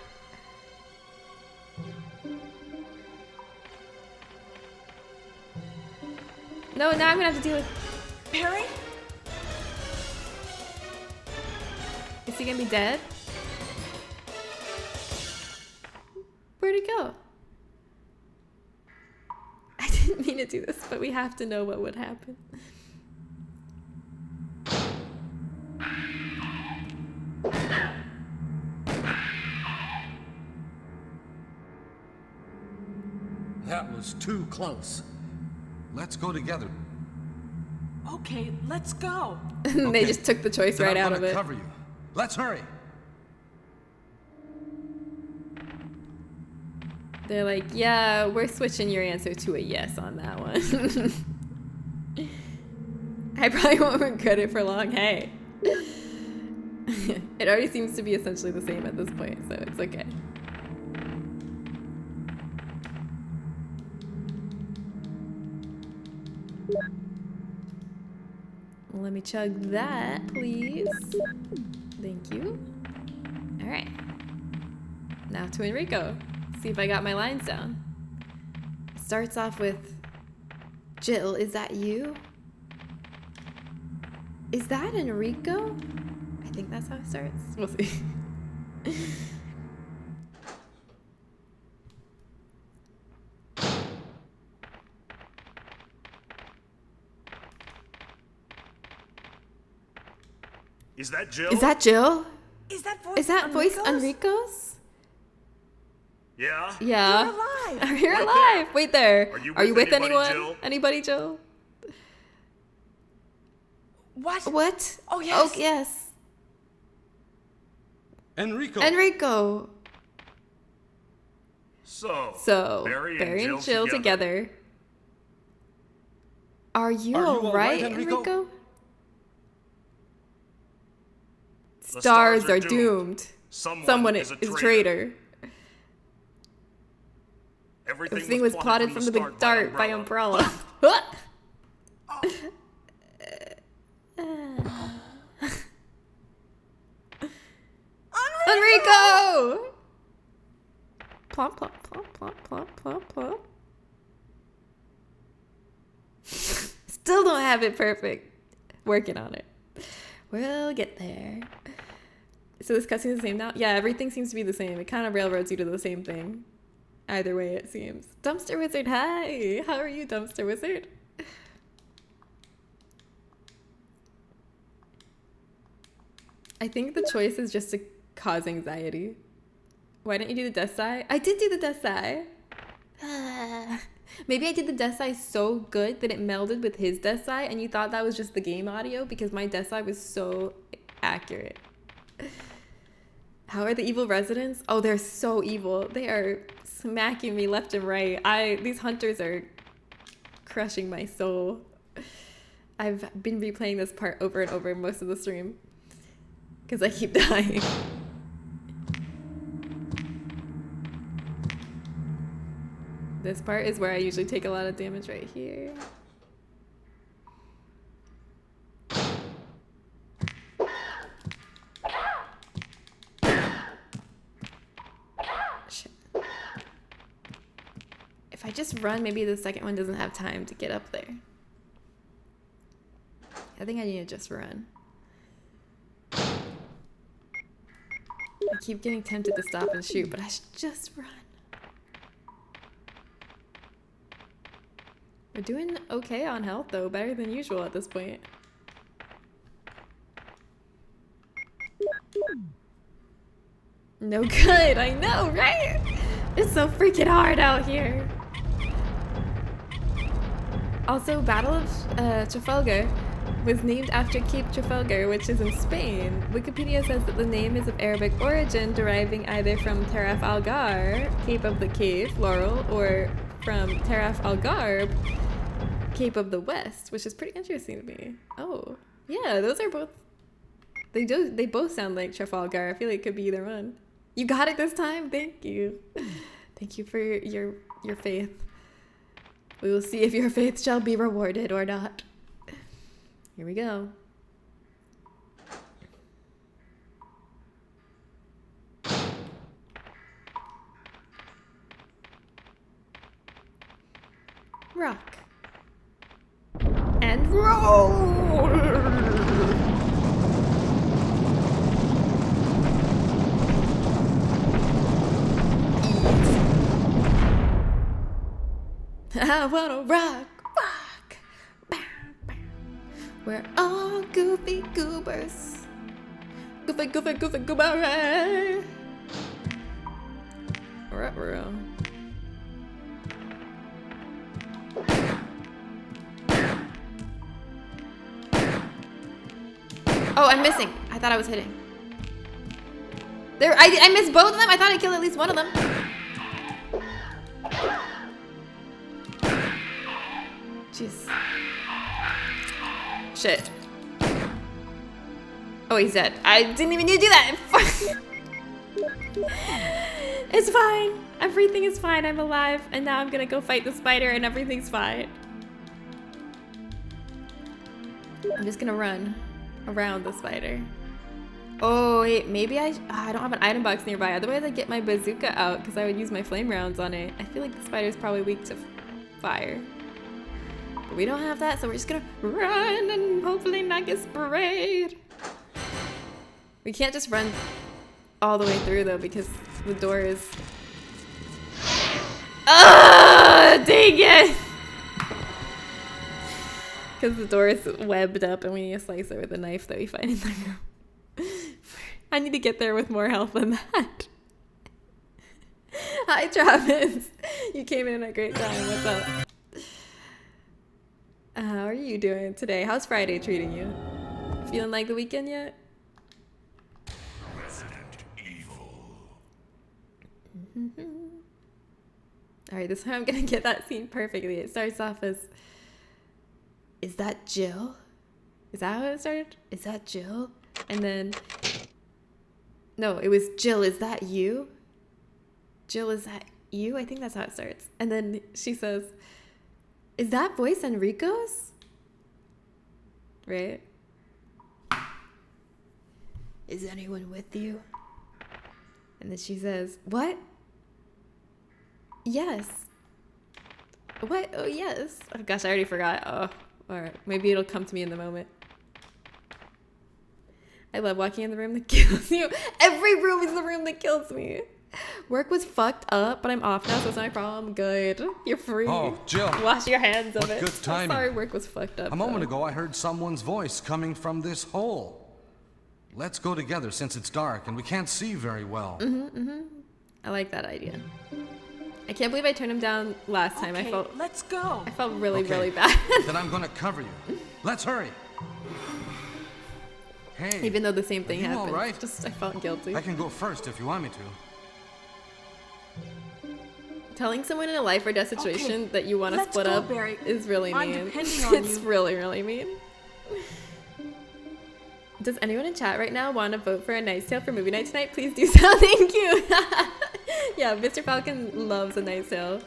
No, now I'm gonna have to deal with. Barry? Is he gonna be dead? Where'd he go? I didn't mean to do this, but we have to know what would happen. That was too close. Let's go together. Okay, let's go. They Okay. just took the choice Then right I'm out gonna of it. cover you. Let's hurry. They're like, yeah, we're switching your answer to a yes on that one. I probably won't regret it for long. Hey. It already seems to be essentially the same at this point, so it's okay. Let me chug that, please. Thank you. All right. Now to Enrico. See if I got my lines down. Starts off with, Jill, is that you? Is that Enrico? I think that's how it starts. We'll see. Is that Jill? Is that Jill? Is that voice Is that voice Enrico's? Enrico's? Yeah? Yeah. You're alive. You're Right alive. there. Wait there. Are you with anybody, anyone? Jill? Anybody, Jill? What? What? Oh, yes. Oh, yes. Enrico. Enrico. So, Barry and Jill together. Are you Are you all alright, right, Enrico? Enrico? The Stars are doomed. Someone is is a traitor. Everything was plotted from the big dart by Umbrella. What? Enrico! Plomp, plomp, plomp, plomp, plomp, plomp, plomp. Still don't have it perfect. Working on it. We'll get there. So this cutscene is the same now? Yeah, everything seems to be the same. It kind of railroads you to the same thing. Either way, it seems. Dumpster Wizard, hi! How are you, Dumpster Wizard? I think the choice is just to cause anxiety. Why didn't you do the death sigh? I did do the death sigh. Maybe I did the death sigh so good that it melded with his death sigh and you thought that was just the game audio because my death sigh was so accurate. How are the evil residents? Oh, they're so evil. They are smacking me left and right. These hunters are crushing my soul. I've been replaying this part over and over most of the stream because I keep dying. This part is where I usually take a lot of damage right here. Shit. If I just run, maybe the second one doesn't have time to get up there. I think I need to just run. I keep getting tempted to stop and shoot, but I should just run. We're doing okay on health though, better than usual at this point. No good, I know, right? It's so freaking hard out here. Also, Battle of Trafalgar was named after Cape Trafalgar, which is in Spain. Wikipedia says that the name is of Arabic origin, deriving either from Taraf al-Gar, Cape of the Cave, Laurel, or from Taraf al-Garb, Cape of the West, which is pretty interesting to me. Oh, yeah, those are both. They both sound like Trafalgar. I feel like it could be either one. You got it this time. Thank you. Thank you for your faith. We will see if your faith shall be rewarded or not. Here we go. Rock. And roll! I wanna rock, rock. Bow, bow. We're all goofy goobers. Goofy, goofy, goofy, goober. Ruh-roh. Oh, I'm missing. I thought I was hitting. There, I missed both of them. I thought I killed at least one of them. Jeez. Shit. Oh, he's dead. I didn't even need to do that. It's fine. Everything is fine. I'm alive. And now I'm gonna go fight the spider and everything's fine. I'm just gonna run around the spider. Oh, wait. Maybe I don't have an item box nearby. Otherwise, I'd get my bazooka out because I would use my flame rounds on it. I feel like the spider's probably weak to fire. But we don't have that, so we're just gonna run and hopefully not get sprayed. We can't just run all the way through though because the door is... Ah, dang it! Because the door is webbed up and we need to slice it with a knife that we find in the room. I need to get there with more health than that. Hi, Travis. You came in at a great time. What's up? How are you doing today? How's Friday treating you? Feeling like the weekend yet? Resident Evil. Alright, this time I'm gonna get that scene perfectly. It starts off as... Is that Jill? Is that how it started? Is that Jill? And then... No, it was Jill, is that you? Jill, is that you? I think that's how it starts. And then she says... Is that voice Enrico's? Right? Is anyone with you? And then she says, what? Yes. What? Oh, yes. Oh, gosh, I already forgot. Oh, all right. Maybe it'll come to me in the moment. I love walking in the room that kills you. Every room is the room that kills me. Work was fucked up, but I'm off now, so it's not my problem. Good. You're free. Oh, Jill. Wash your hands of What it. good timing. I'm sorry work was fucked up. A moment ago, I heard someone's voice coming from this hole. Let's go together since it's dark and we can't see very well. I like that idea. I can't believe I turned him down last time. Okay, let's go. I felt really, Okay. really bad. Then I'm gonna cover you. Let's hurry. Hey. Even though the same thing Are you happened. all right? Just I felt guilty. I can go first if you want me to. Telling someone in a life or death situation that you want to let's split go, up Barry. is really I'm mean. depending on It's you. really, really mean. Does anyone in chat right now want to vote for A Knight's Tale for movie night tonight? Please do so. Thank you. Yeah, Mr. Falcon loves A Knight's Tale.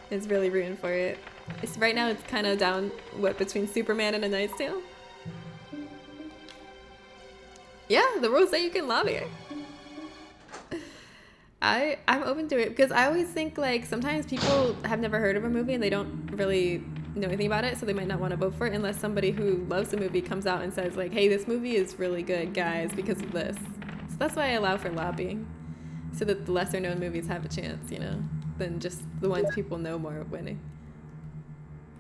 It's really rooting for it. Right now it's kind of down, between Superman and A Knight's Tale? Yeah, the rules say you can lobby. I'm open to it because I always think like sometimes people have never heard of a movie and they don't really know anything about it, so they might not want to vote for it unless somebody who loves the movie comes out and says like, hey, this movie is really good, guys, because of this. So that's why I allow for lobbying, so that the lesser known movies have a chance, you know, than just the ones people know more of winning.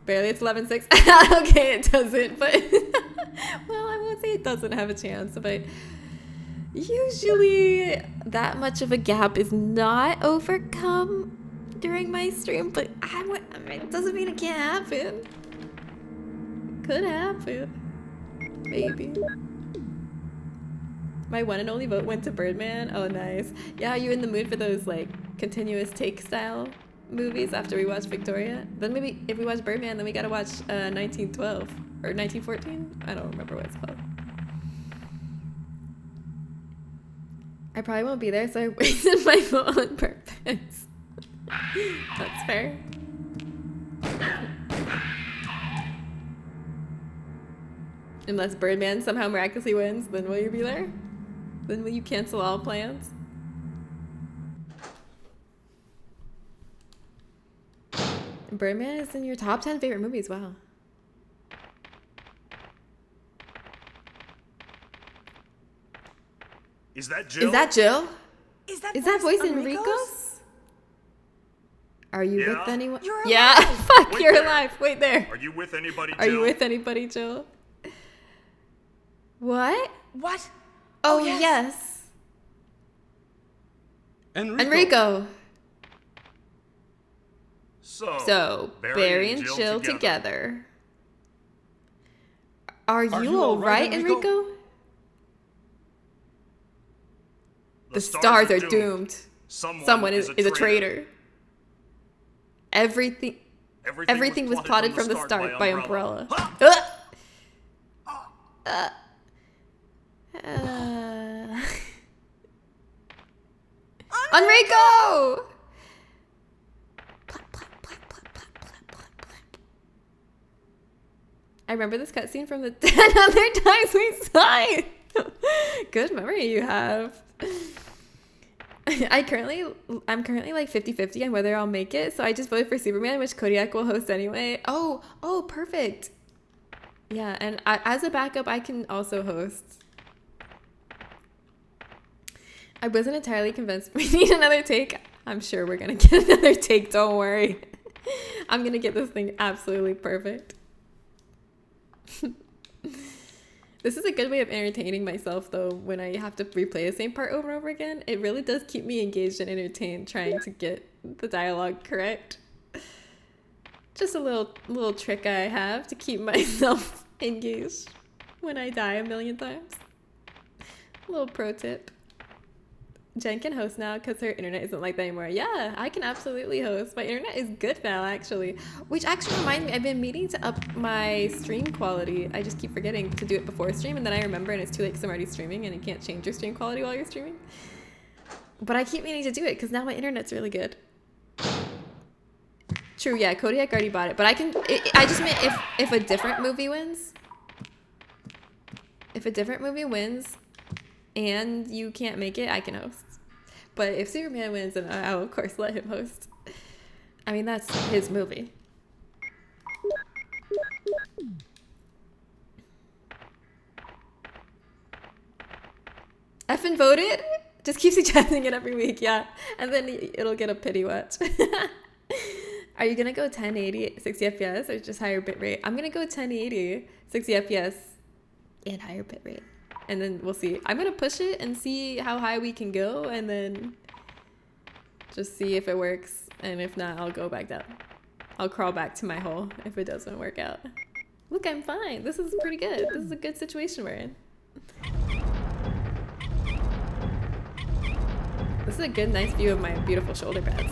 Barely, it's 11-6. Okay, it doesn't, but well, I won't say it doesn't have a chance, but usually that much of a gap is not overcome during my stream, but it doesn't mean it can't happen. Could happen. Maybe. My one and only vote went to Birdman. Oh, nice. Yeah, are you in the mood for those like continuous take style movies after we watch Victoria? Then maybe if we watch Birdman, then we gotta watch 1912 or 1914. I don't remember what it's called. I probably won't be there, so I wasted my vote on purpose. That's fair. Unless Birdman somehow miraculously wins, then will you be there? Then will you cancel all plans? Birdman is in your top 10 favorite movies, wow. Is that Jill? Is that Jill? Is that voice Enrico's? Enrico's? Are you Yeah. with anyone? You're Yeah, alive. fuck, Wait you're there. alive. Wait there. Are you with anybody, Jill? Are you with anybody, Jill? What? What? Oh, yes. yes. Enrico. So, Barry and Jill together. Are you all alright, right, Enrico? Enrico? The stars are doomed. Someone is a traitor. Everything was plotted from the start by Umbrella. Enrico! I remember this cutscene from the 10 other times we saw it. Good memory you have. I'm currently like 50-50 on whether I'll make it, so I just voted for Superman, which Kodiak will host anyway. Oh, perfect. Yeah, and as a backup, I can also host. I wasn't entirely convinced we need another take. I'm sure we're gonna get another take, don't worry. I'm gonna get this thing absolutely perfect. This is a good way of entertaining myself, though, when I have to replay the same part over and over again. It really does keep me engaged and entertained trying to get the dialogue correct. Just a little trick I have to keep myself engaged when I die a million times. A little pro tip. Jen can host now because her internet isn't like that anymore. Yeah, I can absolutely host. My internet is good now, actually. Which actually reminds me, I've been meaning to up my stream quality. I just keep forgetting to do it before stream, and then I remember, and it's too late because I'm already streaming, and you can't change your stream quality while you're streaming. But I keep meaning to do it because now my internet's really good. True, yeah, Kodiak already bought it, but I can. I just meant if a different movie wins. If a different movie wins, and you can't make it, I can host. But if Superman wins, then I will of course let him host. I mean, that's his movie. Effing voted? Just keep suggesting it every week, yeah. And then it'll get a pity watch. Are you gonna go 1080 60 FPS or just higher bitrate? I'm gonna go 1080 60 FPS and higher bitrate. And then we'll see. I'm gonna push it and see how high we can go, and then just see if it works. And if not, I'll go back down. I'll crawl back to my hole if it doesn't work out. Look, I'm fine. This is pretty good. This is a good situation we're in. This is a good, nice view of my beautiful shoulder pads.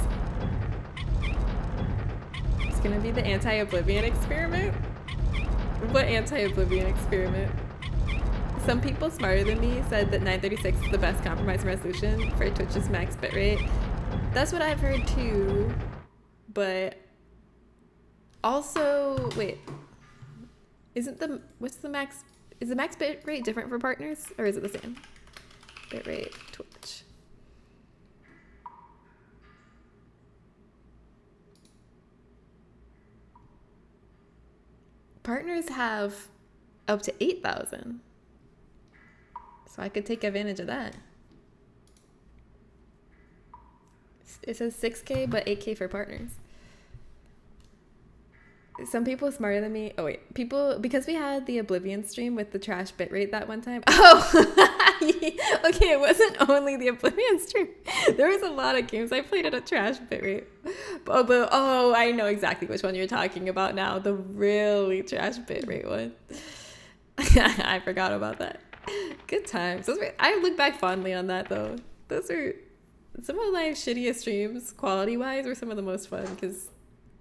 gonna be the anti-oblivion experiment? What anti-oblivion experiment? Some people smarter than me said that 936 is the best compromise resolution for Twitch's max bitrate. That's what I've heard too, but also, wait, what's the max, is the max bitrate different for partners or is it the same? Bitrate Twitch. Partners have up to 8,000. So I could take advantage of that. It says 6K, but 8K for partners. Some people smarter than me. Oh wait, because we had the Oblivion stream with the trash bitrate that one time. Oh, okay, it wasn't only the Oblivion stream. There was a lot of games I played at a trash bitrate. Oh, I know exactly which one you're talking about now. The really trash bitrate one. I forgot about that. Good times. I look back fondly on that though. Those are some of my shittiest streams, quality-wise, were some of the most fun because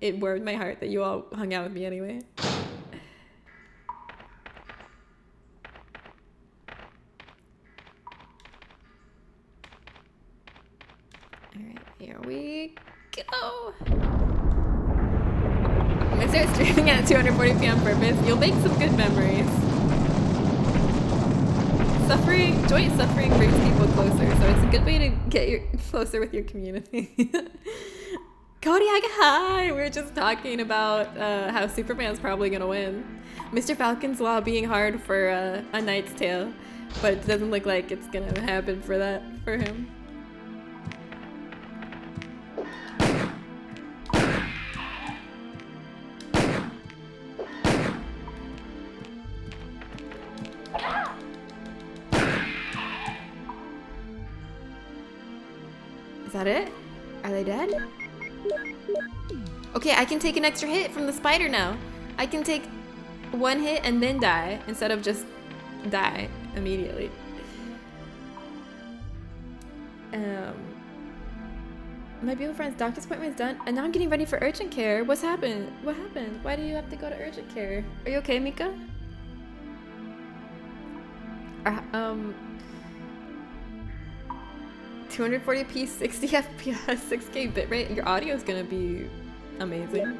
it warmed my heart that you all hung out with me anyway. Alright, here we go. I'm gonna start streaming at 240p on purpose. You'll make some good memories. Joint suffering brings people closer, so it's a good way to get closer with your community. Kodiak, hi! We were just talking about how Superman's probably gonna win. Mr. Falcon's Law being hard for A Knight's Tale, but it doesn't look like it's gonna happen for him. Is that it? Are they dead? Okay, I can take an extra hit from the spider now. I can take one hit and then die instead of just die immediately. My beautiful friend's doctor's appointment is done and now I'm getting ready for urgent care. What's happened? What happened? Why do you have to go to urgent care? Are you okay, Mika? 240p, 60 FPS, 6K bitrate. Your audio is gonna be amazing.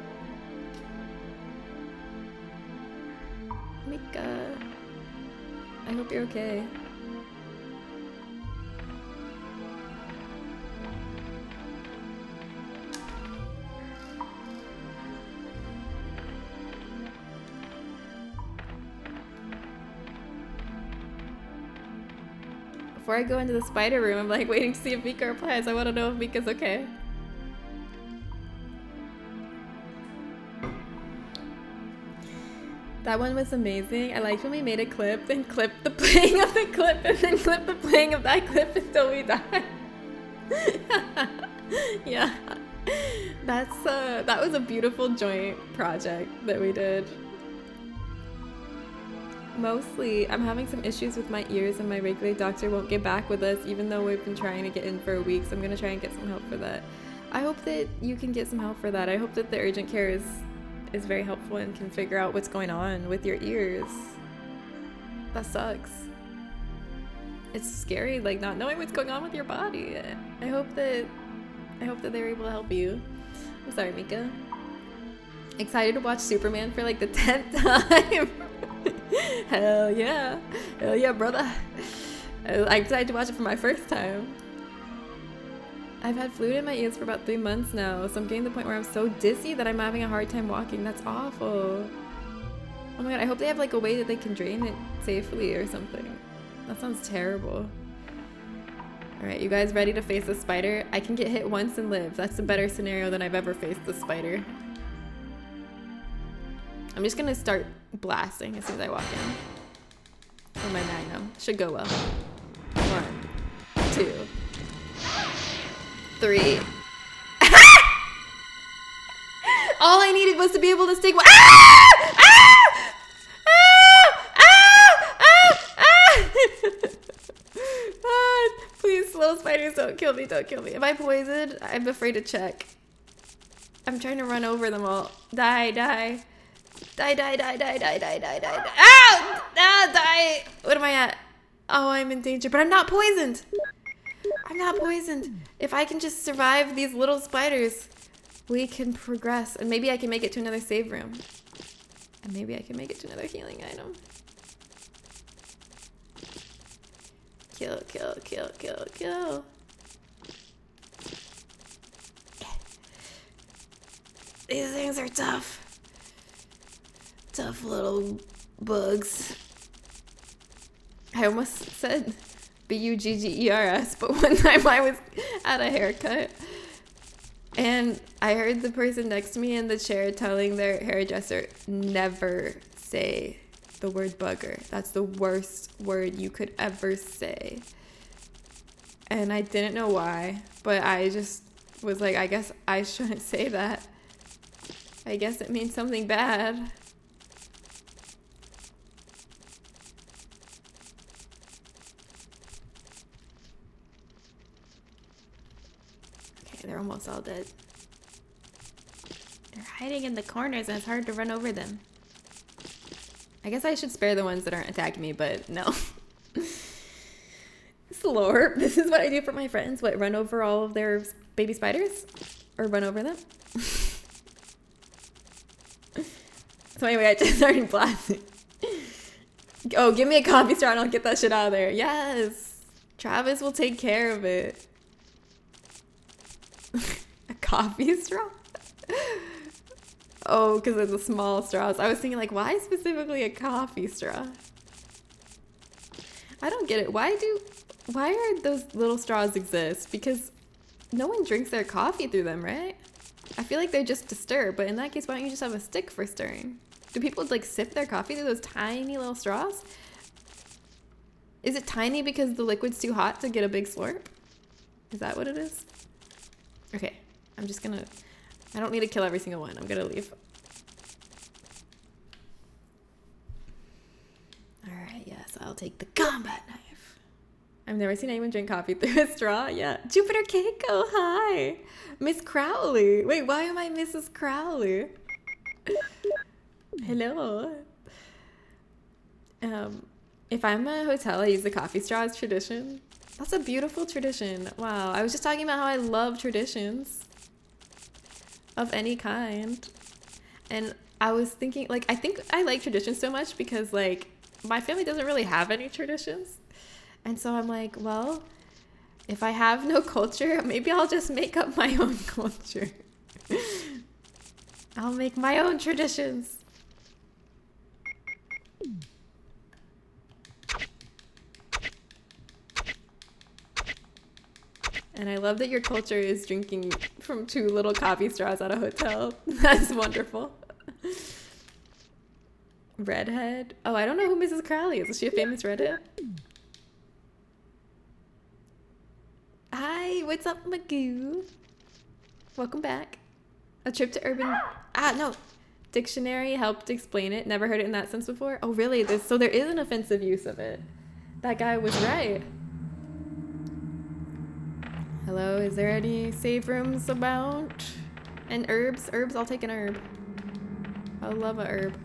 Mika, I hope you're okay. Before I go into the spider room, I'm like waiting to see if Mika replies. I want to know if Mika's okay. That one was amazing. I liked when we made a clip, then clipped the playing of the clip, and then clipped the playing of that clip until we died. Yeah. That was a beautiful joint project that we did. Mostly, I'm having some issues with my ears and my regular doctor won't get back with us even though we've been trying to get in for a week, so I'm gonna try and get some help for that. I hope that you can get some help for that. I hope that the urgent care is very helpful and can figure out what's going on with your ears. That sucks. It's scary, like not knowing what's going on with your body. I hope that they're able to help you. I'm sorry, Mika. Excited to watch Superman for like the 10th time. Hell yeah, brother. I'm excited to watch it for my first time. I've had fluid in my ears for about 3 months now, so I'm getting to the point where I'm so dizzy that I'm having a hard time walking. That's awful. Oh my god, I hope they have like a way that they can drain it safely or something. That sounds terrible. Alright, you guys ready to face the spider? I can get hit once and live. That's a better scenario than I've ever faced the spider. I'm just gonna start blasting as soon as I walk in. For my magnum. Should go well. 1, 2, 3. All I needed was to be able to stick. Please, little spiders, don't kill me, don't kill me. Am I poisoned? I'm afraid to check. I'm trying to run over them all. Die, die. Die, die, die, die, die, die, die, die. Ow! Ah, die! What am I at? Oh, I'm in danger, but I'm not poisoned. I'm not poisoned. If I can just survive these little spiders, we can progress. And maybe I can make it to another save room. And maybe I can make it to another healing item. Kill, kill, kill, kill, kill. These things are tough. Tough little bugs. I almost said Buggers, but one time I was at a haircut and I heard the person next to me in the chair telling their hairdresser, never say the word bugger. That's the worst word you could ever say. And I didn't know why, but I just was like, I guess I shouldn't say that. I guess it means something bad. Okay, they're almost all dead. They're hiding in the corners and it's hard to run over them. I guess I should spare the ones that aren't attacking me, but no. Slurp. This is what I do for my friends. What, run over all of their baby spiders? Or run over them? So anyway, I just started blasting. Oh, give me a coffee straw and I'll get that shit out of there. Yes. Travis will take care of it. A coffee straw? Oh, because of the small straws. I was thinking, like, why specifically a coffee straw? I don't get it. Why are those little straws exist? Because no one drinks their coffee through them, right? I feel like they're just to stir, but in that case, why don't you just have a stick for stirring? Do people, like, sip their coffee through those tiny little straws? Is it tiny because the liquid's too hot to get a big slurp? Is that what it is? Okay, I'm just gonna... I don't need to kill every single one. I'm gonna leave. Alright, yes, I'll take the combat knife. I've never seen anyone drink coffee through a straw. Yeah. Jupiter Keiko, hi! Miss Crowley. Wait, why am I Mrs. Crowley? Hello. If I'm at a hotel, I use the coffee straw as tradition. That's a beautiful tradition. Wow. I was just talking about how I love traditions of any kind. And I was thinking, like, I think I like traditions so much because, like, my family doesn't really have any traditions. And so I'm like, well, if I have no culture, maybe I'll just make up my own culture. I'll make my own traditions. And I love that your culture is drinking from 2 little coffee straws at a hotel. That's wonderful. Redhead? Oh, I don't know who Mrs. Crowley is. Is she a famous redhead? Hi, what's up, Magoo? Welcome back. A trip to urban... Ah, no. Dictionary helped explain it. Never heard it in that sense before. Oh, really? So there is an offensive use of it. That guy was right. Hello, is there any save rooms about? And herbs? Herbs? I'll take an herb. I love a herb.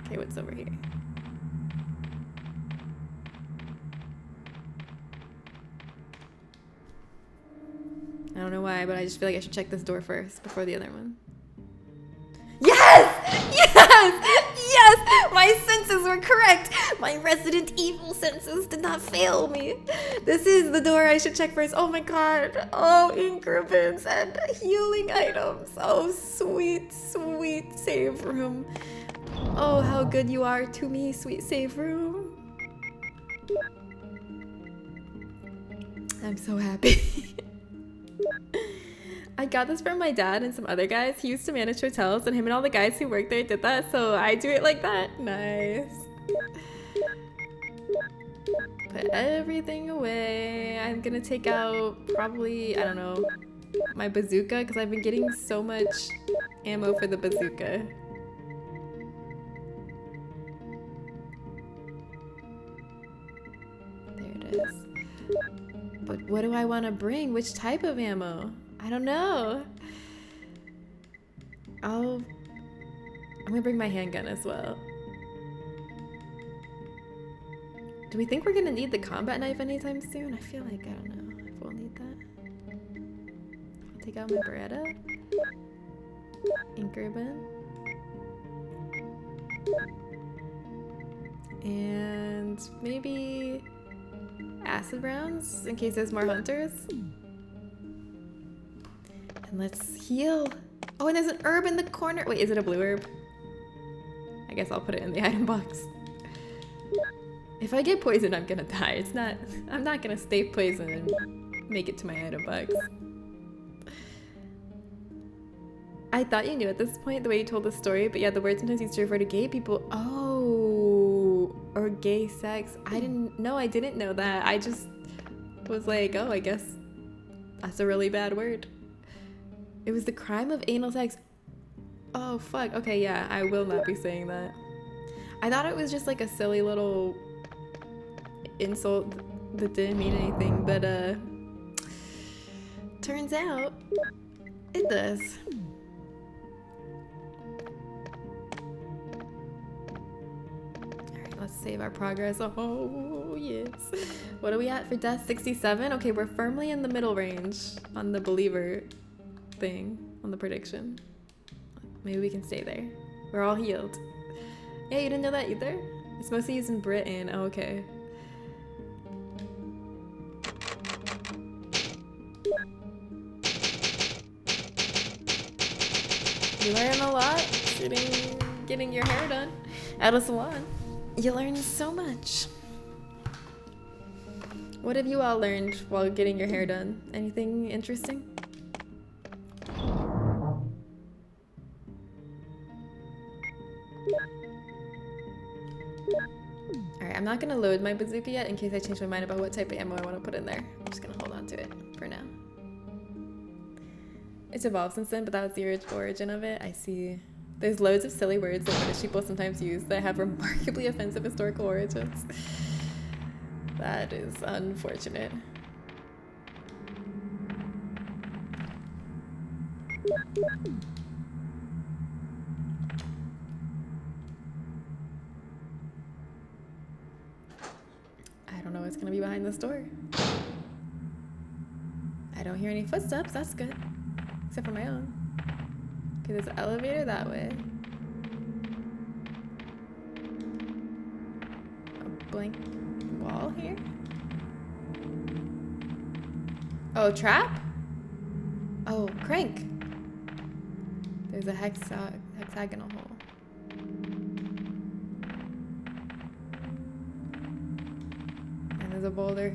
Okay, what's over here? I don't know why, but I just feel like I should check this door first before the other one. Yes! Yes! Yes! My senses were correct! My Resident Evil senses did not fail me. This is the door I should check first. Oh my god. Oh, ink ribbons and healing items. Oh, sweet, sweet save room. Oh, how good you are to me, sweet save room. I'm so happy. I got this from my dad and some other guys. He used to manage hotels and him and all the guys who worked there did that, so I do it like that. Nice. Put everything away. I'm gonna take out probably, I don't know, my bazooka because I've been getting so much ammo for the bazooka. There it is. But what do I want to bring? Which type of ammo? I don't know. I'm gonna bring my handgun as well. Do we think we're gonna need the combat knife anytime soon? I feel like, I don't know if we'll need that. I'll take out my Beretta. Ink ribbon. And maybe acid rounds in case there's more hunters. And let's heal. Oh, and there's an herb in the corner. Wait, is it a blue herb? I guess I'll put it in the item box. If I get poisoned, I'm gonna die. I'm not gonna stay poisoned and make it to my item box. I thought you knew at this point the way you told the story, but yeah, the word sometimes used to refer to gay people. Oh, or gay sex. I didn't know that. I just was like, oh, I guess that's a really bad word. It was the crime of anal sex. Oh, fuck. Okay, yeah, I will not be saying that. I thought it was just like a silly little insult that didn't mean anything, but turns out it does. Alright, let's save our progress. Oh, yes. What are we at for death? 67? Okay, we're firmly in the middle range on the believer thing, on the prediction. Maybe we can stay there. We're all healed. Yeah, you didn't know that either? It's mostly used in Britain. Oh, okay. You learn a lot getting your hair done at a salon. You learn so much. What have you all learned while getting your hair done? Anything interesting? Alright, I'm not gonna load my bazooka yet in case I change my mind about what type of ammo I want to put in there. I'm just gonna hold on to it for now. It's evolved since then, but that was the origin of it. I see. There's loads of silly words that British people sometimes use that have remarkably offensive historical origins. That is unfortunate. I don't know what's gonna be behind this door. I don't hear any footsteps, that's good. Except for my own. Okay, there's an elevator that way. A blank wall here. Oh, trap? Oh, crank. There's a hexagonal hole. And there's a boulder.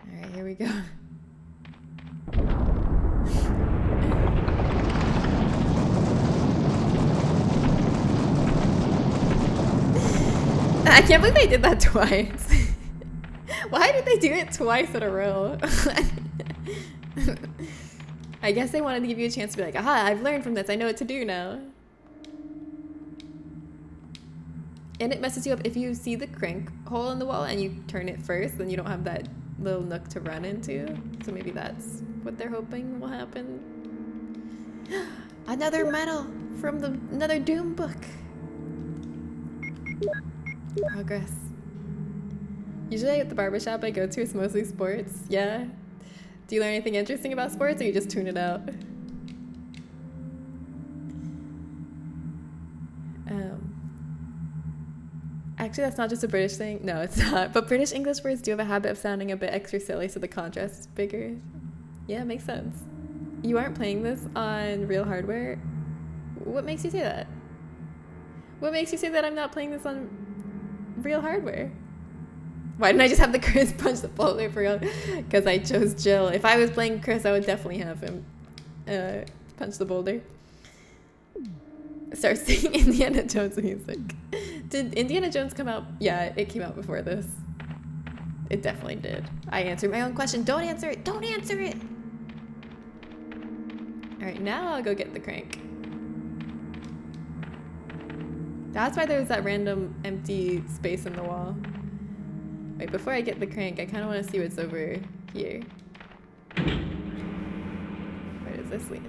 Alright, here we go. I can't believe they did that twice. Why did they do it twice in a row? I guess they wanted to give you a chance to be like, aha, I've learned from this. I know what to do now. And it messes you up if you see the crank hole in the wall and you turn it first, then you don't have that little nook to run into. So maybe that's what they're hoping will happen. Another medal from another Doom book. Progress. Usually at the barbershop I go to, it's mostly sports. Yeah. Do you learn anything interesting about sports or you just tune it out? Actually, that's not just a British thing. No, it's not. But British English words do have a habit of sounding a bit extra silly, so the contrast is bigger. Yeah, makes sense. You aren't playing this on real hardware? What makes you say that? What makes you say that I'm not playing this on real hardware? Why didn't I just have the Chris punch the boulder for real? Because I chose Jill. If I was playing Chris, I would definitely have him punch the boulder. Start singing Indiana Jones music. Did Indiana Jones come out? Yeah, it came out before this. It definitely did. I answered my own question. Don't answer it. Don't answer it. All right, now I'll go get the crank. That's why there was that random empty space in the wall. Wait, before I get the crank, I kind of want to see what's over here. Where does this lead?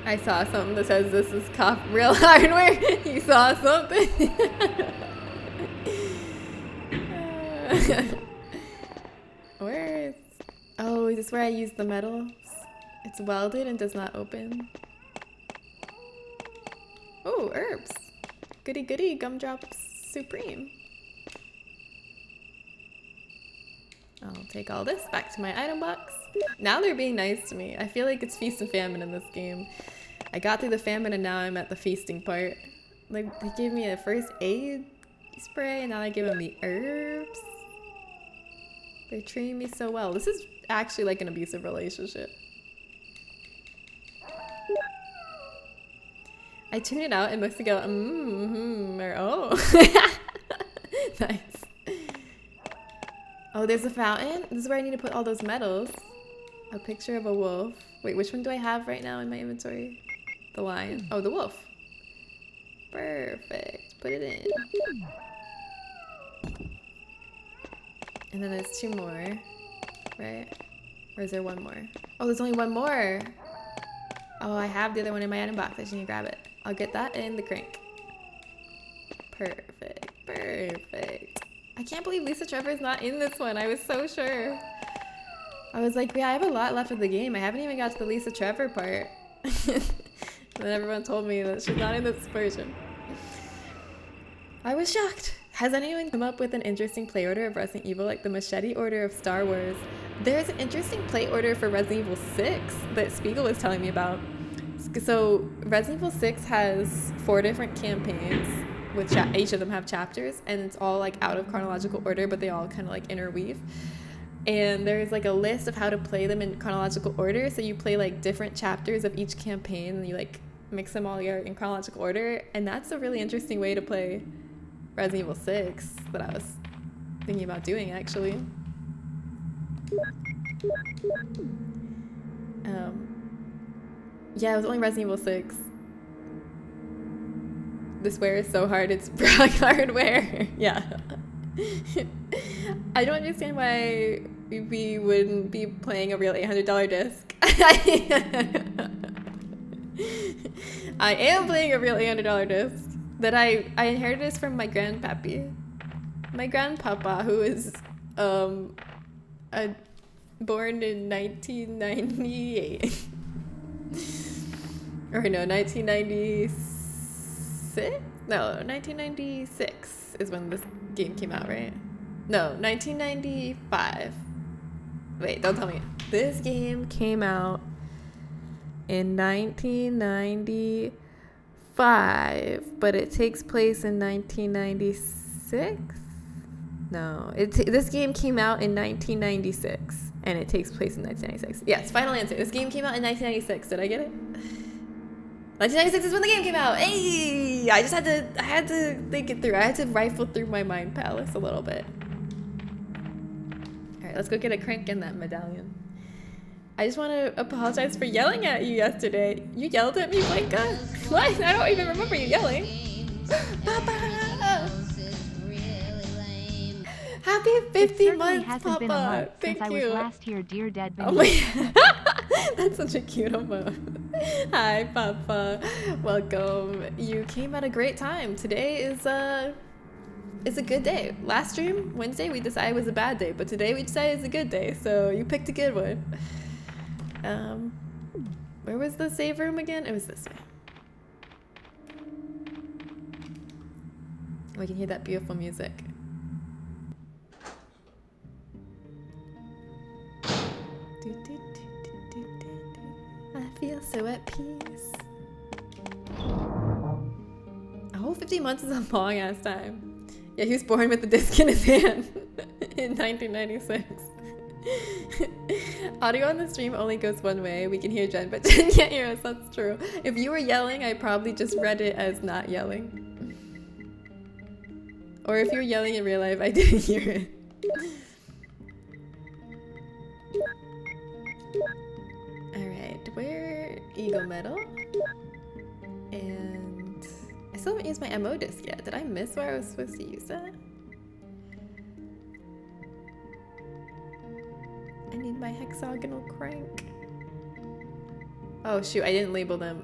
I saw something that says this is real hardware. You saw something? Where is... Oh, is this where I use the metals? It's welded and does not open. Oh, herbs. Goody goody gumdrops supreme. I'll take all this back to my item box. Now they're being nice to me. I feel like it's feast and famine in this game. I got through the famine and now I'm at the feasting part. Like, they gave me a first aid spray and now I give them the herbs. They're treating me so well. This is actually like an abusive relationship. I tune it out and mostly go, or oh. Nice. Oh, there's a fountain. This is where I need to put all those metals. A picture of a wolf. Wait, which one do I have right now in my inventory? The lion. Oh, the wolf. Perfect. Put it in. And then there's 2 more, right? Or is there 1 more? Oh, there's only 1 more. Oh, I have the other one in my item box. I just need to grab it. I'll get that in the crank. Perfect. Perfect. I can't believe Lisa Trevor's not in this one. I was so sure. I was like, yeah, I have a lot left of the game. I haven't even got to the Lisa Trevor part. And then everyone told me that she's not in this version. I was shocked. Has anyone come up with an interesting play order of Resident Evil, like the machete order of Star Wars? There's an interesting play order for Resident Evil 6 that Spiegel was telling me about. So Resident Evil 6 has 4 different campaigns, with each of them have chapters, and it's all like out of chronological order, but they all kind of like interweave. And there's like a list of how to play them in chronological order. So you play like different chapters of each campaign, and you like mix them all together in chronological order. And that's a really interesting way to play Resident Evil 6 that I was thinking about doing, actually. Yeah, it was only Resident Evil 6. This wear is so hard, it's brock hardware. Yeah. I don't understand why we wouldn't be playing a real $800 disc. I am playing a real $800 disc that I inherited this from my grandpappy. My grandpapa, who is born in 1998. Or no, 1996? No, 1996 is when this game came out, right? No, 1995. Wait, don't tell me. This game came out in 1995, but it takes place in 1996? No, this game came out in 1996, and it takes place in 1996. Yes, final answer. This game came out in 1996. Did I get it? 1996 is when the game came out. Hey, I had to think it through. I had to rifle through my mind palace a little bit. All right, let's go get a crank in that medallion. I just want to apologize for yelling at you yesterday. You yelled at me, Blanca? What? I don't even remember you yelling. Papa! Happy 50 months, hasn't Papa. Been a month Thank since you. I was last here, dear dead. Oh my That's such a cute emote. Hi, Papa. Welcome. You came at a great time. Today is a good day. Last stream, Wednesday, we decided was a bad day, but today we decided it's a good day, so you picked a good one. Where was the save room again? It was this way. We can hear that beautiful music. I feel so at peace. A whole 50 months is a long ass time. Yeah, he was born with the disc in his hand in 1996. Audio on the stream only goes one way. We can hear Jen, but Jen can't hear us. That's true. If you were yelling, I probably just read it as not yelling. Or if you were yelling in real life, I didn't hear it. Alright, where Eagle Medal? And still haven't used my MO disc yet. Did I miss where I was supposed to use that? I need my hexagonal crank. Oh shoot, I didn't label them.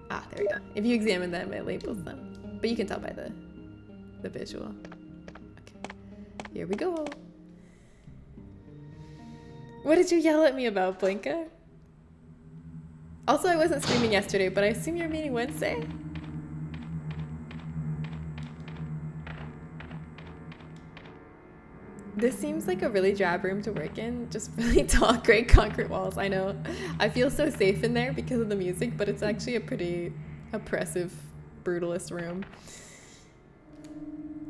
Ah, there we go. If you examine them, it labels them. But you can tell by the visual. Okay, here we go. What did you yell at me about, Blinka? Also, I wasn't streaming yesterday, but I assume you're meeting Wednesday? This seems like a really drab room to work in. Just really tall, gray concrete walls. I know. I feel so safe in there because of the music, but it's actually a pretty oppressive, brutalist room.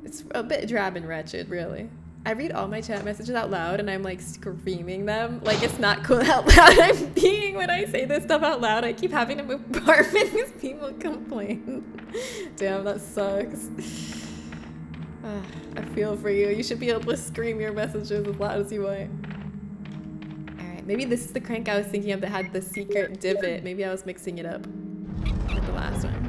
It's a bit drab and wretched, really. I read all my chat messages out loud and I'm like screaming them. Like it's not cool how loud I'm being when I say this stuff out loud. I keep having to move apartments because people complain. Damn, that sucks. I feel for you. You should be able to scream your messages as loud as you want. Alright, maybe this is the crank I was thinking of that had the secret divot. Maybe I was mixing it up with the last one.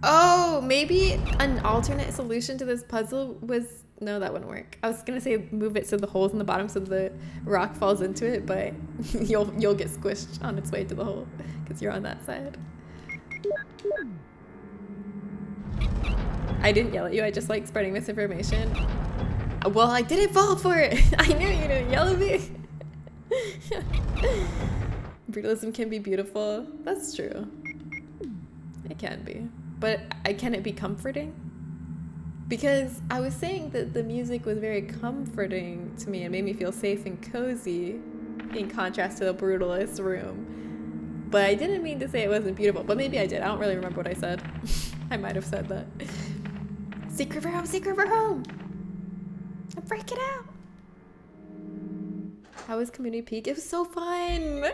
Oh, maybe an alternate solution to this puzzle was... No, that wouldn't work. I was gonna say move it so the hole's in the bottom so the rock falls into it, but you'll get squished on its way to the hole because you're on that side. I didn't yell at you, I just like spreading misinformation. Well, I didn't fall for it. I knew you didn't yell at me. Brutalism can be beautiful. That's true. It can be. But can it be comforting? Because I was saying that the music was very comforting to me and made me feel safe and cozy in contrast to the brutalist room. But I didn't mean to say it wasn't beautiful, but maybe I did. I don't really remember what I said. I might have said that. Secret room, secret room! I'm freaking out! How was Community Peak? It was so fun!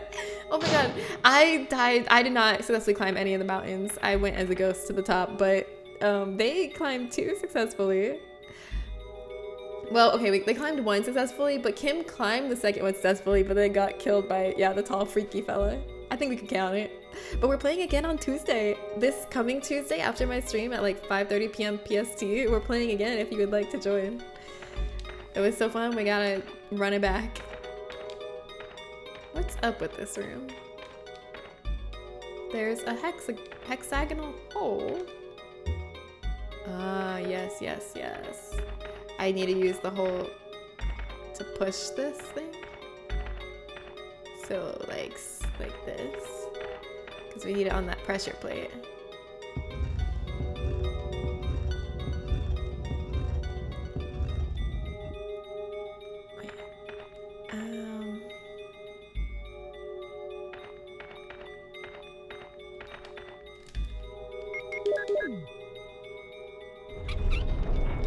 Oh my god. I died. I did not successfully climb any of the mountains. I went as a ghost to the top, but they climbed 2 successfully. Well, okay, they climbed 1 successfully, but Kim climbed the second one successfully, but then got killed by, yeah, the tall, freaky fella. I think we can count it. But we're playing again on Tuesday. This coming Tuesday after my stream at like 5:30 p.m. PST. We're playing again if you would like to join. It was so fun. We gotta run it back. What's up with this room? There's a hexagonal hole. Ah, yes, yes, yes. I need to use the hole to push this thing. So like this. Because we need it on that pressure plate. Wait.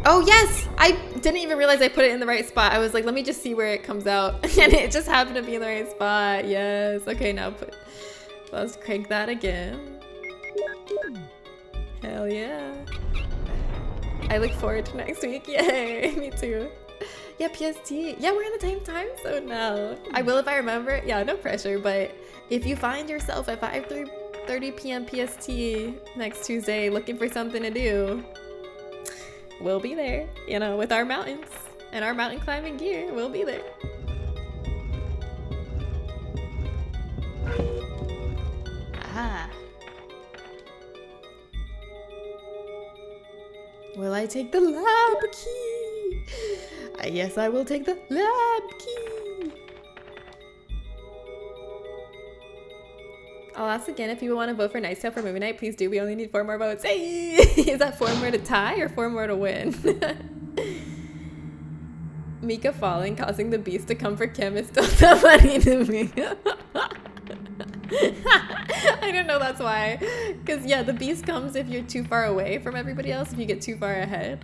Oh yes! I didn't even realize I put it in the right spot. I was like, let me just see where it comes out. And it just happened to be in the right spot. Yes. Okay, now let's crank that again. Hell yeah. I look forward to next week. Yay! Me too. Yeah, PST. Yeah, we're in the same time zone now. I will if I remember. Yeah, no pressure. But if you find yourself at 5:30 p.m. PST next Tuesday looking for something to do, we'll be there, you know, with our mountains and our mountain climbing gear. We'll be there. Ah. Will I take the lab key? Yes, I will take the lab key. I'll ask again if people want to vote for Nice Tale for movie night. Please do. We only need 4 more votes. Hey! Is that 4 more to tie or 4 more to win? Mika falling, causing the beast to come for Kim is still so funny to me. I didn't know that's why. Because, yeah, the beast comes if you're too far away from everybody else, if you get too far ahead.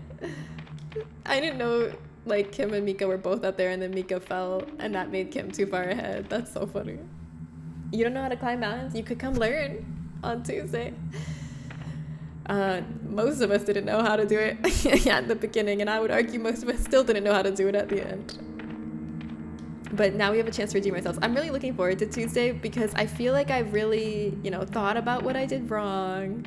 I didn't know, like, Kim and Mika were both up there and then Mika fell and that made Kim too far ahead. That's so funny. You don't know how to climb mountains? You could come learn on Tuesday. Most of us didn't know how to do it at the beginning, and I would argue most of us still didn't know how to do it at the end. But now we have a chance to redeem ourselves. I'm really looking forward to Tuesday because I feel like I've really, you know, thought about what I did wrong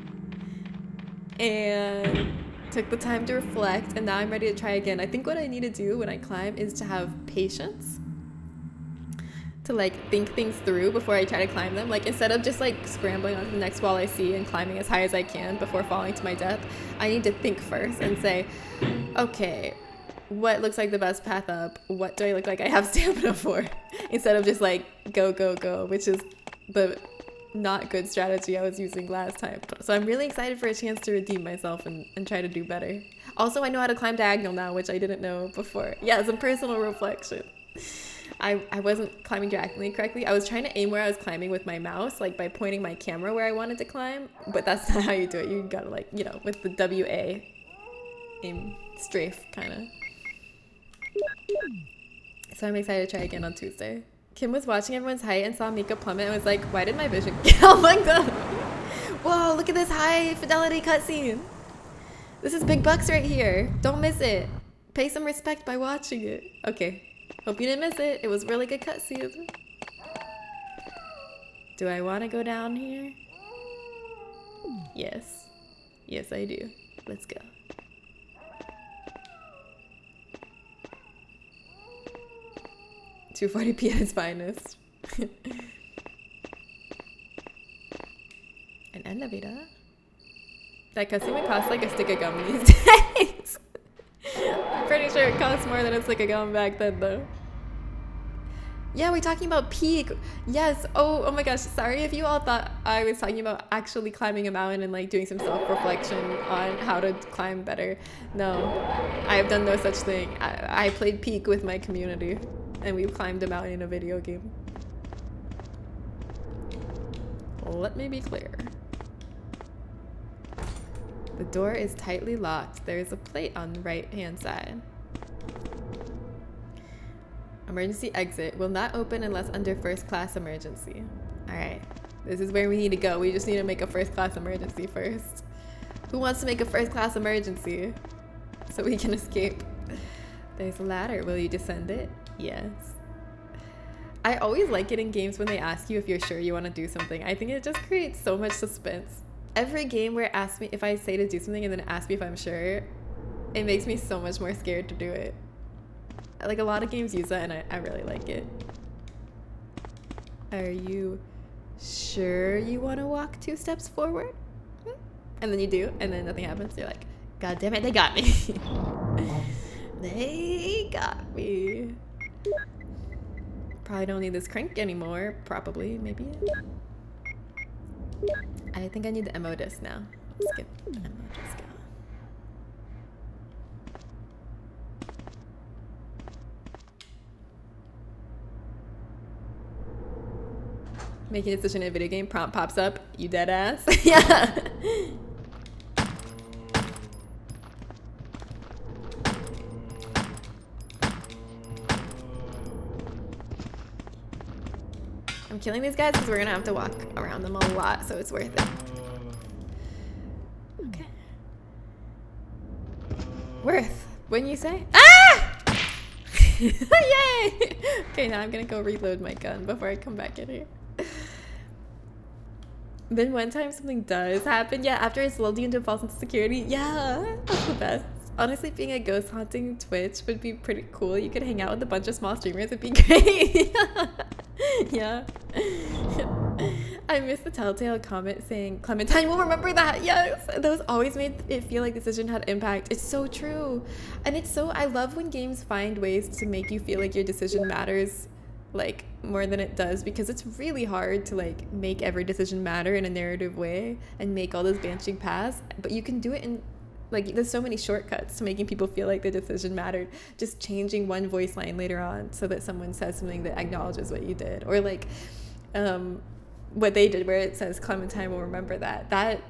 and took the time to reflect, and now I'm ready to try again. I think what I need to do when I climb is to have patience, to like think things through before I try to climb them. Like instead of just like scrambling onto the next wall I see and climbing as high as I can before falling to my death, I need to think first and say, okay, what looks like the best path up? What do I look like I have stamina for? Instead of just like go, go, go, which is the not good strategy I was using last time. So I'm really excited for a chance to redeem myself and try to do better. Also, I know how to climb diagonal now, which I didn't know before. Yeah, some personal reflection. I wasn't climbing diagonally correctly. I was trying to aim where I was climbing with my mouse, like by pointing my camera where I wanted to climb, but that's not how you do it. You gotta like, you know, with the WA, aim, strafe, kind of. So I'm excited to try again on Tuesday. Kim was watching everyone's height and saw Mika plummet and was like, why did my vision... Oh my god! Whoa, look at this high fidelity cutscene! This is big bucks right here. Don't miss it. Pay some respect by watching it. Okay. Hope you didn't miss it. It was really good cutscene. Do I want to go down here? Yes. Yes, I do. Let's go. $240p at its finest. An elevator? That cutscene would cost like a stick of gum these days. I'm pretty sure it costs more than a stick of gum back then though. Yeah, we're talking about peak. Yes. Oh my gosh. Sorry if you all thought I was talking about actually climbing a mountain and like doing some self-reflection on how to climb better. No, I have done no such thing. I played peak with my community and we climbed a mountain in a video game. Let me be clear. The door is tightly locked. There is a plate on the right-hand side. Emergency exit will not open unless under first class emergency. All right, this is where we need to go. We just need to make a first class emergency first. Who wants to make a first class emergency so we can escape? There's a ladder. Will you descend it? Yes. I always like it in games when they ask you if you're sure you want to do something. I think it just creates so much suspense. Every game where it asks me if I say to do something and then it asks me if I'm sure, it makes me so much more scared to do it. Like a lot of games use that and I really like it. Are you sure you want to walk 2 steps forward? And then you do, and then nothing happens. You're like, God damn it, they got me. They got me. Probably don't need this crank anymore. Probably, maybe. I think I need the MO disc now. Let's get the MO disc out. Making a decision in a video game, prompt pops up. You dead ass? Yeah. I'm killing these guys because we're gonna have to walk around them a lot, so it's worth it. Okay. Worth, wouldn't you say? Ah! Yay! Okay, now I'm gonna go reload my gun before I come back in here. Then one time something does happen, yeah, after it's lulled you into false insecurity, yeah, that's the best. Honestly, being a ghost haunting Twitch would be pretty cool. You could hang out with a bunch of small streamers, it'd be great. Yeah. I missed the telltale comment saying, Clementine will remember that, yes! Those always made it feel like the decision had impact. It's so true. And it's so, I love when games find ways to make you feel like your decision matters like more than it does, because it's really hard to like make every decision matter in a narrative way and make all those branching paths, but you can do it in like, there's so many shortcuts to making people feel like the decision mattered. Just changing one voice line later on so that someone says something that acknowledges what you did, or like what they did where it says Clementine will remember that. That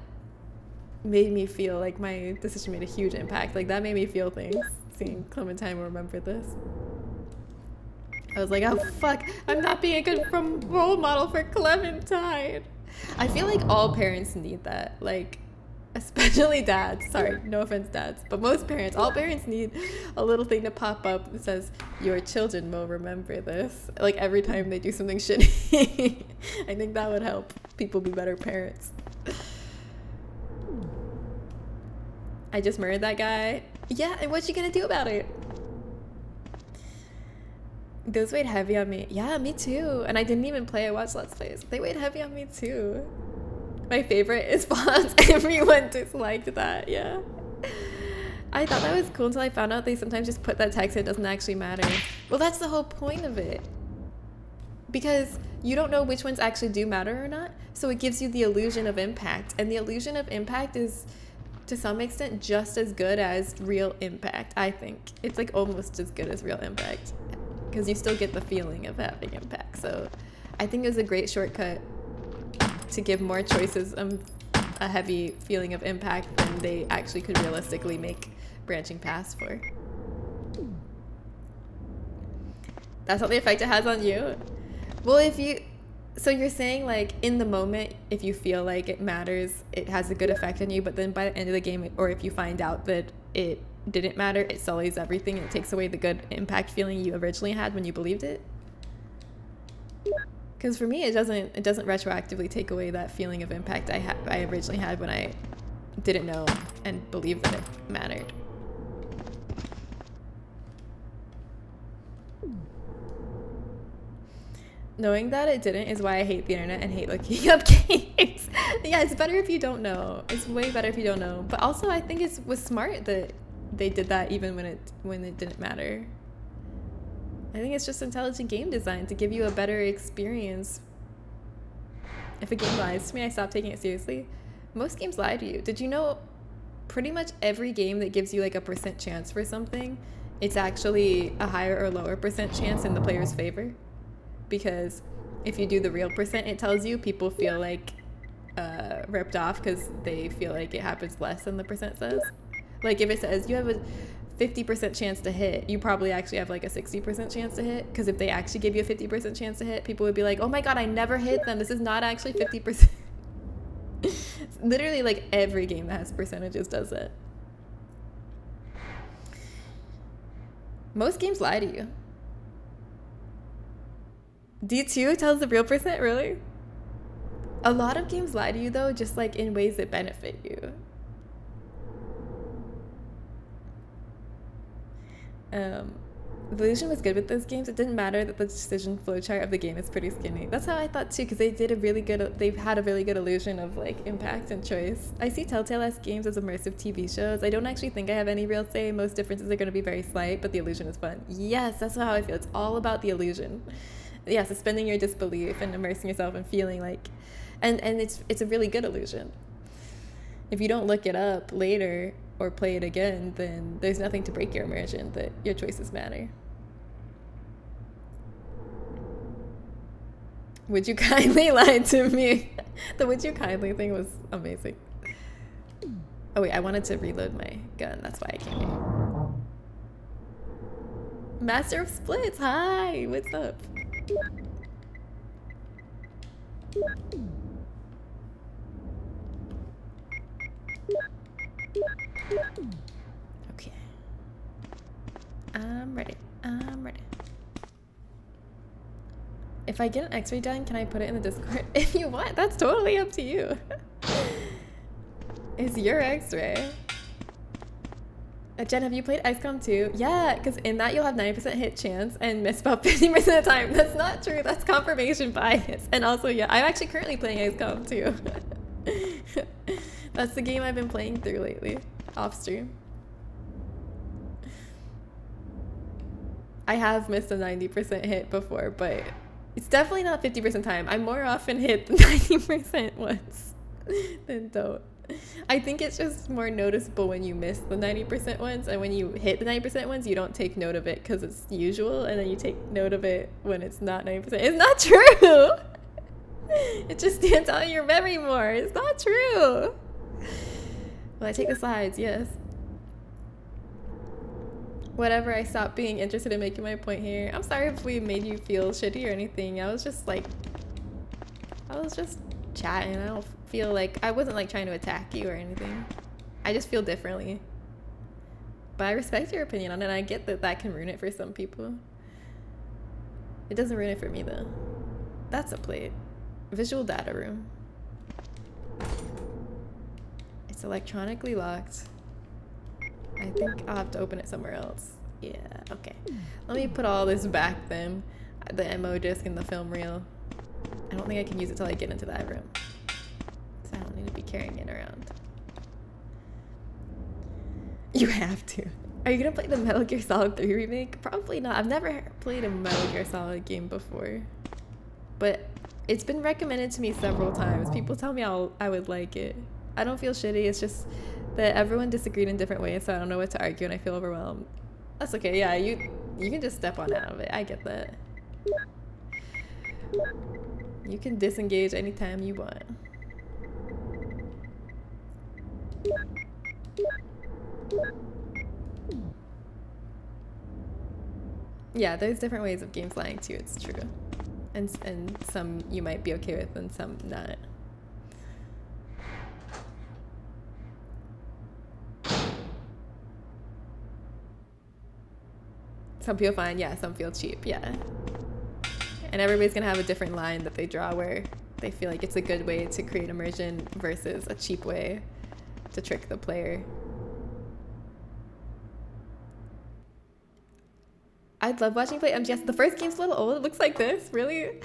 made me feel like my decision made a huge impact. Like that made me feel things, seeing Clementine will remember this. I was like, oh fuck, I'm not being a good role model for Clementine. I feel like all parents need that. Like, Especially dads. Sorry, no offense, dads. But most parents, all parents need a little thing to pop up that says, your children will remember this. Like every time they do something shitty. I think that would help people be better parents. I just murdered that guy. Yeah, and what you gonna do about it? Those weighed heavy on me. Yeah, me too. And I didn't even play. I watched Let's Plays. They weighed heavy on me too. My favorite is Fonz. Everyone disliked that, yeah. I thought that was cool until I found out they sometimes just put that text and it doesn't actually matter. Well, that's the whole point of it. Because you don't know which ones actually do matter or not, so it gives you the illusion of impact. And the illusion of impact is, to some extent, just as good as real impact, I think. It's like almost as good as real impact. Because you still get the feeling of having impact. So I think it was a great shortcut to give more choices a heavy feeling of impact than they actually could realistically make branching paths for. That's not the effect it has on you? Well, so you're saying like in the moment, if you feel like it matters, it has a good effect on you, but then by the end of the game, or if you find out that it didn't matter, it sullies everything and it takes away the good impact feeling you originally had when you believed it? Because for me, it doesn't retroactively take away that feeling of impact I originally had when I didn't know and believed that it mattered. Knowing that it didn't is why I hate the internet and hate looking up games. Yeah, it's better if you don't know. It's way better if you don't know. But also, I think it was smart that they did that even when it didn't matter. I think it's just intelligent game design to give you a better experience. If a game lies to me, I stop taking it seriously. Most games lie to you. Did you know pretty much every game that gives you like a % chance for something, it's actually a higher or lower % chance in the player's favor? Because if you do the real %, it tells you people feel like ripped off because they feel like it happens less than the % says. Like if it says you have a 50% chance to hit, you probably actually have like a 60% chance to hit, because if they actually give you a 50% chance to hit, people would be like, oh my god, I never hit them, this is not actually 50%. Literally like every game that has percentages does it. Most games lie to you. D2 tells the real %, really? A lot of games lie to you though, just like in ways that benefit you. The illusion was good with those games. It didn't matter that the decision flowchart of the game is pretty skinny. That's how I thought too, because they've had a really good illusion of like impact and choice. I see Telltale-esque games as immersive TV shows. I don't actually think I have any real say. Most differences are going to be very slight, but the illusion is fun. Yes, that's how I feel. It's all about the illusion. Yeah, suspending your disbelief and immersing yourself and feeling like, and it's a really good illusion. If you don't look it up later or play it again, then there's nothing to break your immersion that your choices matter. Would you kindly lie to me? The would you kindly thing was amazing. Oh wait, I wanted to reload my gun. That's why I came here. Master of Splits, hi! What's up? Okay. I'm ready. If I get an x-ray done, can I put it in the Discord? If you want, that's totally up to you. It's your x-ray. Jen, have you played XCOM 2? Yeah, because in that you'll have 90% hit chance and miss about 50% of the time. That's not true. That's confirmation bias. And also, yeah, I'm actually currently playing XCOM 2. That's the game I've been playing through lately, off stream. I have missed a 90% hit before, but it's definitely not 50% time. I more often hit the 90% ones than don't. I think it's just more noticeable when you miss the 90% ones, and when you hit the 90% ones, you don't take note of it because it's usual, and then you take note of it when it's not 90%. It's not true! It just stands out in your memory more. It's not true! Well, I take the slides, yes. Whatever, I stopped being interested in making my point here. I'm sorry if we made you feel shitty or anything. I was just chatting. I don't feel like I wasn't like trying to attack you or anything. I just feel differently. But I respect your opinion on it. I get that that can ruin it for some people. It doesn't ruin it for me though. That's a plate. Visual data room. It's electronically locked. I think I'll have to open it somewhere else. Yeah, okay. Let me put all this back then. The MO disc and the film reel. I don't think I can use it till I get into that room. So I don't need to be carrying it around. You have to. Are you gonna play the Metal Gear Solid 3 remake? Probably not. I've never played a Metal Gear Solid game before. But it's been recommended to me several times. People tell me I would like it. I don't feel shitty. It's just that everyone disagreed in different ways, so I don't know what to argue and I feel overwhelmed. That's okay. Yeah, you can just step on out of it. I get that. You can disengage anytime you want. Yeah, there's different ways of games lying too, it's true. And some you might be okay with and some not. Some people find, yeah, some feel cheap, yeah. And everybody's gonna have a different line that they draw where they feel like it's a good way to create immersion versus a cheap way to trick the player. I'd love watching you play MGS. The first game's a little old. It looks like this. Really?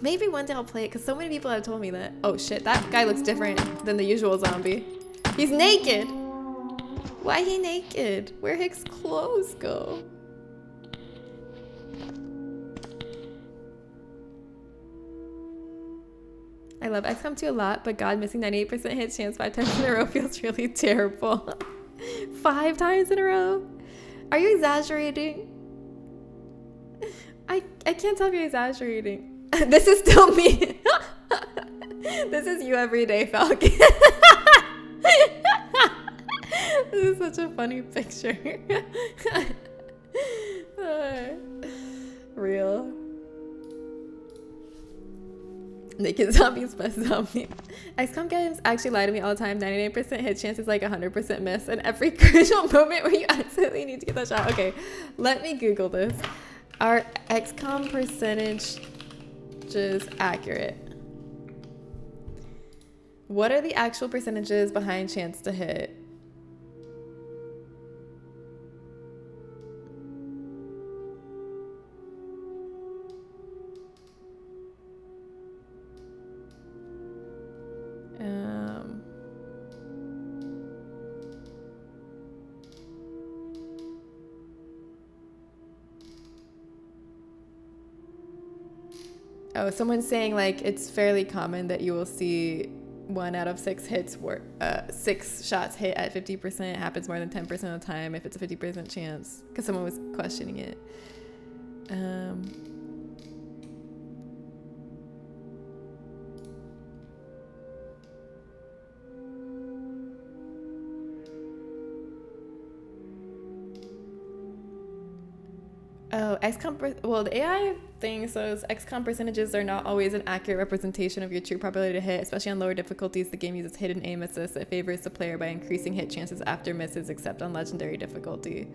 Maybe one day I'll play it because so many people have told me that. Oh shit, that guy looks different than the usual zombie. He's naked. Why he naked? Where his clothes go? I love XCOM 2 a lot, but God, missing 98% hit chance 5 times in a row feels really terrible. 5 times in a row? Are you exaggerating? I can't tell if you're exaggerating. This is still me. This is you every day, Falcon. This is such a funny picture. Real. Naked zombies, best zombie. XCOM games actually lie to me all the time. 99% hit chance is like 100% miss. And every crucial moment where you absolutely need to get that shot. Okay, let me Google this. Are XCOM percentages accurate? What are the actual percentages behind chance to hit? Oh, someone's saying like it's fairly common that you will see 1 out of 6 hits where 6 shots hit at 50%. It happens more than 10% of the time if it's a 50% chance. Because someone was questioning it. Oh, well, the AI thing says XCOM percentages are not always an accurate representation of your true probability to hit, especially on lower difficulties. The game uses hidden aim assist that favors the player by increasing hit chances after misses, except on legendary difficulty.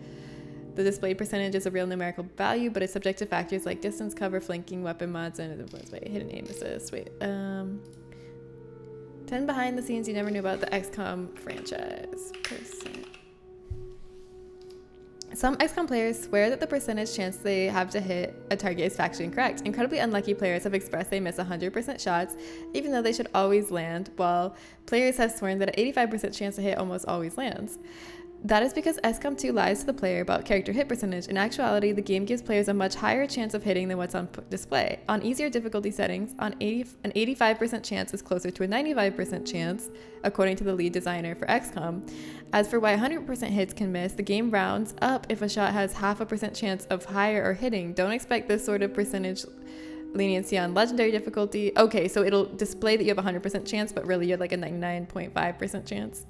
The displayed percentage is a real numerical value, but it's subject to factors like distance, cover, flanking, weapon mods, and hidden aim assist. 10 behind the scenes you never knew about the XCOM franchise. Percent. Some XCOM players swear that the percentage chance they have to hit a target is factually incorrect. Incredibly unlucky players have expressed they miss 100% shots, even though they should always land, while players have sworn that an 85% chance to hit almost always lands. That is because XCOM 2 lies to the player about character hit percentage. In actuality, the game gives players a much higher chance of hitting than what's on display. On easier difficulty settings, an 85% chance is closer to a 95% chance, according to the lead designer for XCOM. As for why 100% hits can miss, the game rounds up if a shot has 0.5% chance of higher or hitting. Don't expect this sort of percentage leniency on legendary difficulty. Okay, so it'll display that you have a 100% chance, but really you have like a 99.5% chance.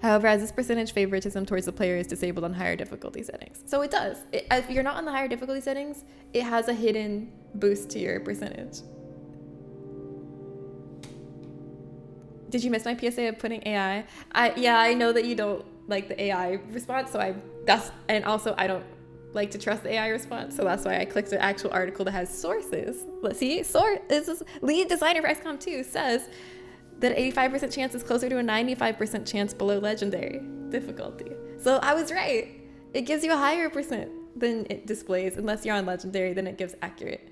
However, as this percentage favoritism towards the player is disabled on higher difficulty settings. So it does. If you're not on the higher difficulty settings, it has a hidden boost to your percentage. Did you miss my PSA of putting AI? Yeah, I know that you don't like the AI response, so and also I don't like to trust the AI response, so that's why I clicked the actual article that has sources. Let's see, this is lead designer for XCOM 2 says that 85% chance is closer to a 95% chance below legendary difficulty. So I was right. It gives you a higher percent than it displays, unless you're on legendary, then it gives accurate.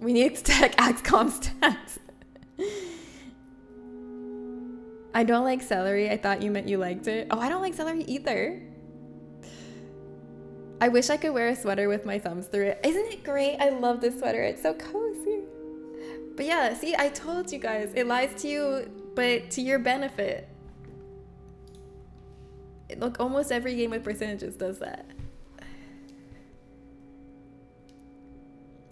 We need to check XCOM stats. I don't like celery. I thought you meant you liked it. Oh, I don't like celery either. I wish I could wear a sweater with my thumbs through it. Isn't it great? I love this sweater. It's so cozy. But yeah, see, I told you guys. It lies to you, but to your benefit. Look, almost every game with percentages does that.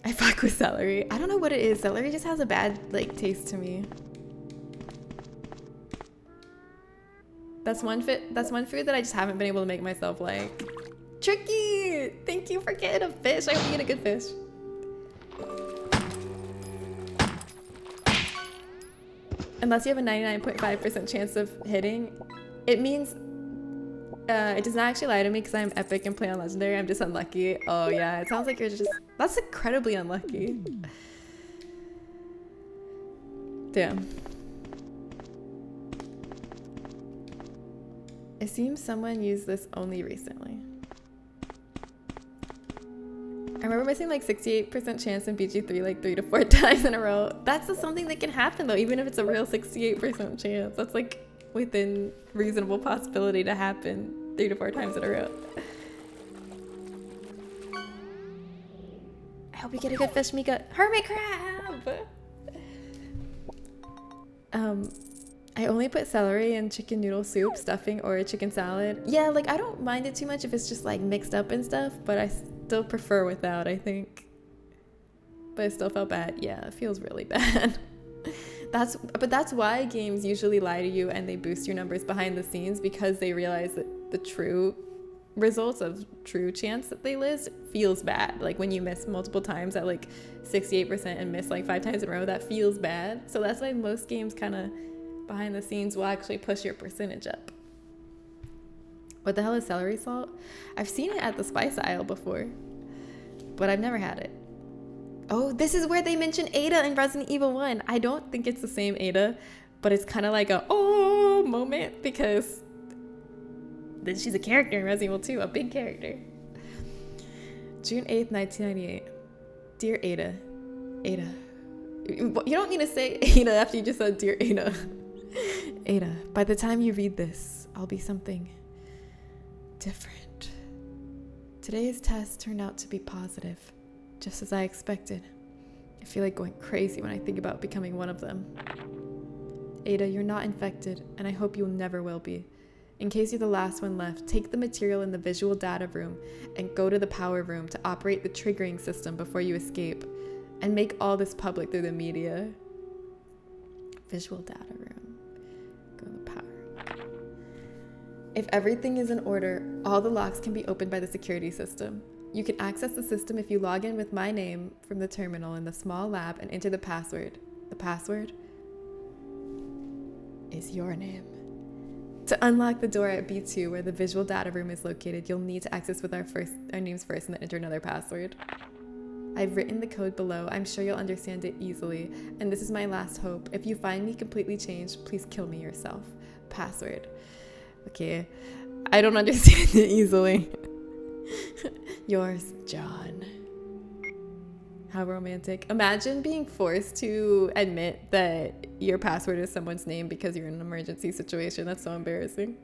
I fuck with celery. I don't know what it is. Celery just has a bad taste to me. That's one food that I just haven't been able to make myself like. Tricky! Thank you for getting a fish. I hope you get a good fish. Unless you have a 99.5% chance of hitting, it means it does not actually lie to me because I'm epic and play on legendary. I'm just unlucky. Oh yeah, it sounds like you're just. That's incredibly unlucky. Damn. It seems someone used this only recently. I remember missing 68% chance in BG3 3 to 4 times in a row. That's just something that can happen though, even if it's a real 68% chance. That's within reasonable possibility to happen 3 to 4 times in a row. I hope you get a good fish, Mika. Hermit crab! I only put celery in chicken noodle soup, stuffing, or a chicken salad. Yeah, I don't mind it too much if it's just mixed up and stuff, but I still prefer without, I think. But it still felt bad. Yeah, it feels really bad. But that's why games usually lie to you and they boost your numbers behind the scenes, because they realize that the true results of true chance that they list feels bad. When you miss multiple times at 68% and miss 5 times in a row, that feels bad. So that's why most games kind of behind the scenes will actually push your percentage up. What the hell is celery salt? I've seen it at the spice aisle before, but I've never had it. Oh, this is where they mention Ada in Resident Evil 1. I don't think it's the same Ada, but it's kind of like a oh moment because then she's a character in Resident Evil 2, a big character. June 8th, 1998. Dear Ada. Ada. You don't need to say Ada after you just said Dear Ada. Ada, by the time you read this, I'll be something different. Today's test turned out to be positive, just as I expected. I feel like going crazy when I think about becoming one of them. Ada, you're not infected, and I hope you never will be. In case you're the last one left, take the material in the visual data room and go to the power room to operate the triggering system before you escape, and make all this public through the media. Visual data room. Go to the power. If everything is in order, all the locks can be opened by the security system. You can access the system if you log in with my name from the terminal in the small lab and enter the password. The password is your name. To unlock the door at B2 where the visual data room is located, you'll need to access with our names first and then enter another password. I've written the code below. I'm sure you'll understand it easily. And this is my last hope. If you find me completely changed, please kill me yourself. Password. Okay. I don't understand it easily. Yours, John. How romantic. Imagine being forced to admit that your password is someone's name because you're in an emergency situation. That's so embarrassing.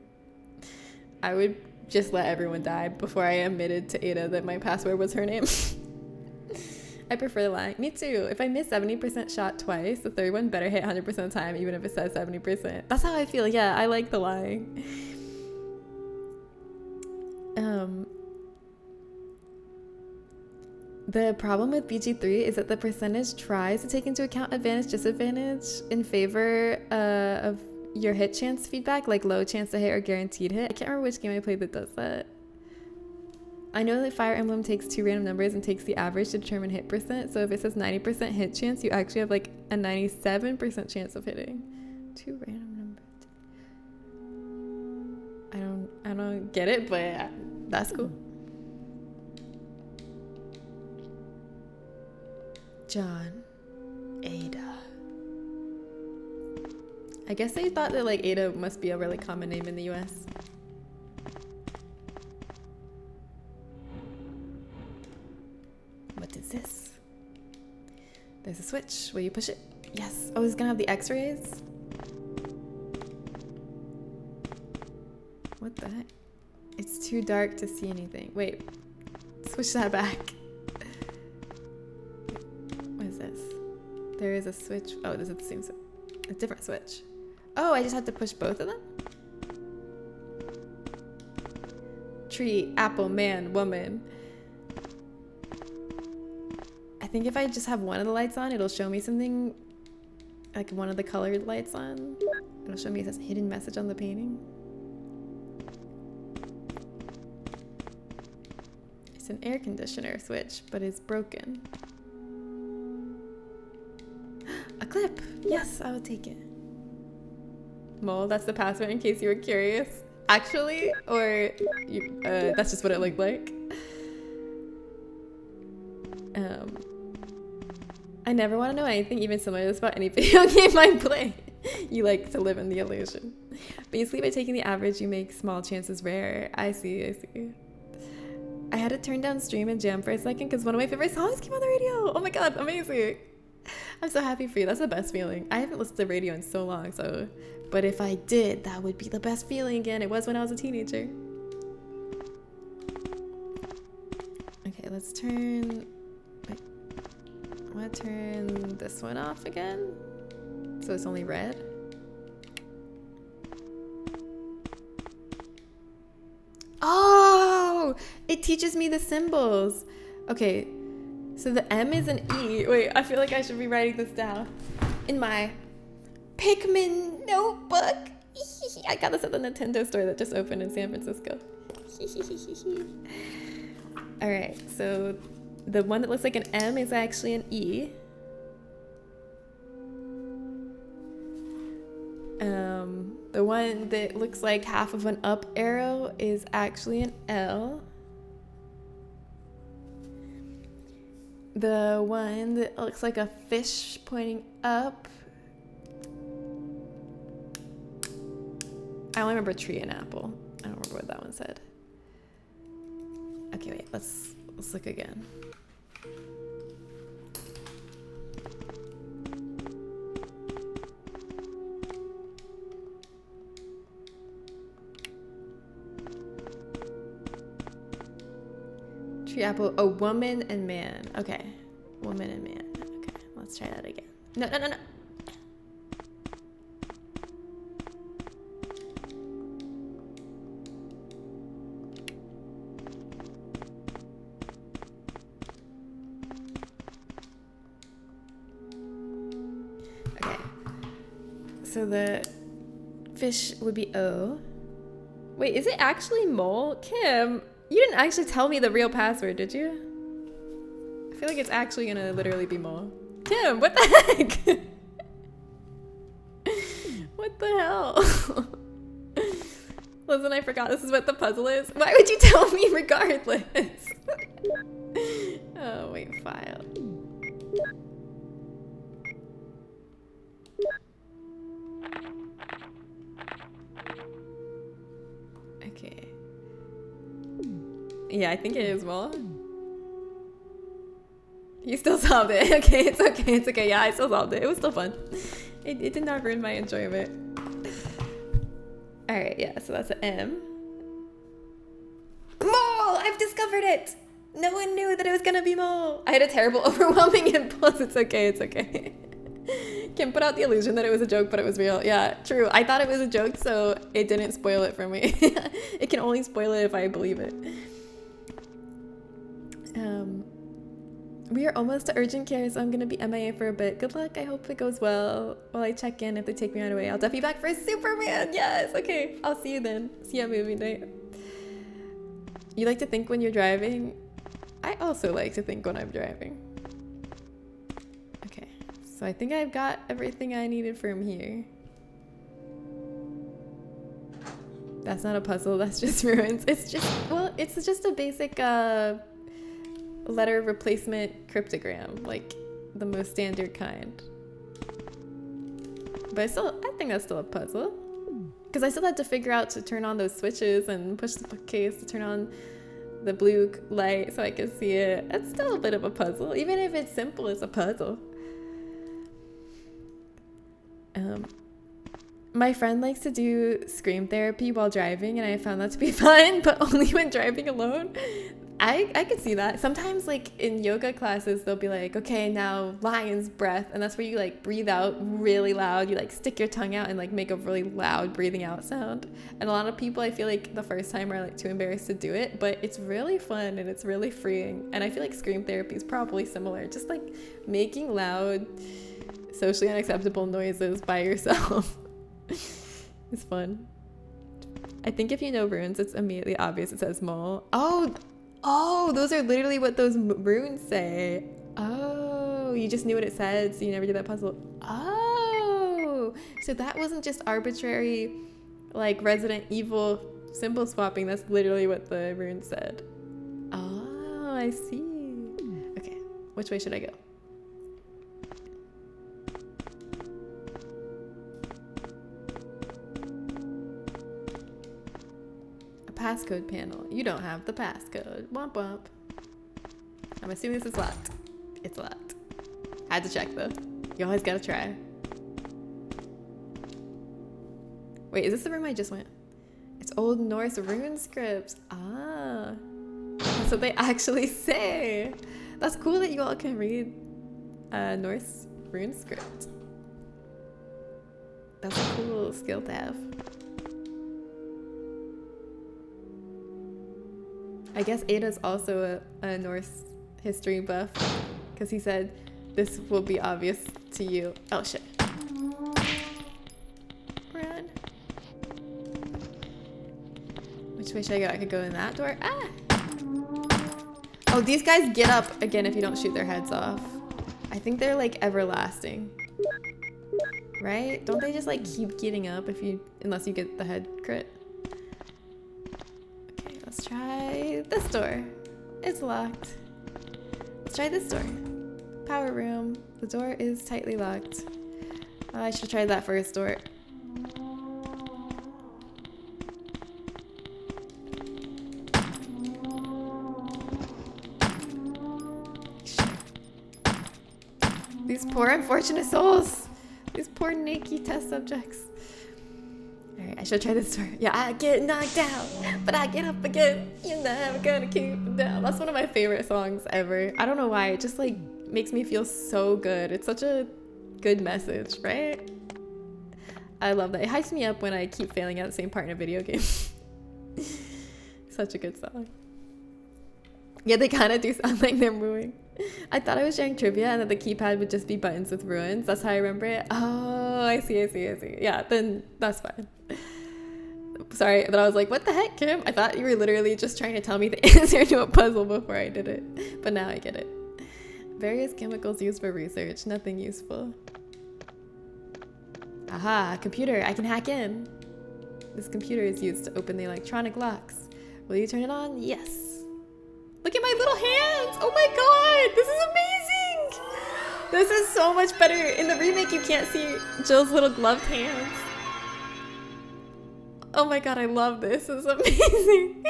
I would just let everyone die before I admitted to Ada that my password was her name. I prefer lying. Me too. If I miss 70% shot twice, the third one better hit 100% of the time, even if it says 70%. That's how I feel. Yeah, I like the lying. The problem with BG3 is that the percentage tries to take into account advantage, disadvantage in favor of your hit chance feedback, like low chance to hit or guaranteed hit. I can't remember which game I played that does that. I know that Fire Emblem takes 2 random numbers and takes the average to determine hit percent. So if it says 90% hit chance, you actually have like a 97% chance of hitting. 2 random numbers. I don't get it, but that's cool. John. Ada. I guess they thought that like Ada must be a really common name in the US. What is this? There's a switch. Will you push it? Yes. Oh, it's gonna have the x-rays? What the heck? It's too dark to see anything. Wait. Switch that back. What is this? There is a switch. Oh, this is the same switch. A different switch. Oh, I just have to push both of them? Tree, apple, man, woman. I think if I just have one of the lights on, it'll show me something, like one of the colored lights on. It'll show me this hidden message on the painting. It's an air conditioner switch, but it's broken. A clip! Yes, I will take it. Mole, that's the password in case you were curious. Actually, or that's just what it looked like. I never want to know anything even similar to this about any video game I play. You like to live in the illusion. Basically, by taking the average, you make small chances rare. I see, I see. I had to turn down stream and jam for a second because one of my favorite songs came on the radio. Oh my god, amazing. I'm so happy for you. That's the best feeling. I haven't listened to radio in so long, so... But if I did, that would be the best feeling again. It was when I was a teenager. Okay, let's turn... Wait. I want to turn this one off again. So it's only red. Oh! It teaches me the symbols. Okay. So the M is an E. Wait, I feel like I should be writing this down. In my Pikmin notebook. I got this at the Nintendo store that just opened in San Francisco. Alright, so the one that looks like an M is actually an E. The one that looks like half of an up arrow is actually an L. The one that looks like a fish pointing up. I only remember tree and apple. I don't remember what that one said. Okay, wait, let's look again. Tree, apple, oh, woman and man. Okay, woman and man. Okay, let's try that again. No. Okay, so the fish would be O. Wait, is it actually mole? Kim, you didn't actually tell me the real password, did you? I feel like it's actually gonna literally be mole. Kim, what the heck? What the hell? Listen, I forgot this is what the puzzle is. Why would you tell me regardless? Oh, wait, file. Okay. Yeah, I think it is mole. You still solved it. Okay, it's okay, it's okay. Yeah, I still solved it. It was still fun. It did not ruin my enjoyment. Alright, yeah, so that's an M. Mole! I've discovered it! No one knew that it was gonna be mole. I had a terrible, overwhelming impulse. It's okay, it's okay. Kim put out the illusion that it was a joke, but it was real. Yeah, true. I thought it was a joke, so it didn't spoil it for me. It can only spoil it if I believe it. We are almost to urgent care, so I'm gonna be MIA for a bit. Good luck. I hope it goes well. While I check in, if they take me right away, I'll definitely be back for Superman. Yes. Okay. I'll see you then. See you at movie night. You like to think when you're driving? I also like to think when I'm driving. Okay, so I think I've got everything I needed from here. That's not a puzzle, that's just ruins. It's just a basic letter replacement cryptogram, like the most standard kind. But I think that's still a puzzle. Because I still had to figure out to turn on those switches and push the bookcase to turn on the blue light so I could see it. It's still a bit of a puzzle, even if it's simple, it's a puzzle. My friend likes to do scream therapy while driving, and I found that to be fun, but only when driving alone. I could see that. Sometimes, like, in yoga classes, they'll be like, okay, now lion's breath, and that's where you, like, breathe out really loud. You, like, stick your tongue out and, like, make a really loud breathing out sound. And a lot of people, I feel like the first time are, like, too embarrassed to do it, but it's really fun and it's really freeing. And I feel like scream therapy is probably similar. Just, like, making loud, socially unacceptable noises by yourself. It's fun. I think if you know runes, it's immediately obvious it says mole. Oh, those are literally what those runes say. Oh, you just knew what it said, so you never did that puzzle. Oh, so that wasn't just arbitrary, like, Resident Evil symbol swapping. That's literally what the rune said. Oh, I see. Okay, which way should I go? Passcode panel. You don't have the passcode. Womp womp. I'm assuming this is locked. It's locked. Had to check though. You always gotta try. Wait, is this the room I just went? It's Old Norse rune scripts. Ah. That's what they actually say. That's cool that you all can read Norse rune script. That's a cool skill to have. I guess Ada's also a Norse history buff, because he said this will be obvious to you. Oh shit. Run. Which way should I go? I could go in that door. Ah! Oh, these guys get up again if you don't shoot their heads off. I think they're like everlasting. Right? Don't they just like keep getting up unless you get the head crit? Let's try this door. It's locked. Let's try this door. Power room. The door is tightly locked. I should try that first door. These poor unfortunate souls. These poor naked test subjects. Alright, I should try this door. Yeah, I get knocked out, but I get up again. You're never gonna keep me down. That's one of my favorite songs ever. I don't know why. It just like makes me feel so good. It's such a good message, right? I love that. It hypes me up when I keep failing at the same part in a video game. Such a good song. Yeah, they kind of do sound like they're moving. I thought I was sharing trivia and that the keypad would just be buttons with ruins. That's how I remember it. Oh, I see. Yeah, then that's fine. Sorry, but I was like, what the heck, Kim? I thought you were literally just trying to tell me the answer to a puzzle before I did it. But now I get it. Various chemicals used for research. Nothing useful. Aha, computer. I can hack in. This computer is used to open the electronic locks. Will you turn it on? Yes. Look at my little hands! Oh my god! This is amazing! This is so much better. In the remake, you can't see Jill's little gloved hands. Oh my god, I love this. This is amazing.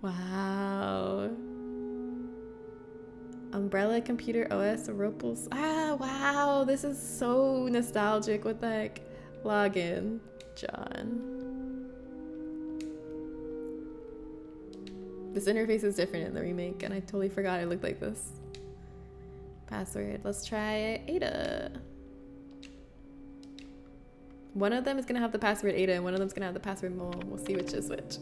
Wow. Umbrella, computer, OS, Ropals. Ah, wow. This is so nostalgic. What the heck? Login, John. This interface is different in the remake, and I totally forgot it looked like this. Password. Let's try Ada. One of them is gonna have the password Ada, and one of them's gonna have the password Mole. We'll see which is which.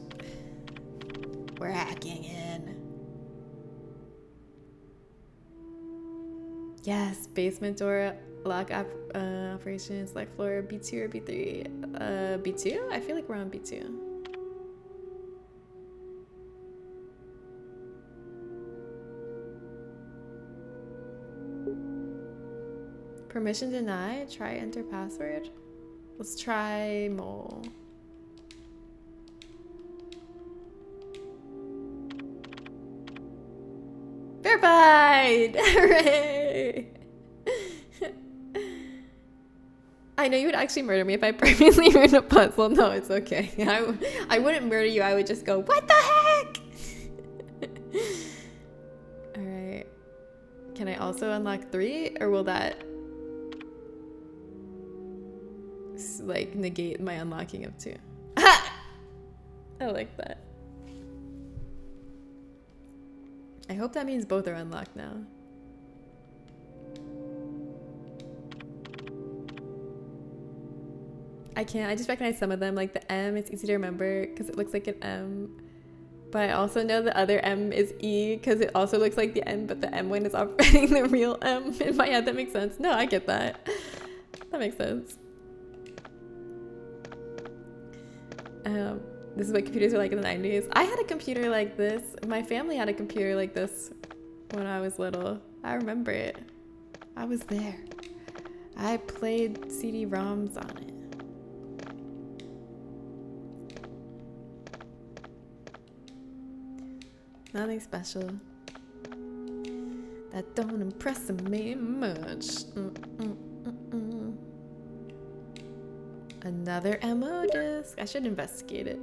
We're hacking in. Yes, basement door, lock operation, select floor, B2 or B3? B2? I feel like we're on B2. Permission denied. Try enter password. Let's try mole. Verified! Hooray! I know you would actually murder me if I purposely ruined a puzzle. No, it's okay. I wouldn't murder you. I would just go, what the heck? Alright. Can I also unlock 3? Or will that like negate my unlocking of 2? I like that. I hope that means both are unlocked now. I can't. I just recognize some of them, like the M. It's easy to remember because it looks like an M. But I also know the other M is E because it also looks like the N, but the M one is operating the real M. In my head, that makes sense. No, I get that. That makes sense. This is what computers were like in the 90s. I had a computer like this. My family had a computer like this when I was little. I remember it. I was there. I played CD-ROMs on it. Nothing special. That don't impress me much. Another MO disc. I should investigate it.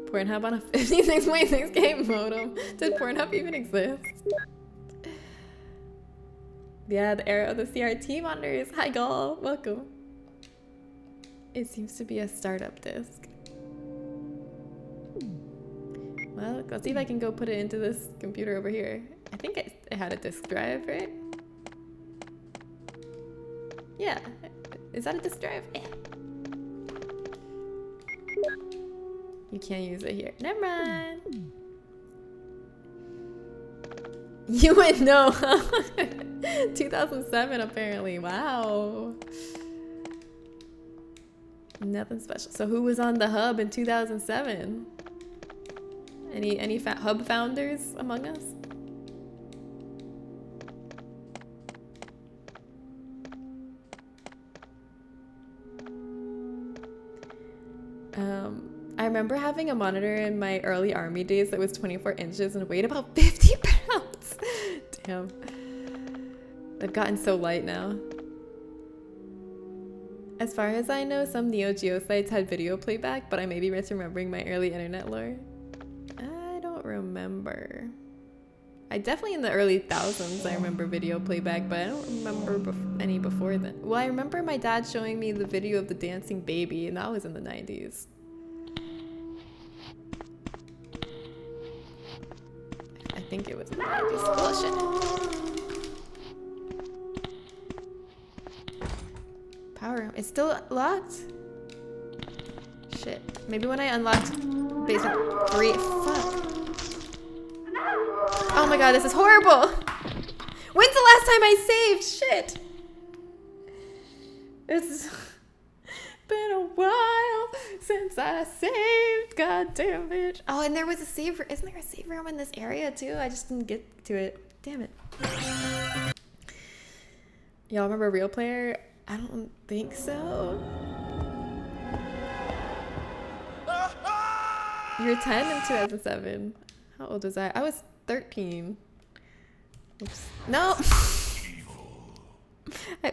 Pornhub on a 56.6K modem. Did Pornhub even exist? Yeah, the era of the CRT monitors. Hi, Gall. Welcome. It seems to be a startup disc. Well, let's see if I can go put it into this computer over here. I think it had a disk drive, right? Yeah. Is that a disk drive? Yeah. You can't use it here. Never mind. You would know. 2007 apparently. Wow. Nothing special. So who was on the hub in 2007? Any hub founders among us? I remember having a monitor in my early army days that was 24 inches and weighed about 50 pounds. Damn. They've gotten so light now. As far as I know, some Neo Geo sites had video playback, but I may be misremembering my early internet lore. I don't remember. I definitely in the early thousands I remember video playback, but I don't remember any before then. Well, I remember my dad showing me the video of the dancing baby, and that was in the 90s. I think it was in the 90s. Oh, shit. Power room. It's still locked? Shit. Maybe when I unlocked basement 3. Fuck. Oh my god, this is horrible! When's the last time I saved? Shit! It's been a while since I saved. God damn it. Oh, and there was a save room. Isn't there a save room in this area too? I just didn't get to it. Damn it. Y'all remember Real Player? I don't think so. You were 10 in 2007. How old was I? I was 13. Oops. No!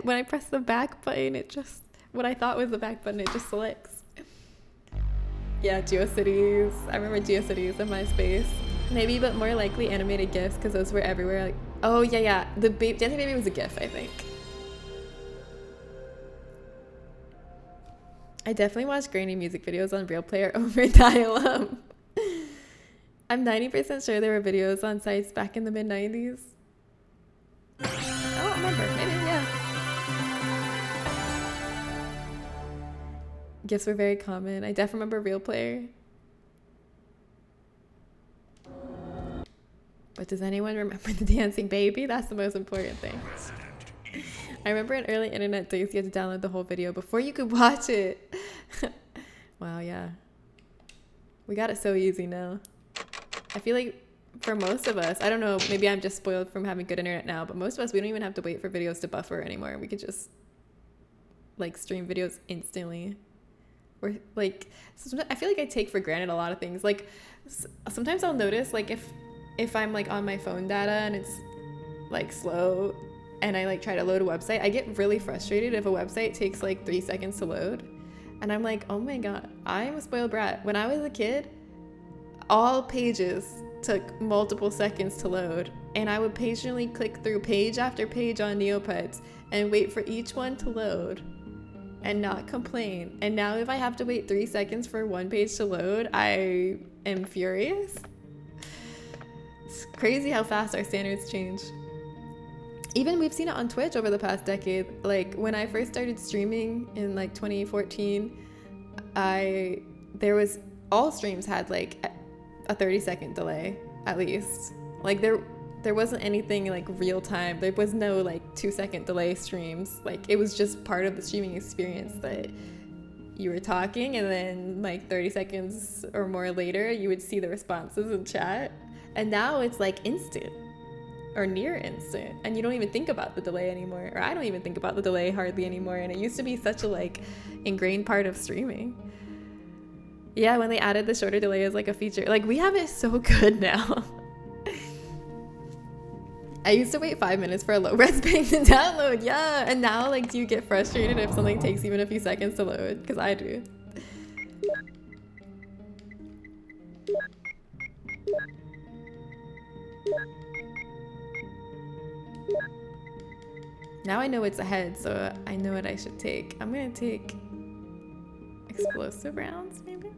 When I press the back button, it just... What I thought was the back button, it just selects. Yeah, GeoCities. I remember GeoCities and MySpace. Maybe, but more likely animated GIFs, because those were everywhere. Like, oh, yeah. The Dancing Baby was a GIF, I think. I definitely watched grainy music videos on Real Player over dial-up. I'm 90% sure there were videos on sites back in the mid-90s. I don't remember. Maybe, yeah. GIFs were very common. I definitely remember Real Player. But does anyone remember the Dancing Baby? That's the most important thing. I remember in early internet days you had to download the whole video before you could watch it. Wow, yeah. We got it so easy now. I feel like for most of us, I don't know, maybe I'm just spoiled from having good internet now, but most of us, we don't even have to wait for videos to buffer anymore. We could just like stream videos instantly. Or like, I feel like I take for granted a lot of things. Like sometimes I'll notice like if I'm like on my phone data and it's like slow and I like try to load a website, I get really frustrated if a website takes like 3 seconds to load. And I'm like, oh my God, I'm a spoiled brat. When I was a kid, all pages took multiple seconds to load, and I would patiently click through page after page on Neopets and wait for each one to load and not complain. And now if I have to wait 3 seconds for one page to load, I am furious. It's crazy how fast our standards change. Even we've seen it on Twitch over the past decade. Like when I first started streaming in like 2014, all streams had like a 30-second delay at least. Like there wasn't anything like real time. There was no like 2-second delay streams. Like it was just part of the streaming experience that you were talking, and then like 30 seconds or more later you would see the responses in chat. And now it's like instant or near instant, and you don't even think about the delay anymore, or I don't even think about the delay hardly anymore. And it used to be such a like ingrained part of streaming. Yeah, when they added the shorter delay as like a feature, like we have it so good now. I used to wait 5 minutes for a low-res ping to download, yeah, and now like do you get frustrated if something takes even a few seconds to load? Because I do. Now I know it's ahead, so I know what I should take. I'm gonna take explosive rounds, maybe?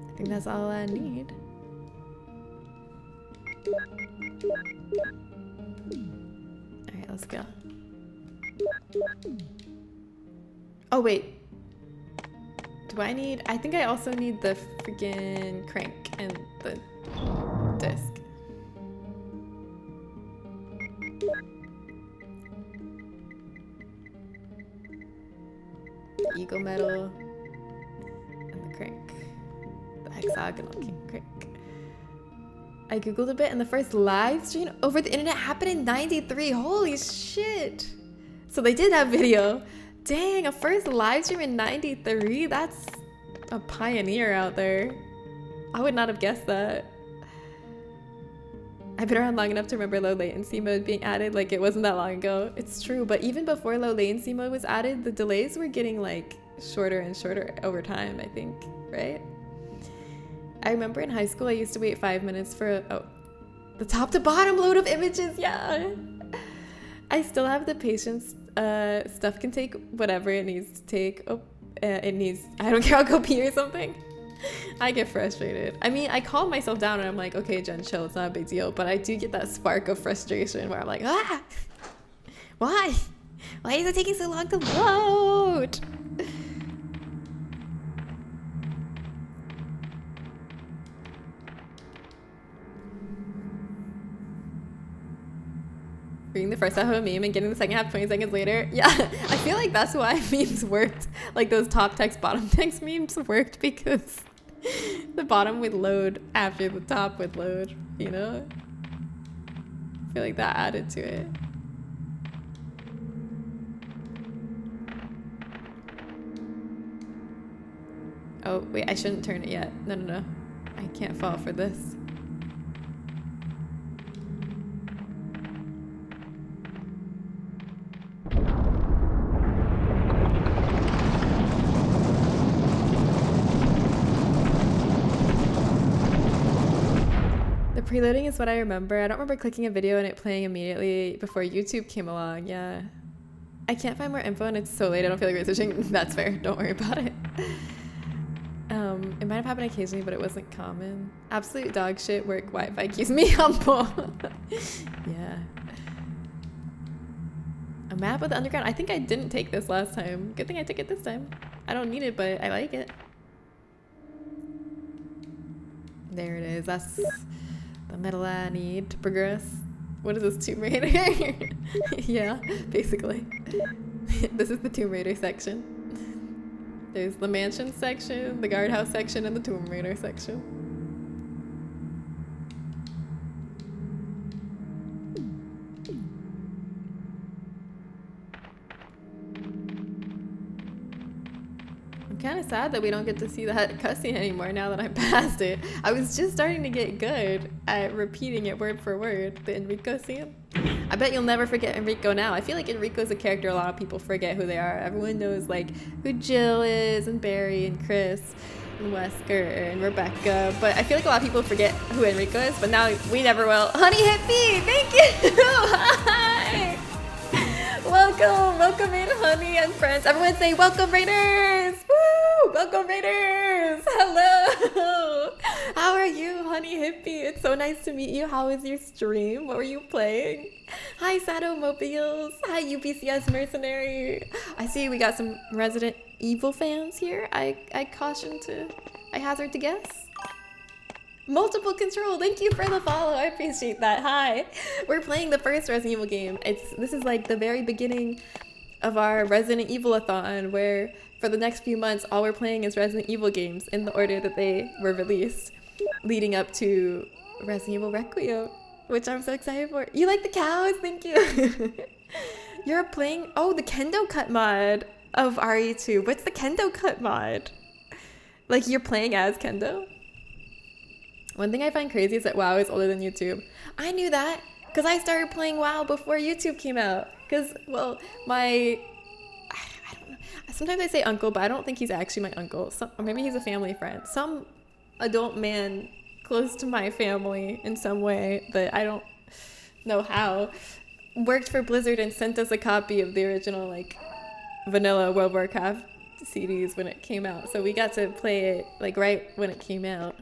I think that's all I need. Alright, let's go. Oh, wait. Do I need... I think I also need the freaking crank and the disc. The eagle medal and the crank. The hexagonal crank. I googled a bit, and the first live stream over the internet happened in '93. Holy shit! So they did have video. Dang, a first live stream in '93? That's a pioneer out there. I would not have guessed that. I've been around long enough to remember low latency mode being added. Like, it wasn't that long ago. It's true, but even before low latency mode was added, the delays were getting like shorter and shorter over time, I think, right? I remember in high school I used to wait 5 minutes for the top to bottom load of images. Yeah, I still have the patience. Stuff can take whatever it needs to take. I don't care, I'll go pee or something. I get frustrated. I mean, I calm myself down and I'm like, okay, Jen, chill, it's not a big deal. But I do get that spark of frustration where I'm like, ah, why is it taking so long to load? Reading the first half of a meme and getting the second half 20 seconds later. Yeah, I feel like that's why memes worked. Like those top text, bottom text memes worked because the bottom would load after the top would load, you know? I feel like that added to it. Oh, wait, I shouldn't turn it yet. No. I can't fall for this. Preloading is what I remember. I don't remember clicking a video and it playing immediately before YouTube came along. Yeah. I can't find more info and it's so late I don't feel like researching. That's fair. Don't worry about it. It might have happened occasionally, but it wasn't common. Absolute dog shit work Wi-Fi keeps me humble. Yeah. A map of the underground. I think I didn't take this last time. Good thing I took it this time. I don't need it, but I like it. There it is. That's the medal I need to progress. What is this, Tomb Raider? Yeah, basically. This is the Tomb Raider section. There's the mansion section, the guardhouse section, and the Tomb Raider section. I'm kind of sad that we don't get to see that cutscene anymore now that I'm past it. I was just starting to get good at repeating it word for word, the Enrico scene. I bet you'll never forget Enrico now. I feel like Enrico's a character a lot of people forget who they are. Everyone knows like who Jill is and Barry and Chris and Wesker and Rebecca, but I feel like a lot of people forget who Enrico is, but now we never will. Honey Hippie, thank you! Hi! Welcome in, honey and friends. Everyone say welcome, Raiders! Woo! Welcome, Raiders! Hello! How are you, honey hippie? It's so nice to meet you. How was your stream? What were you playing? Hi, Sado Mobiles. Hi, UPCS Mercenary. I see we got some Resident Evil fans here. I hazard to guess. Multiple control, thank you for the follow, I appreciate that. Hi, we're playing the first Resident Evil game. This is like the very beginning of our Resident Evil-a-thon, where for the next few months all we're playing is Resident Evil games in the order that they were released, leading up to Resident Evil Requiem, which I'm so excited for. You like the cows? Thank you. You're playing, oh, the Kendo Cut mod of RE2. What's the Kendo Cut mod? Like you're playing as Kendo? One thing I find crazy is that WoW is older than YouTube. I knew that because I started playing WoW before YouTube came out. Because, well, I don't know. Sometimes I say uncle, but I don't think he's actually my uncle. Or maybe he's a family friend. Some adult man close to my family in some way that I don't know how worked for Blizzard and sent us a copy of the original, like, vanilla World of Warcraft CDs when it came out. So we got to play it, like, right when it came out.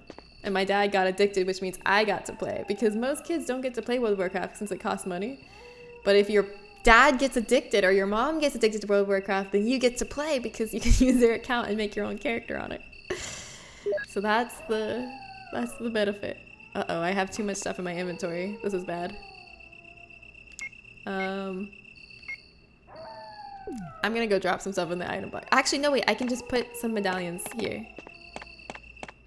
And my dad got addicted, which means I got to play. Because most kids don't get to play World of Warcraft since it costs money. But if your dad gets addicted or your mom gets addicted to World of Warcraft, then you get to play because you can use their account and make your own character on it. So that's the benefit. Uh-oh, I have too much stuff in my inventory. This is bad. I'm gonna go drop some stuff in the item box. Actually, no, wait, I can just put some medallions here.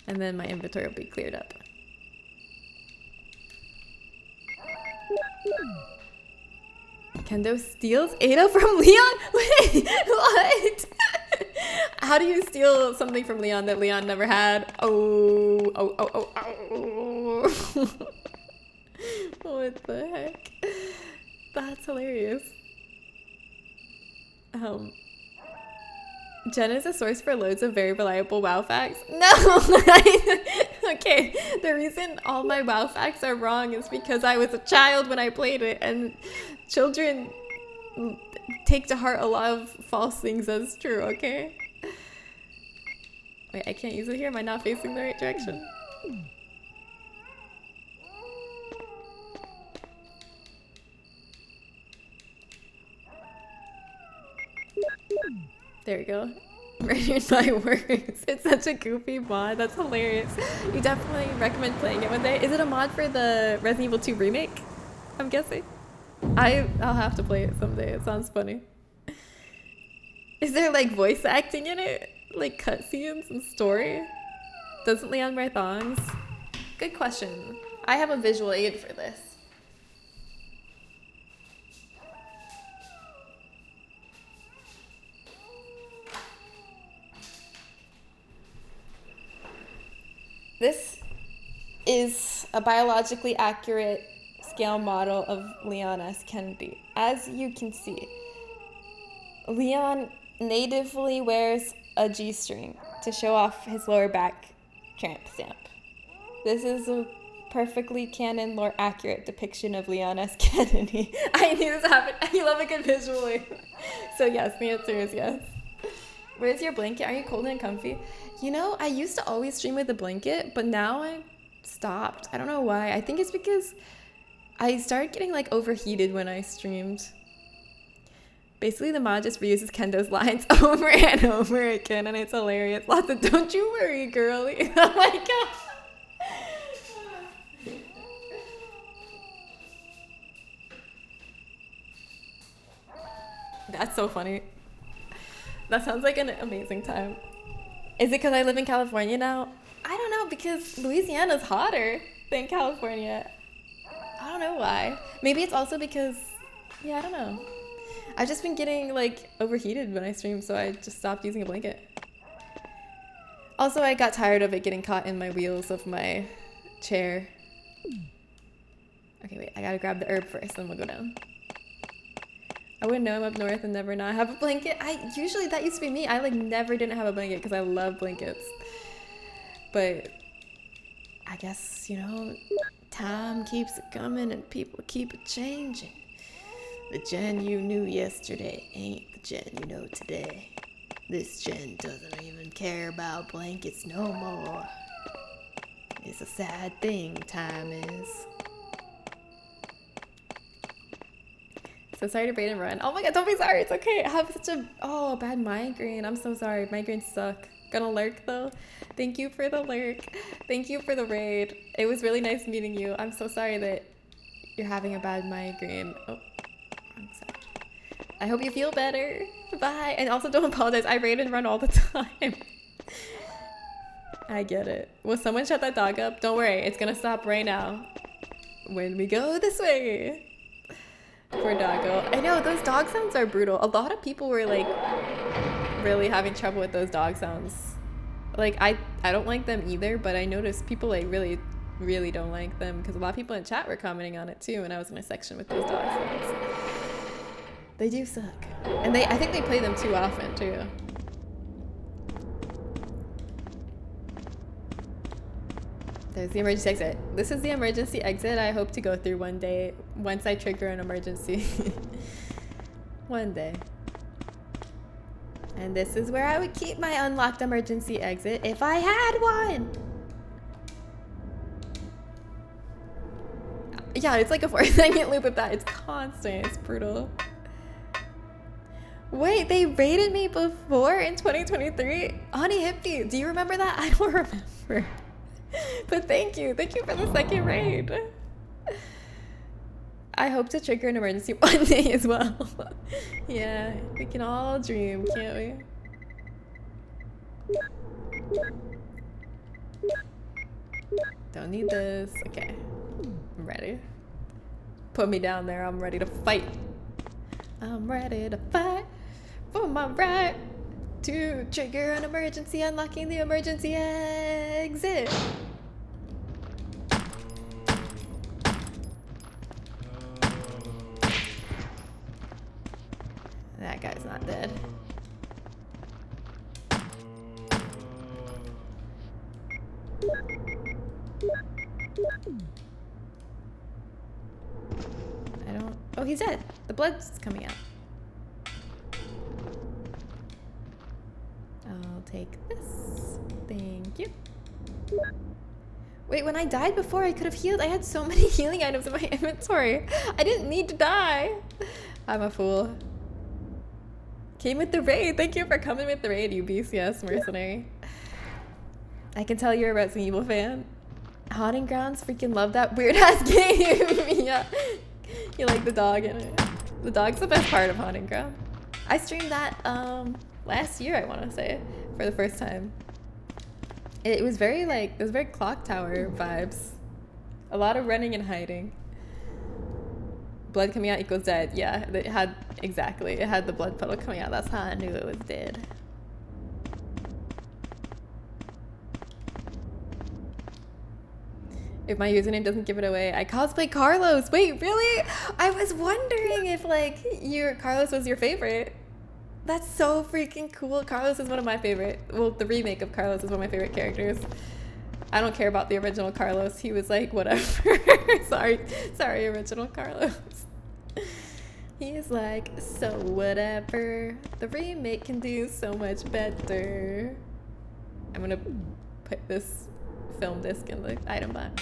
And then my inventory will be cleared up. Kendo steals Ada from Leon? Wait, what? How do you steal something from Leon that Leon never had? Oh. What the heck? That's hilarious. Jen is a source for loads of very reliable WoW facts. No! Okay, the reason all my WoW facts are wrong is because I was a child when I played it, and children take to heart a lot of false things as true, okay? Wait, I can't use it here? Am I not facing the right direction? There we go. Murdered my words. It's such a goofy mod. That's hilarious. You definitely recommend playing it one day. Is it a mod for the Resident Evil 2 remake? I'm guessing. I'll have to play it someday. It sounds funny. Is there like voice acting in it? Like cutscenes and story? Doesn't Leon wear thongs? Good question. I have a visual aid for this. This is a biologically accurate scale model of Leon S. Kennedy. As you can see, Leon natively wears a G-string to show off his lower back tramp stamp. This is a perfectly canon lore accurate depiction of Leon S. Kennedy. I knew this happened. You love a good visual aid. So yes, the answer is yes. Where's your blanket? Are you cold and comfy? You know, I used to always stream with a blanket, but now I stopped. I don't know why. I think it's because I started getting like overheated when I streamed. Basically, the mod just reuses Kendo's lines over and over again, and it's hilarious. Lots of "don't you worry, girlie." Oh my god. That's so funny. That sounds like an amazing time. Is it because I live in California now? I don't know, because Louisiana's hotter than California. I don't know why. Maybe it's also because, yeah, I don't know. I've just been getting like overheated when I stream, so I just stopped using a blanket. Also, I got tired of it getting caught in my wheels of my chair. Okay, wait, I gotta grab the herb first, then we'll go down. I wouldn't know I'm up north and never not have a blanket. Usually that used to be me. I like never didn't have a blanket because I love blankets. But I guess, you know, time keeps it coming and people keep it changing. The Jen you knew yesterday ain't the Jen you know today. This Jen doesn't even care about blankets no more. It's a sad thing, time is. So sorry to braid and run. Oh my god, don't be sorry. It's okay. I have such a bad migraine. I'm so sorry. Migraines suck. Gonna lurk though. Thank you for the lurk. Thank you for the raid. It was really nice meeting you. I'm so sorry that you're having a bad migraine. Oh, I'm sorry. I hope you feel better. Bye. And also don't apologize. I raid and run all the time. I get it. Will someone shut that dog up? Don't worry. It's gonna stop right now. When we go this way. Poor doggo. I know, those dog sounds are brutal. A lot of people were like really having trouble with those dog sounds. Like I don't like them either, but I noticed people like really don't like them because a lot of people in chat were commenting on it too, and I was in a section with those dog sounds. They do suck. And I think they play them too often too. There's the emergency exit. This is the emergency exit I hope to go through one day once I trigger an emergency. One day. And this is where I would keep my unlocked emergency exit if I had one. Yeah, it's like a 4-second loop of that. It's constant. It's brutal. Wait, they raided me before in 2023? Honey Hippie, do you remember that? I don't remember. But thank you for the second raid. I hope to trigger an emergency one day as well. Yeah, we can all dream, can't we? Don't need this. Okay, I'm ready. Put me down there. I'm ready to fight. I'm ready to fight for my right to trigger an emergency, unlocking the emergency exit. That guy's not dead. Oh, he's dead. The blood's coming out. I'll take this. Thank you. Wait, when I died before, I could have healed. I had so many healing items in my inventory. I didn't need to die. I'm a fool. Came with the raid. Thank you for coming with the raid, you BCS mercenary. I can tell you're a Resident Evil fan. Haunting Grounds, freaking love that weird ass game. Yeah. You like the dog in it. The dog's the best part of Haunting Ground. I streamed that last year, I want to say, for the first time. It was very like, it was very Clock Tower vibes. A lot of running and hiding. Blood coming out equals dead. Yeah, it had, exactly. It had the blood puddle coming out. That's how I knew it was dead. If my username doesn't give it away, I cosplay Carlos. Wait, really? I was wondering if like Carlos was your favorite. That's so freaking cool. Carlos is one of my favorite. Well, the remake of Carlos is one of my favorite characters. I don't care about the original Carlos. He was like, whatever. sorry, original Carlos. He is like, so whatever. The remake can do so much better. I'm gonna put this film disc in the item box.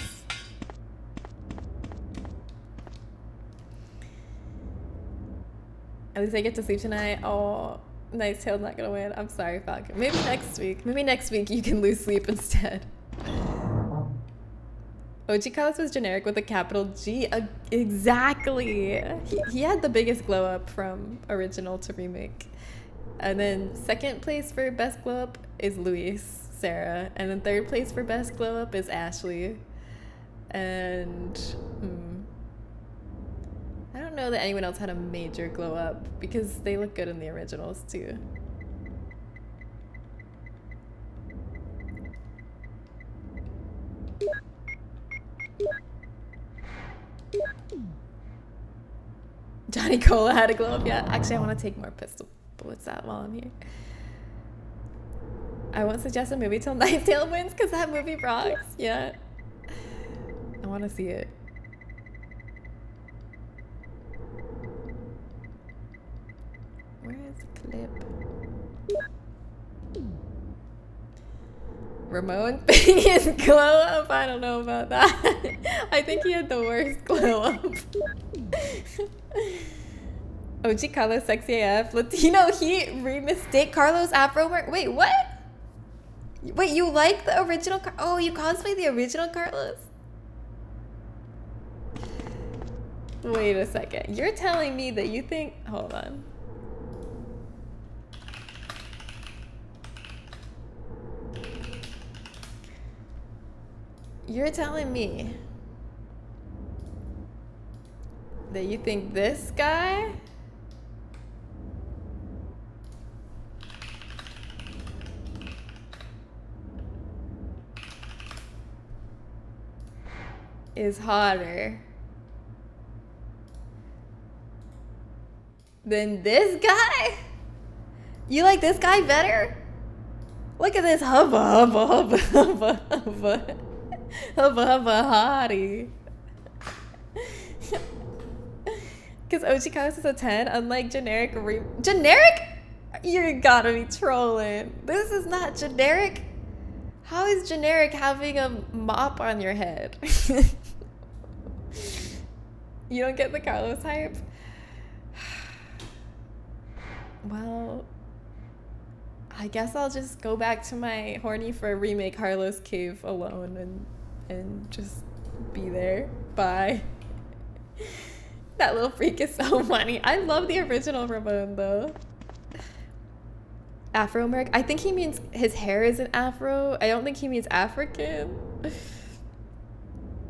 At least I get to sleep tonight. Oh, Nice Tail's not gonna win. I'm sorry, Falcon. Maybe next week. Maybe next week you can lose sleep instead. OG Carlos was generic with a capital G. Exactly. He had the biggest glow up from original to remake. And then second place for best glow up is Luis, Sarah. And then third place for best glow up is Ashley. And I don't know that anyone else had a major glow up because they look good in the originals too. Johnny Cola had a glow up, yeah. Actually, I want to take more pistol bullets out while I'm here. I won't suggest a movie till Knight's Tale wins because that movie rocks. Yeah. I want to see it. Where is the clip? Ramon biggest glow up? I don't know about that. I think he had the worst glow up. OG Carlos sexy AF. Latino heat remistake Carlos Afro mark. Wait, what? Wait, you like the original oh, you cosplay the original Carlos? Wait a second. You're telling me that you think hold on. You're telling me that you think this guy is hotter than this guy? You like this guy better? Look at this hubba hubba hubba hubba hubba hubba hubba hottie. Because OG Carlos is a 10, unlike generic generic? You gotta be trolling. This is not generic. How is generic having a mop on your head? You don't get the Carlos hype? Well, I guess I'll just go back to my horny for a remake Carlos cave alone and just be there. Bye. That little freak is so funny. I love the original Ramon though. Afro Merc? I think he means his hair is an afro. I don't think he means African.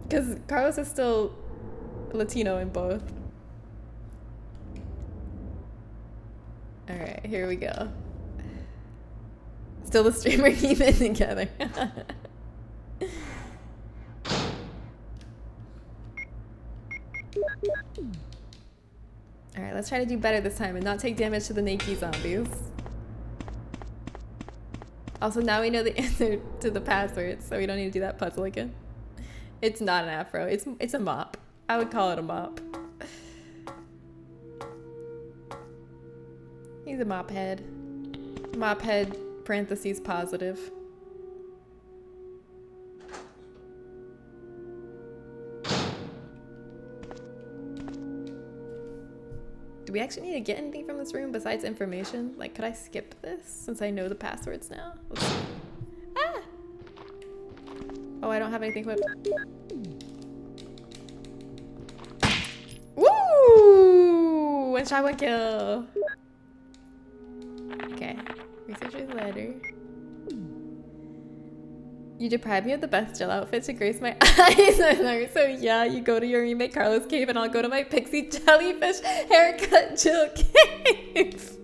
Because Carlos is still Latino in both. Alright, here we go. Still the streamer keeping together. Alright, let's try to do better this time and not take damage to the naked zombies. Also, now we know the answer to the password, so we don't need to do that puzzle again. It's not an afro. It's a mop. I would call it a mop. He's a mop head. Mop head, parentheses, positive. Do we actually need to get anything from this room besides information? Like, could I skip this since I know the passwords now? Let's see. Ah! Oh, I don't have anything equipped. Woo! One shot, one kill. Okay. Researcher's letter. You deprived me of the best Jill outfit to grace my eyes. So yeah, you go to your remake Carlos cave and I'll go to my pixie jellyfish haircut Jill cave.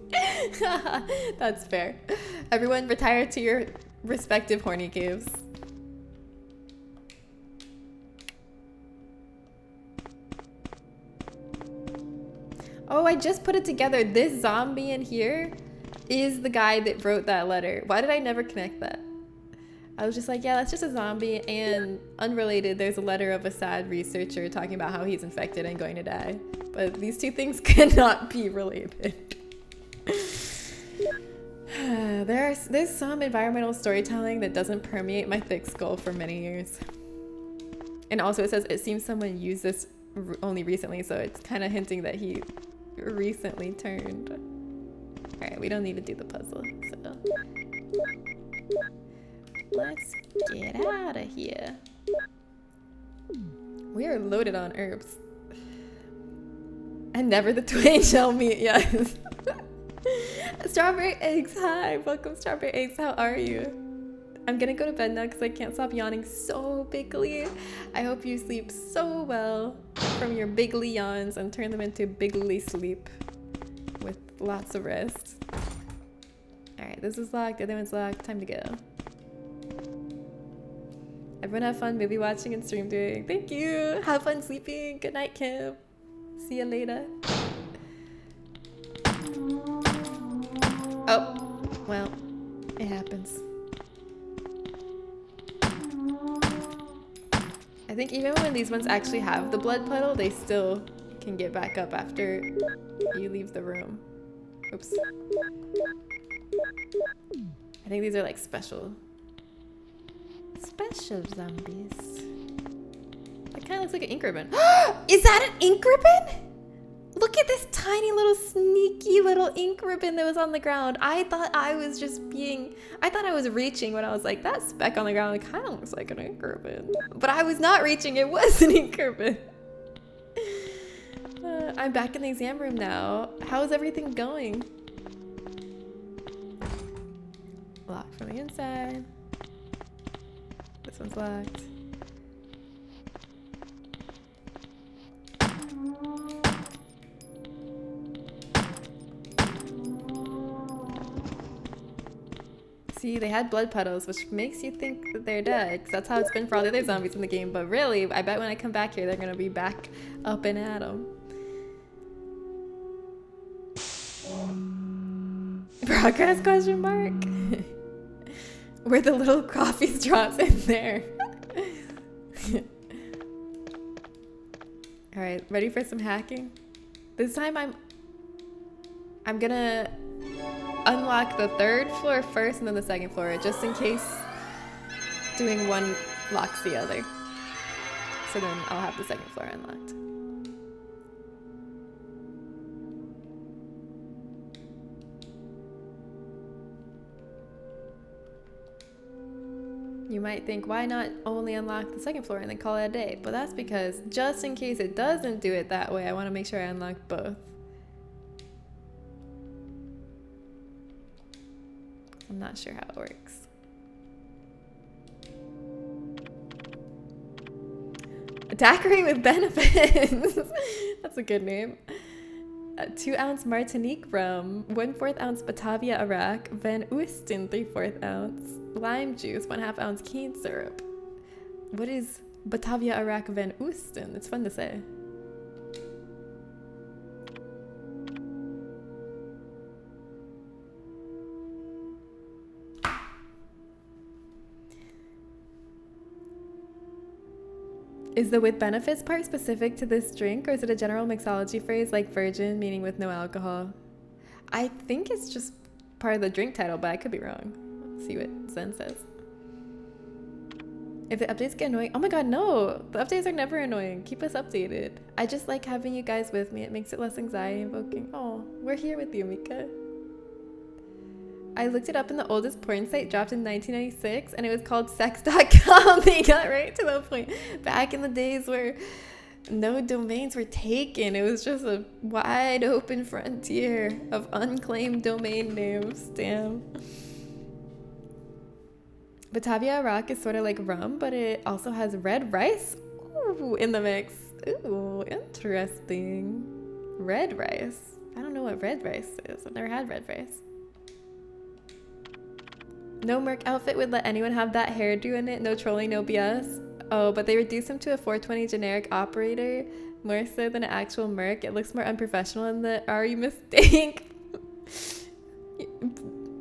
That's fair. Everyone retire to your respective horny caves. Oh, I just put it together. This zombie in here is the guy that wrote that letter. Why did I never connect that? I was just like, yeah, that's just a zombie, and unrelated, there's a letter of a sad researcher talking about how he's infected and going to die. But these two things cannot be related. There's some environmental storytelling that doesn't permeate my thick skull for many years. And also it says, it seems someone used this only recently, so it's kind of hinting that he recently turned. All right, we don't need to do the puzzle, so. Let's get out of here. We are loaded on herbs. And never the twain shall meet, yes. Strawberry Eggs, hi. Welcome, Strawberry Eggs. How are you? I'm gonna go to bed now because I can't stop yawning so bigly. I hope you sleep so well from your bigly yawns and turn them into bigly sleep with lots of rest. Alright, this is locked, the other one's locked. Time to go. Everyone have fun movie watching and stream doing. Thank you. Have fun sleeping. Good night, Kim. See you later. Oh, well, it happens. I think even when these ones actually have the blood puddle, they still can get back up after you leave the room. Oops. I think these are like special zombies. That kind of looks like an ink ribbon. Is that an ink ribbon? Look at this tiny little sneaky little ink ribbon that was on the ground. I thought I was reaching when I was like, that speck on the ground kind of looks like an ink ribbon. But I was not reaching, it was an ink ribbon. I'm back in the exam room now. How's everything going? Locked from the inside. This one's locked. See, they had blood puddles, which makes you think that they're dead, because that's how it's been for all the other zombies in the game. But really, I bet when I come back here, they're gonna be back up and at 'em. Progress question mark? Were the little coffee straws in there? All right, ready for some hacking? This time I'm gonna unlock the 3rd floor first and then the 2nd floor, just in case doing one locks the other. So then I'll have the 2nd floor unlocked. You might think, why not only unlock the 2nd floor and then call it a day? But that's because just in case it doesn't do it that way, I want to make sure I unlock both. I'm not sure how it works. A daiquiri with benefits. That's a good name. 2-ounce Martinique rum, 1/4 ounce Batavia Iraq, Van Oesten 3/4 ounce, lime juice, 1/2 ounce cane syrup. What is Batavia Iraq Van Oesten? It's fun to say. Is the with benefits part specific to this drink, or is it a general mixology phrase like virgin, meaning with no alcohol? I think it's just part of the drink title, but I could be wrong. Let's see what Zen says. If the updates get annoying, oh my god, no! The updates are never annoying. Keep us updated. I just like having you guys with me. It makes it less anxiety invoking. Oh, we're here with you, Mika. I looked it up and the oldest porn site dropped in 1996 and it was called sex.com. They got right to the point. Back in the days where no domains were taken, it was just a wide open frontier of unclaimed domain names. Damn. Batavia Iraq is sort of like rum, but it also has red rice in the mix. Ooh, interesting. Red rice. I don't know what red rice is. I've never had red rice. No Merc outfit would let anyone have that hairdo in it. No trolling, no BS. Oh, but they reduced him to a 420 generic operator. More so than an actual Merc. It looks more unprofessional in the "are you mistake?"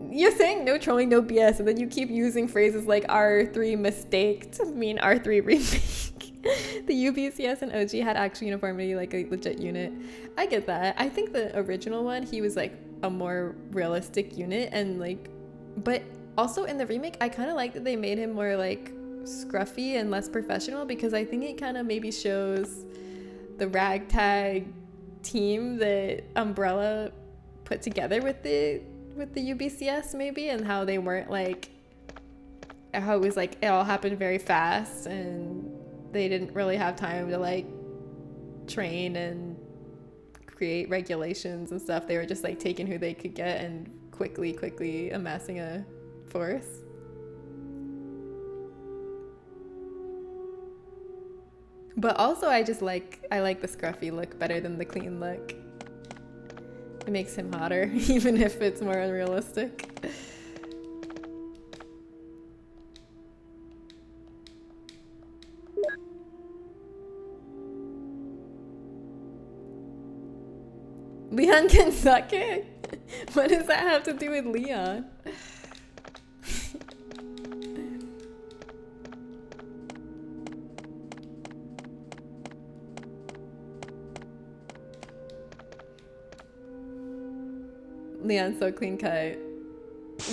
You're saying no trolling, no BS, and then you keep using phrases like R3 mistake to mean R3 remake. The UBCS and OG had actual uniformity, like a legit unit. I get that. I think the original one, he was like a more realistic unit, and like, but also in the remake, I kind of like that they made him more like scruffy and less professional, because I think it kind of maybe shows the ragtag team that Umbrella put together with the UBCS maybe, and how they weren't like, how it was like it all happened very fast and they didn't really have time to like train and create regulations and stuff. They were just like taking who they could get and quickly amassing a force. But also I like the scruffy look better than the clean look. It makes him hotter, even if it's more unrealistic. Leon can suck it? What does that have to do with Leon? Leon's so clean cut.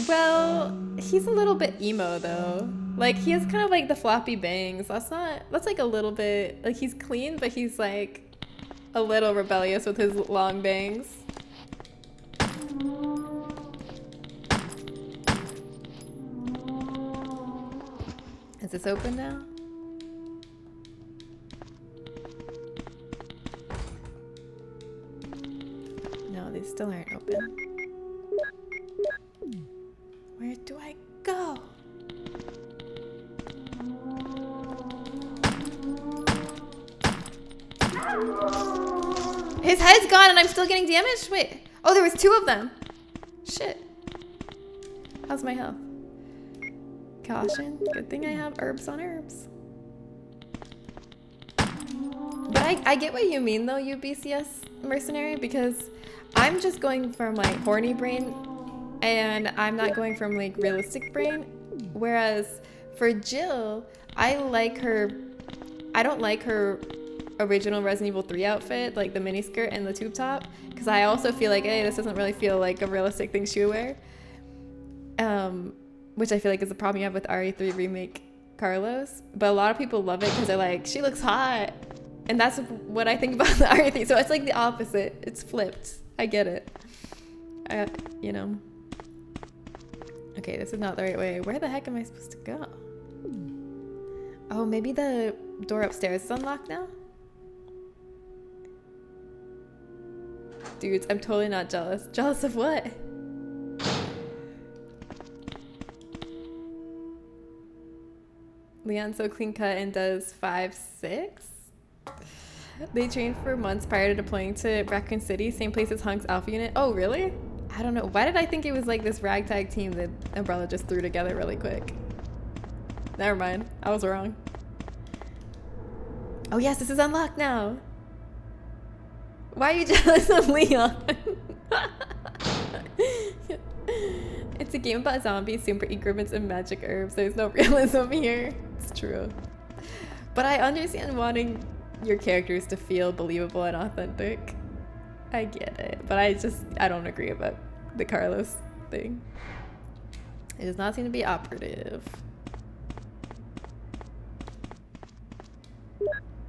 Well, he's a little bit emo though. Like he has kind of like the floppy bangs. That's like a little bit, like he's clean, but he's like a little rebellious with his long bangs. Is this open now? No, these still aren't open. Where do I go? His head's gone and I'm still getting damaged? Wait. Oh, there was 2 of them. Shit. How's my health? Caution. Good thing I have herbs on herbs. But I get what you mean though, you BCS mercenary, because I'm just going from like horny brain and I'm not going from like realistic brain. Whereas for Jill, I don't like her original Resident Evil 3 outfit, like the miniskirt and the tube top, because I also feel like, hey, this doesn't really feel like a realistic thing she would wear. Which I feel like is a problem you have with RE3 Remake Carlos. But a lot of people love it because they're like, she looks hot. And that's what I think about the RE3. So it's like the opposite. It's flipped. I get it. You know. Okay, this is not the right way. Where the heck am I supposed to go? Oh, maybe the door upstairs is unlocked now? Dudes, I'm totally not jealous. Jealous of what? Leon's so clean cut and does 5'6". They trained for months prior to deploying to Raccoon City, same place as Hunk's Alpha unit. Oh, really? I don't know. Why did I think it was like this ragtag team that Umbrella just threw together really quick? Never mind. I was wrong. Oh yes, this is unlocked now. Why are you jealous of Leon? It's a game about zombies, super increments, and magic herbs. There's no realism here. It's true. But I understand wanting your characters to feel believable and authentic. I get it. But I don't agree about the Carlos thing. It does not seem to be operative.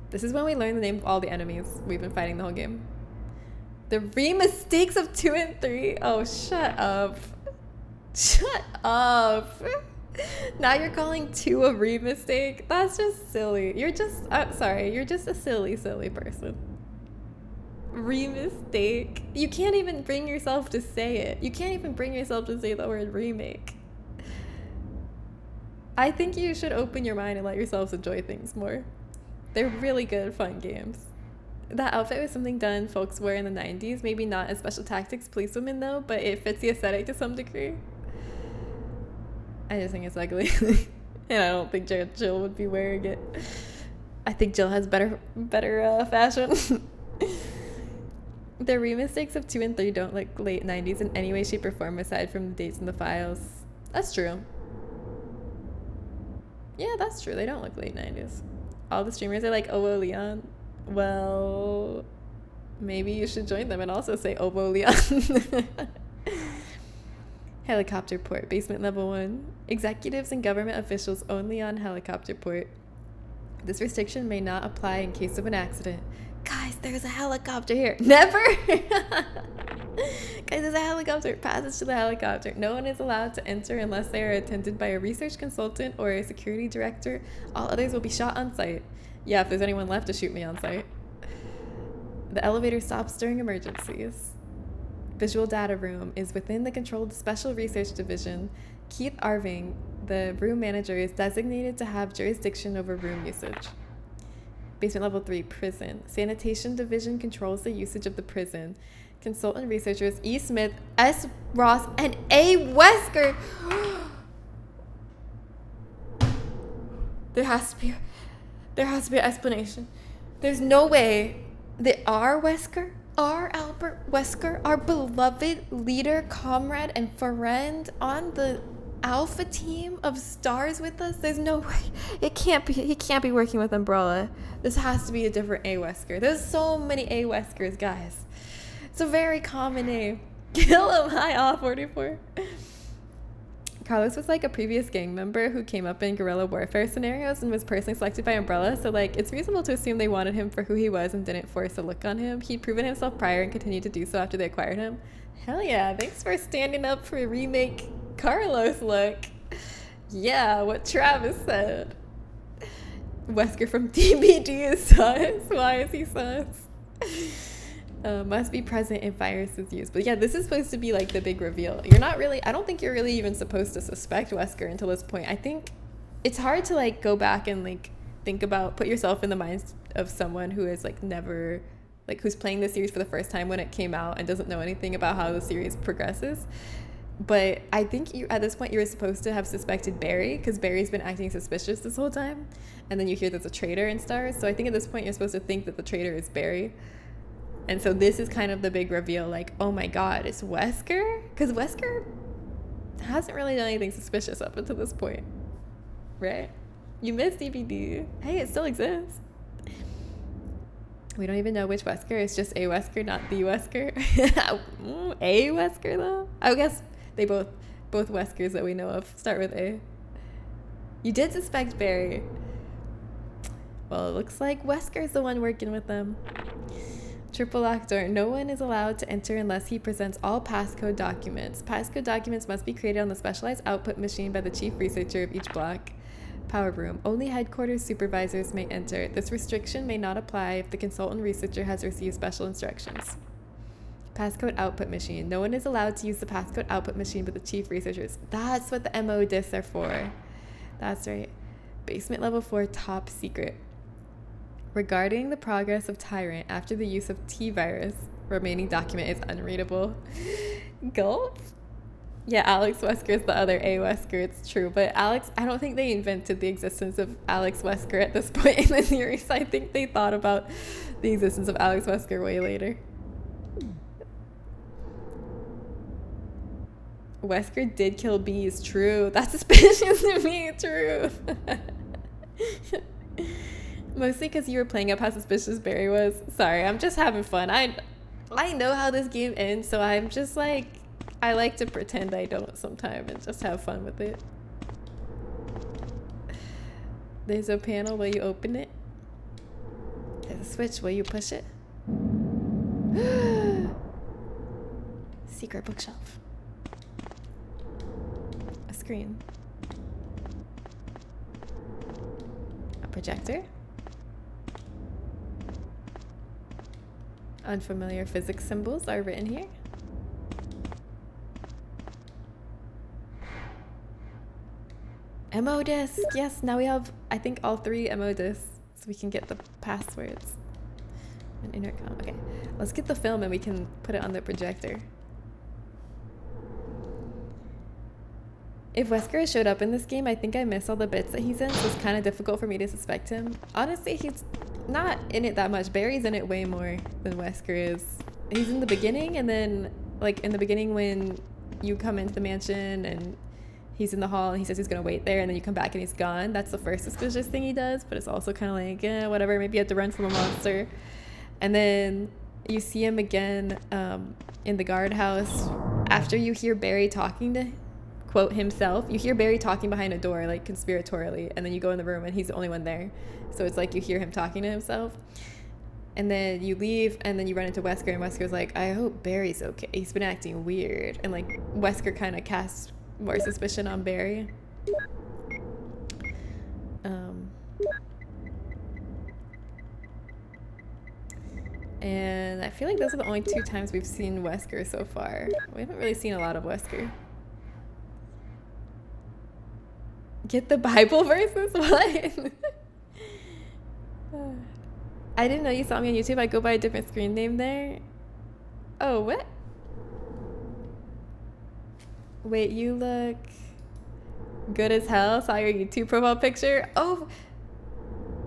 This is when we learn the name of all the enemies we've been fighting the whole game. The mistakes of 2 and 3. Oh, shut up. Shut up. Now you're calling 2 a mistake. That's just silly. You're just, sorry, you're just a silly person. Mistake. You can't even bring yourself to say it. You can't even bring yourself to say the word remake. I think you should open your mind and let yourselves enjoy things more. They're really good, fun games. That outfit was something done folks wear in the 90s. Maybe not as Special Tactics policewomen though, but it fits the aesthetic to some degree. I just think it's ugly. And I don't think Jill would be wearing it. I think Jill has better fashion. The remistakes of 2 and 3 don't look late 90s in any way, shape, or form aside from the dates in the files. That's true. Yeah, that's true. They don't look late 90s. All the streamers are like, oh, Leon. Well, maybe you should join them and also say, oh, Leon. Helicopter port, basement level 1. Executives and government officials only on helicopter port. This restriction may not apply in case of an accident. Guys, there's a helicopter here. Never? Guys, there's a helicopter. Passage to the helicopter. No one is allowed to enter unless they are attended by a research consultant or a security director. All others will be shot on sight. Yeah, if there's anyone left to shoot me on sight. The elevator stops during emergencies. visual data room is within the controlled special research division. Keith Arving, the room manager, is designated to have jurisdiction over room usage. Basement level 3, prison. Sanitation division controls the usage of the prison. Consultant researchers E. Smith, S. Ross, and A. Wesker. There has to be an explanation. There's no way that our Albert Wesker, our beloved leader, comrade, and friend on the Alpha team of stars with us, there's no way. He can't be working with Umbrella. This has to be a different A. Wesker. There's so many A. Weskers, guys. It's a very common name. Kill him, high off 44. Carlos was like a previous gang member who came up in guerrilla warfare scenarios and was personally selected by Umbrella, so like it's reasonable to assume they wanted him for who he was and didn't force a look on him. He'd proven himself prior and continued to do so after they acquired him. Hell yeah, thanks for standing up for remake Carlos look. Yeah, what Travis said. Wesker from DBD is sus. Why is he sus? Must be present if virus is used. But yeah, this is supposed to be like the big reveal. I don't think you're really even supposed to suspect Wesker until this point. I think it's hard to like go back and like put yourself in the minds of someone who is like never, like who's playing the series for the first time when it came out and doesn't know anything about how the series progresses. But I think at this point you were supposed to have suspected Barry, because Barry's been acting suspicious this whole time. And then you hear there's a traitor in Stars. So I think at this point you're supposed to think that the traitor is Barry. And so this is kind of the big reveal, like, oh my god, it's Wesker? Because Wesker hasn't really done anything suspicious up until this point, right? You missed DBD. Hey, it still exists. We don't even know which Wesker. It's just A. Wesker, not the Wesker. A. Wesker, though? I guess they both Weskers that we know of start with A. You did suspect Barry. Well, it looks like Wesker's the one working with them. Triple lock door. No one is allowed to enter unless he presents all passcode documents. Passcode documents must be created on the specialized output machine by the chief researcher of each block. Power room. Only headquarters supervisors may enter. This restriction may not apply if the consultant researcher has received special instructions. Passcode output machine. No one is allowed to use the passcode output machine but the chief researchers. That's what the MO discs are for. That's right. Basement level 4, top secret. Regarding the progress of Tyrant after the use of T-Virus, remaining document is unreadable. Gulp? Yeah, Alex Wesker is the other A. Wesker, it's true. But Alex, I don't think they invented the existence of Alex Wesker at this point in the series. I think they thought about the existence of Alex Wesker way later. Wesker did kill bees, true. That's suspicious to me, true. Mostly because you were playing up how suspicious Barry was. Sorry, I'm just having fun. I know how this game ends, so I'm just like, I like to pretend I don't sometimes and just have fun with it. There's a panel. Will you open it? There's a switch. Will you push it? Secret bookshelf. A screen. A projector. Unfamiliar physics symbols are written here. MO disc. Yes, now we have, I think, all 3 MO discs, so we can get the passwords. An intercom. Okay, let's get the film and we can put it on the projector. If Wesker showed up in this game, I think I missed all the bits that he's in, so it's kind of difficult for me to suspect him. Honestly, he's not in it that much. Barry's in it way more than Wesker is. He's in the beginning, and then, like, in the beginning when you come into the mansion and he's in the hall and he says he's gonna wait there, and then you come back and he's gone. That's the first suspicious thing he does, but it's also kind of like, whatever, maybe you have to run from a monster. And then you see him again in the guardhouse after you hear Barry talking to quote himself. You hear Barry talking behind a door, like conspiratorially, and then you go in the room and he's the only one there. So it's like you hear him talking to himself. And then you leave and then you run into Wesker, and Wesker's like, I hope Barry's okay. He's been acting weird. And like Wesker kind of casts more suspicion on Barry. And I feel like those are the only 2 times we've seen Wesker so far. We haven't really seen a lot of Wesker. Get the Bible verses? What? I didn't know you saw me on YouTube. I go by a different screen name there. Oh, what? Wait, you look good as hell. Saw your YouTube profile picture. Oh,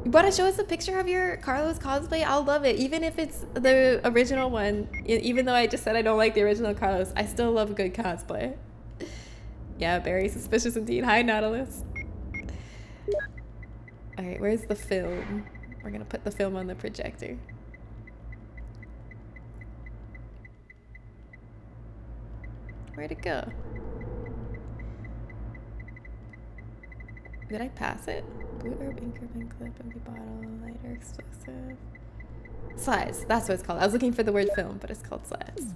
you want to show us a picture of your Carlos cosplay? I'll love it. Even if it's the original one. Even though I just said I don't like the original Carlos, I still love good cosplay. Yeah, very suspicious indeed. Hi, Nautilus. All right, where's the film? We're gonna put the film on the projector. Where'd it go? Did I pass it? Blue herb, ink ribbon, clip, empty bottle, lighter, explosive. Slides, that's what it's called. I was looking for the word film, but it's called slides.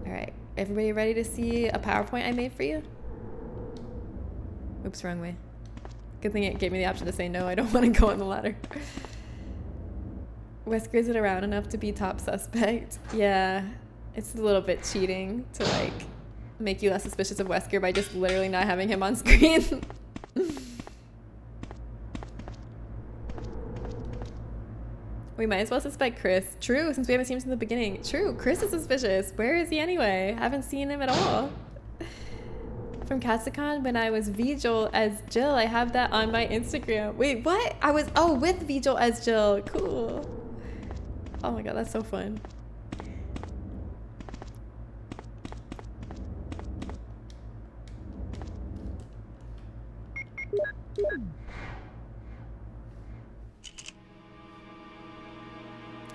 All right, everybody ready to see a PowerPoint I made for you? Oops, wrong way. Good thing it gave me the option to say no, I don't want to go on the ladder. Wesker isn't around enough to be top suspect. Yeah, it's a little bit cheating to like make you less suspicious of Wesker by just literally not having him on screen. We might as well suspect Chris. True, since we haven't seen him since the beginning. True, Chris is suspicious. Where is he anyway? I haven't seen him at all. From Katsukon, when I was Vigil as Jill. I have that on my Instagram. Wait, what? I was, oh, with Vigil as Jill. Cool. Oh my god, that's so fun.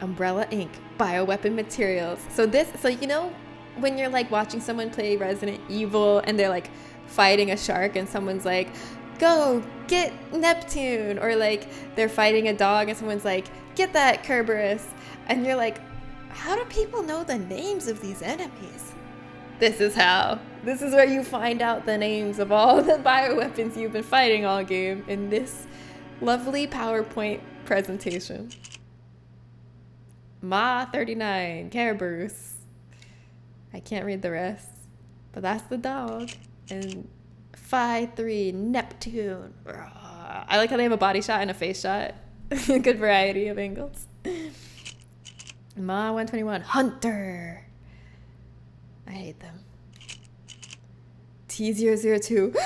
Umbrella Inc. Bioweapon materials. So you know when you're like watching someone play Resident Evil and they're like fighting a shark and someone's like, go get Neptune, or like they're fighting a dog and someone's like, get that Kerberos, and you're like, how do people know the names of these enemies? This is how. This is where you find out the names of all the bioweapons you've been fighting all game in this lovely PowerPoint presentation. Ma 39, Kerberos. I can't read the rest, but that's the dog. And Phi 3, Neptune. I like how they have a body shot and a face shot. Good variety of angles. Ma 121, Hunter. I hate them. T002,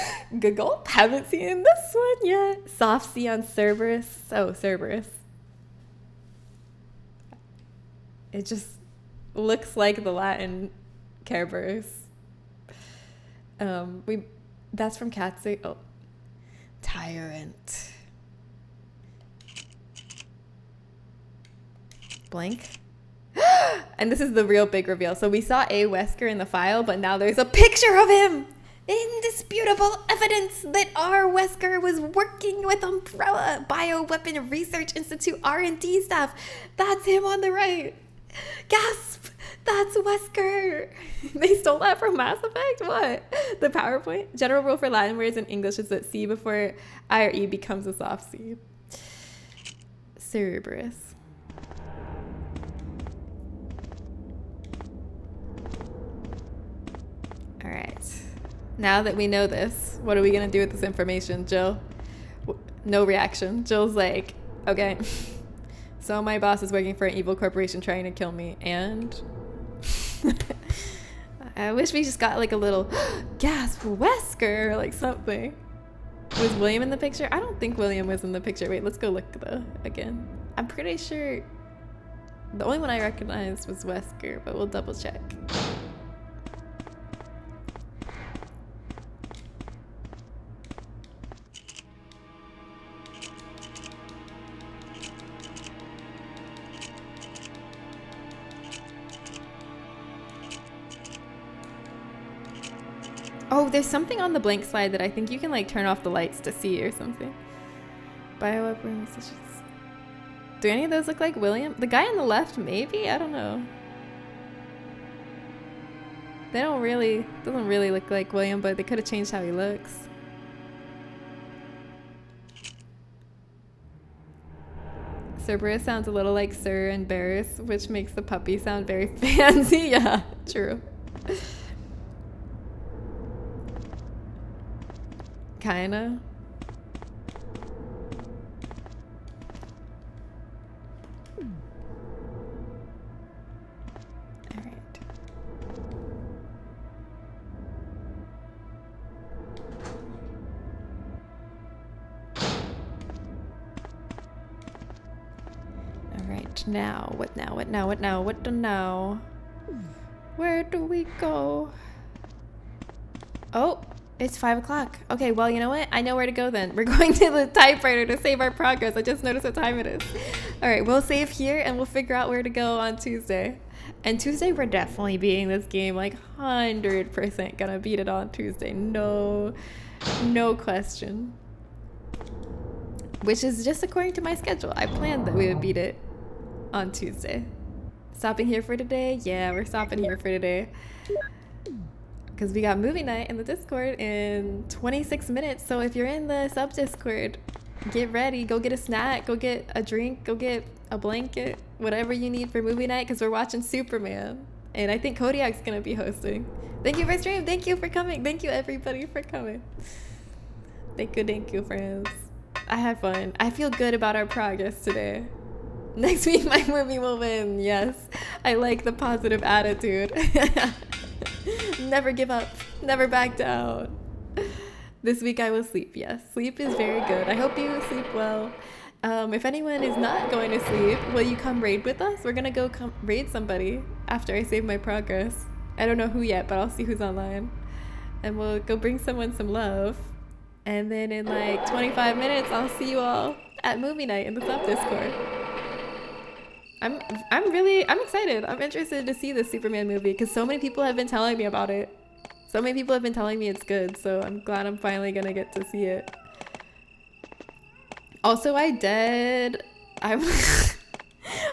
Giggle. Haven't seen this one yet. Soft C on Cerberus. Oh, Cerberus. It just looks like the Latin Kerberos. That's from Katsu. Oh, Tyrant. Blank. And this is the real big reveal. So we saw a Wesker in the file, but now there's a picture of him. Indisputable evidence that our Wesker was working with Umbrella Bioweapon Research Institute R&D staff. That's him on the right. Gasp! That's Wesker! They stole that from Mass Effect? What? The PowerPoint? General rule for Latin words in English is that C before I or E becomes a soft C. Cerberus. Alright. Now that we know this, what are we gonna do with this information, Jill? No reaction. Jill's like, okay. So my boss is working for an evil corporation trying to kill me, and I wish we just got like a little gasp, Wesker, or like something. Was William in the picture? I don't think William was in the picture. Wait, let's go look though again. I'm pretty sure the only one I recognized was Wesker, but we'll double check. Oh, there's something on the blank slide that I think you can like turn off the lights to see or something. Bioweapon musicians. Do any of those look like William? The guy on the left, maybe? I don't know. They don't really, doesn't really look like William, but they could have changed how he looks. Cerberus sounds a little like Sir and Barris, which makes the puppy sound very fancy. Yeah, true. Kinda. Alright. Alright, now, what now, what now, what now, what do now? Where do we go? Oh, it's 5 o'clock. Okay, well, you know what? I know where to go then. We're going to the typewriter to save our progress. I just noticed what time it is. Alright, we'll save here and we'll figure out where to go on Tuesday. And Tuesday, we're definitely beating this game. Like, 100% gonna beat it on Tuesday. No question. Which is just according to my schedule. I planned that we would beat it on Tuesday. Stopping here for today? Yeah, we're stopping here for today. Because we got movie night in the Discord in 26 minutes. So if you're in the sub Discord, get ready. Go get a snack. Go get a drink. Go get a blanket. Whatever you need for movie night, because we're watching Superman. And I think Kodiak's going to be hosting. Thank you for stream. Thank you for coming. Thank you, everybody, for coming. Thank you, friends. I had fun. I feel good about our progress today. Next week, my movie will win. Yes. I like the positive attitude. Never give up. Never back down. This week I will sleep. Yes, sleep is very good. I hope you sleep well. If anyone is not going to sleep, will you come raid with us? We're gonna go raid somebody after I save my progress. I don't know who yet, but I'll see who's online. And we'll go bring someone some love. And then in like 25 minutes, I'll see you all at movie night in the sub Discord. I'm excited. I'm interested to see this Superman movie because so many people have been telling me about it. So many people have been telling me it's good, so I'm glad I'm finally gonna get to see it. Also, I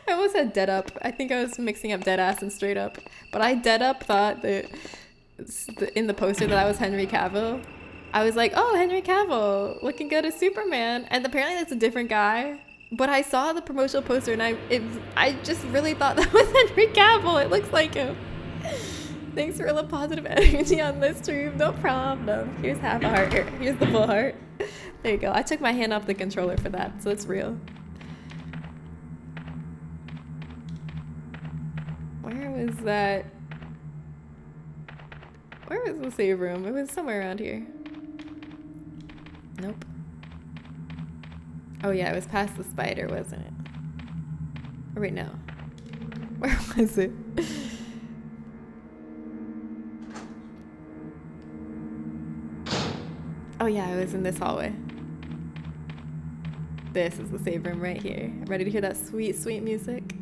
almost said dead up. I think I was mixing up dead ass and straight up. But I dead up thought that in the poster that I was Henry Cavill. I was like, oh, Henry Cavill, looking good as Superman. And apparently that's a different guy. But I saw the promotional poster and I just really thought that was Henry Cavill. It looks like him. Thanks for all the positive energy on this stream. No problem. Here's half a heart. Here's the full heart. There you go. I took my hand off the controller for that, so it's real. Where was that? Where was the save room? It was somewhere around here. Nope. Oh yeah, it was past the spider, wasn't it? Or wait, no. Where was it? Oh yeah, it was in this hallway. This is the save room right here. Ready to hear that sweet, sweet music?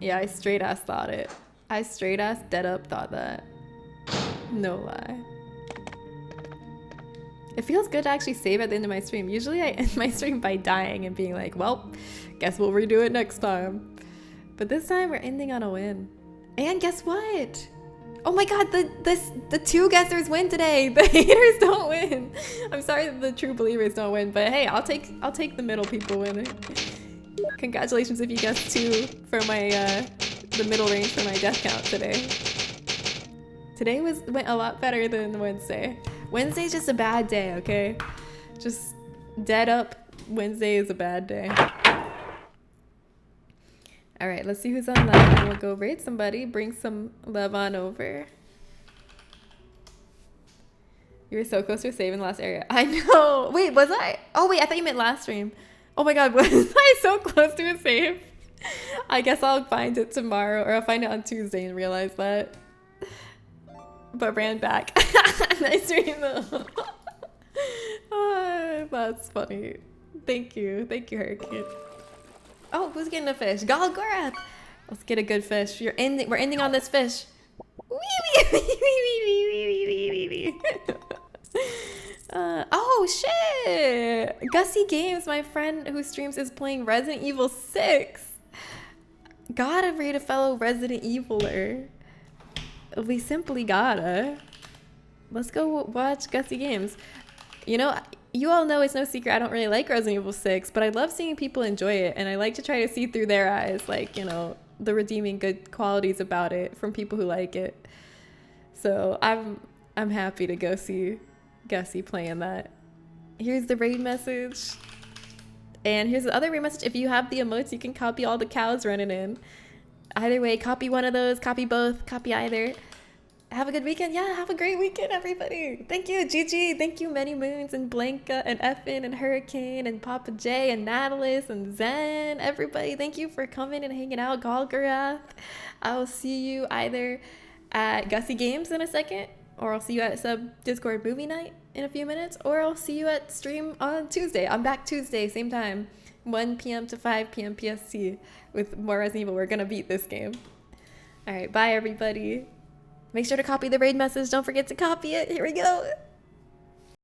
Yeah, I straight ass thought it. I straight ass dead up thought that. No lie. It feels good to actually save at the end of my stream. Usually I end my stream by dying and being like, well, guess we'll redo it next time. But this time we're ending on a win. And guess what? Oh my god, the two guessers win today. The haters don't win. I'm sorry that the true believers don't win, but hey, I'll take the middle people winning. Congratulations if you guessed 2 for my the middle range for my death count today. Today went a lot better than Wednesday. Wednesday's just a bad day, okay? Just dead up. Wednesday is a bad day. All right, let's see who's online and we'll go raid somebody. Bring some love on over. You were so close to saving the last area. I know. Wait, was I? Oh wait, I thought you meant last stream. Oh my god, was I so close to a save? I guess I'll find it tomorrow or I'll find it on Tuesday and realize that. But ran back. Nice stream though. Oh, that's funny. Thank you, Hurricane. Oh, who's getting a fish? Galgorath! Let's get a good fish. We're ending on this fish. Oh shit! Gussie Games, my friend who streams, is playing Resident Evil 6. Gotta read a fellow Resident Eviler. We simply gotta. Let's go watch Gussie Games. You know you all know it's no secret I don't really like Resident Evil 6, but I love seeing people enjoy it, and I like to try to see through their eyes, like, you know, the redeeming good qualities about it from people who like it. So I'm happy to go see Gussie playing that. Here's the raid message. And here's the other raid message. If you have the emotes, you can copy all the cows running in. Either way, copy one of those, copy both, copy either. Have a good weekend. Yeah, have a great weekend, everybody. Thank you, Gigi. Thank you, Many Moons and Blanca and Effin and Hurricane and Papa J and Natalis and Zen. Everybody, thank you for coming and hanging out. Golgarath. I will see you either at Gussie Games in a second, or I'll see you at Sub Discord Movie Night in a few minutes, or I'll see you at stream on Tuesday. I'm back Tuesday, same time, 1 p.m. to 5 p.m. PST with more Resident Evil. We're gonna beat this game. All right, bye, everybody. Make sure to copy the raid message. Don't forget to copy it. Here we go.